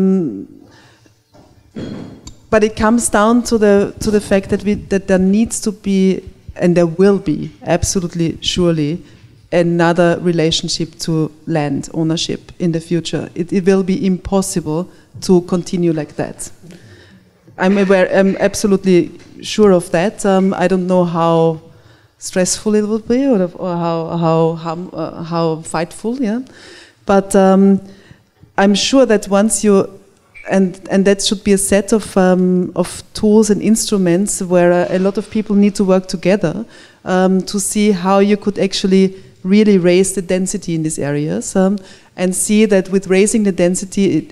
it comes down to the fact that there needs to be, and there will be, absolutely surely, another relationship to land ownership in the future. It will be impossible to continue like that. I'm absolutely sure of that. I don't know how stressful it will be, or how fightful, yeah. But I'm sure that once you and that should be a set of tools and instruments where a lot of people need to work together to see how you could actually really raise the density in these areas, and see that with raising the density,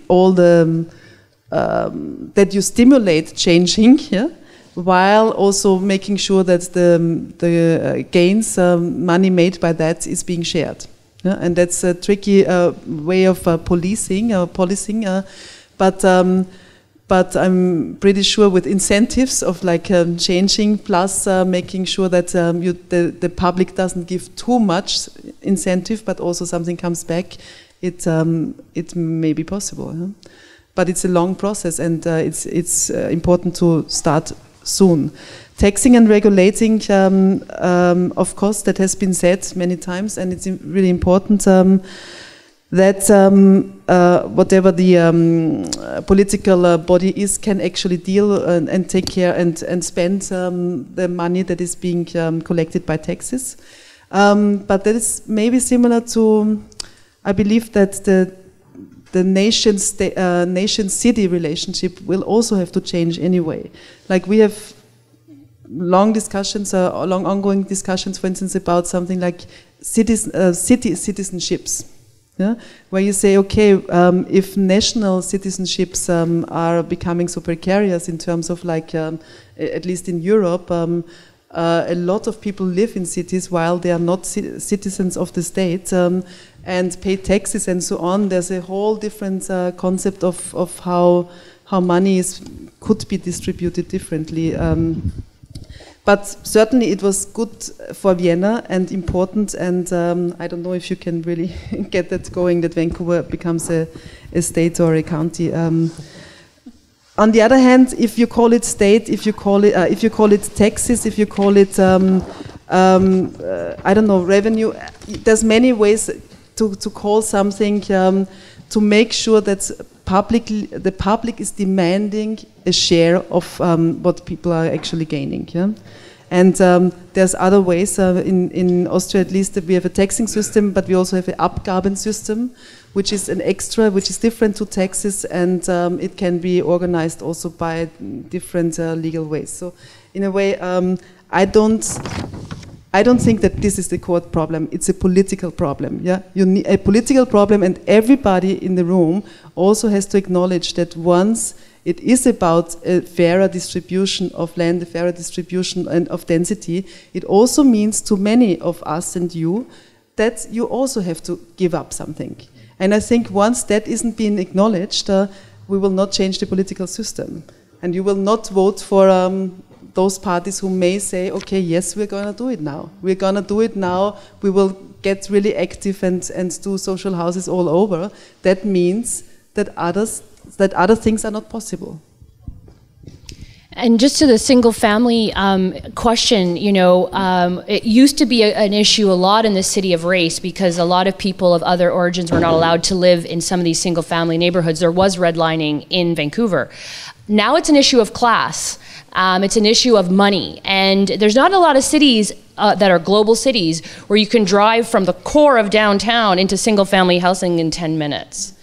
that you stimulate changing, yeah, while also making sure that the gains, money made by that, is being shared. Yeah? And that's a tricky way of policing, but I'm pretty sure with incentives of changing, plus making sure that the public doesn't give too much incentive, but also something comes back, it may be possible. Huh? But it's a long process, and it's important to start soon. Taxing and regulating, of course, that has been said many times, and it's really important that whatever the political body is can actually deal and take care and spend the money that is being collected by taxes. But that is maybe similar to, I believe that the nation-city relationship will also have to change anyway. Like we have long discussions, long ongoing discussions, for instance, about something like city citizenships. Yeah? Where you say, okay, if national citizenships are becoming so precarious in terms of at least in Europe, a lot of people live in cities while they are not citizens of the state and pay taxes and so on. There's a whole different concept of how money could be distributed differently. But certainly it was good for Vienna and important, and I don't know if you can really get that going, that Vancouver becomes a state or a county. On the other hand, if you call it state, if you call it taxes, if you call it I don't know, revenue, there's many ways to call something to make sure that the public is demanding a share of what people are actually gaining. Yeah? And there's other ways. In Austria, at least, we have a taxing system, but we also have an Abgaben system, which is an extra, which is different to taxes, and it can be organized also by different legal ways. So, in a way, I don't think that this is the core problem. It's a political problem. Yeah, you need a political problem, and everybody in the room also has to acknowledge that once it is about a fairer distribution of land, a fairer distribution and of density, it also means to many of us and you that you also have to give up something. And I think once that isn't being acknowledged, we will not change the political system. And you will not vote for those parties who may say, okay, yes, we're going to do it now. We're going to do it now. We will get really active and do social houses all over. That means that other things are not possible. And just to the single family question, you know, it used to be an issue a lot in the city of race because a lot of people of other origins were not allowed to live in some of these single family neighborhoods. There was redlining in Vancouver. Now it's an issue of class. It's an issue of money. And there's not a lot of cities that are global cities where you can drive from the core of downtown into single family housing in 10 minutes.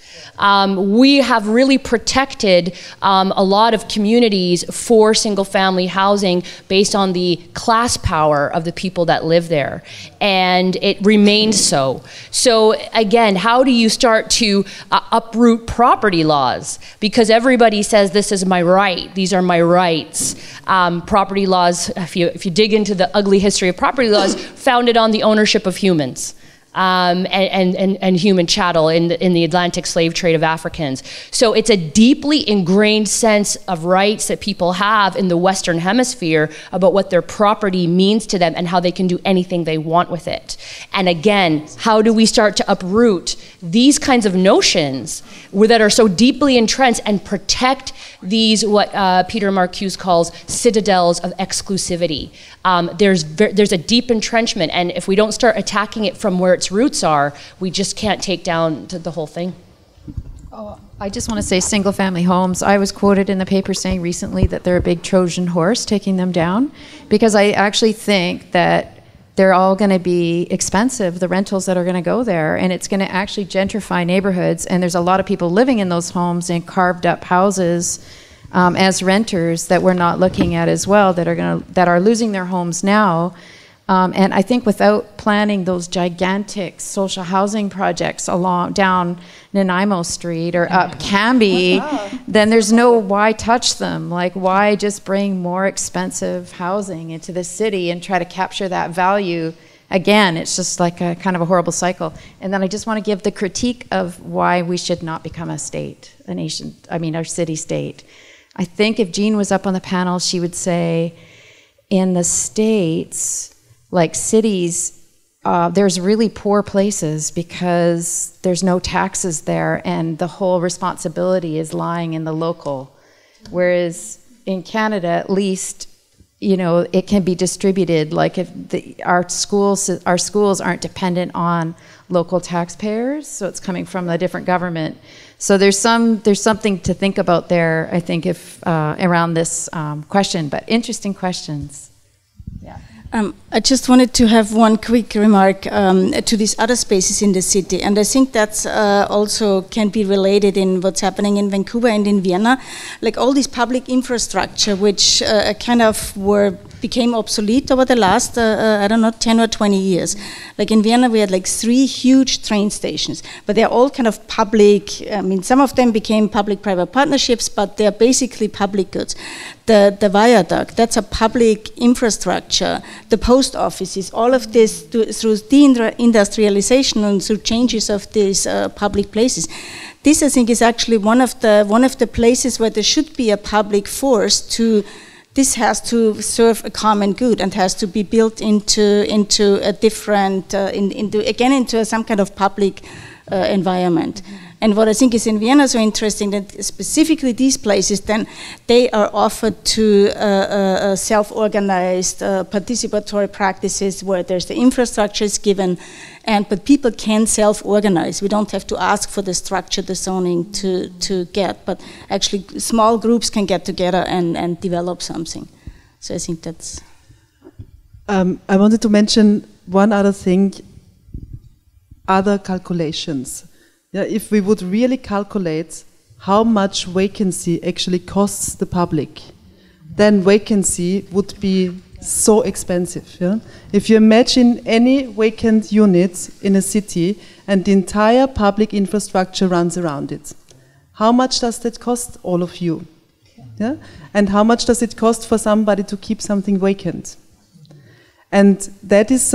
We have really protected a lot of communities for single-family housing based on the class power of the people that live there, and it remains so. So again, how do you start to uproot property laws? Because everybody says this is my right, these are my rights. Property laws, if you dig into the ugly history of property laws, founded on the ownership of humans. And human chattel in the Atlantic slave trade of Africans. So it's a deeply ingrained sense of rights that people have in the Western Hemisphere about what their property means to them and how they can do anything they want with it. And again, how do we start to uproot these kinds of notions that are so deeply entrenched and protect these, what Peter Marcuse calls citadels of exclusivity? There's a deep entrenchment, and if we don't start attacking it from where its roots are, we just can't take down the whole thing. Oh, I just want to say single family homes. I was quoted in the paper saying recently that they're a big Trojan horse taking them down, because I actually think that they're all going to be expensive, the rentals that are going to go there, and it's going to actually gentrify neighborhoods, and there's a lot of people living in those homes in carved up houses as renters that we're not looking at as well, that are losing their homes now. And I think without planning those gigantic social housing projects down Nanaimo Street or up Cambie, then there's no why touch them. Like, why just bring more expensive housing into the city and try to capture that value? Again, it's just like a kind of a horrible cycle. And then I just want to give the critique of why we should not become a state, a nation, I mean, our city state. I think if Jean was up on the panel, she would say, in the States, like cities, there's really poor places because there's no taxes there and the whole responsibility is lying in the local. Whereas in Canada, at least, you know, it can be distributed. Like if our schools aren't dependent on local taxpayers, so it's coming from a different government. So there's something to think about there, I think, if around this question. But interesting questions. Yeah. I just wanted to have one quick remark to these other spaces in the city, and I think that's also can be related in what's happening in Vancouver and in Vienna, like all this public infrastructure, which kind of became obsolete over the last, I don't know, 10 or 20 years. Like in Vienna, we had like 3 huge train stations, but they're all kind of public. I mean, some of them became public-private partnerships, but they're basically public goods. The viaduct, that's a public infrastructure. The post offices, all of this through deindustrialization and through changes of these public places. This, I think, is actually one of the places where there should be a public force to this has to serve a common good and has to be built into a different, into some kind of public environment. And what I think is in Vienna so interesting, that specifically these places, then they are offered to self-organized participatory practices where there's the infrastructure is given, but people can self-organize. We don't have to ask for the structure, the zoning to get, but actually small groups can get together and develop something. So I think that's... I wanted to mention one other thing, other calculations. Yeah, if we would really calculate how much vacancy actually costs the public, then vacancy would be so expensive. Yeah? If you imagine any vacant unit in a city and the entire public infrastructure runs around it, how much does that cost all of you? Yeah? And how much does it cost for somebody to keep something vacant? And that is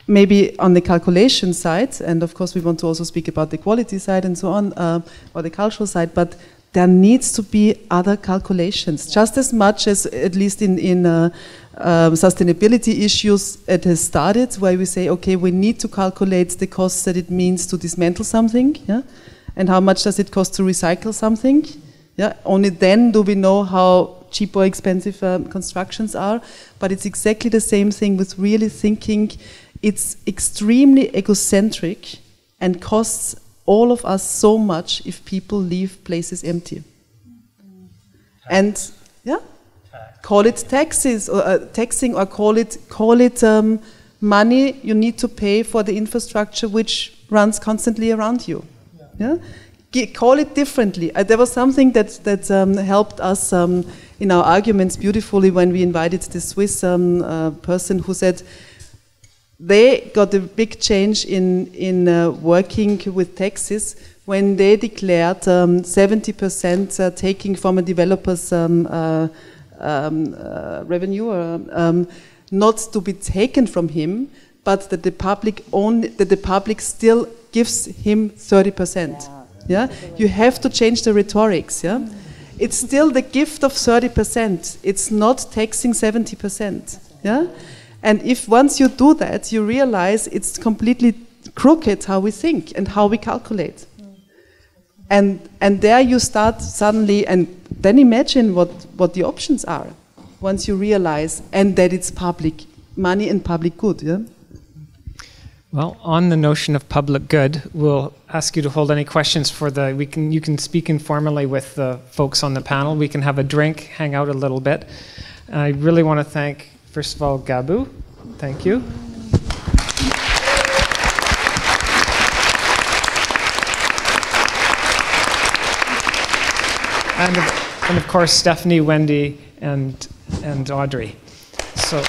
maybe on the calculation side, and of course we want to also speak about the quality side and so on, or the cultural side, but there needs to be other calculations, just as much as, at least in sustainability issues, it has started, where we say, okay, we need to calculate the costs that it means to dismantle something, yeah? And how much does it cost to recycle something, yeah? Only then do we know how cheap or expensive constructions are, but it's exactly the same thing with really thinking. It's extremely egocentric and costs all of us so much if people leave places empty. And yeah, call it taxes or taxing, or call it money you need to pay for the infrastructure which runs constantly around you. Yeah, call it differently. There was something that helped us in our arguments beautifully when we invited the Swiss person who said, they got a big change in working with taxes when they declared 70% taking from a developer's revenue, not to be taken from him, but that the public still gives him 30%. Yeah, you have to change the rhetorics. Yeah, it's still the gift of 30%. It's not taxing 70%. Yeah. And if once you do that, you realize it's completely crooked how we think and how we calculate. And there you start suddenly, and then imagine what the options are once you realize, and that it's public money and public good. Yeah? Well, on the notion of public good, we'll ask you to hold any questions for you can speak informally with the folks on the panel. We can have a drink, hang out a little bit. I really want to thank, first of all, Gabu, thank you. And of course, Stephanie, Wendy, and Audrey. So.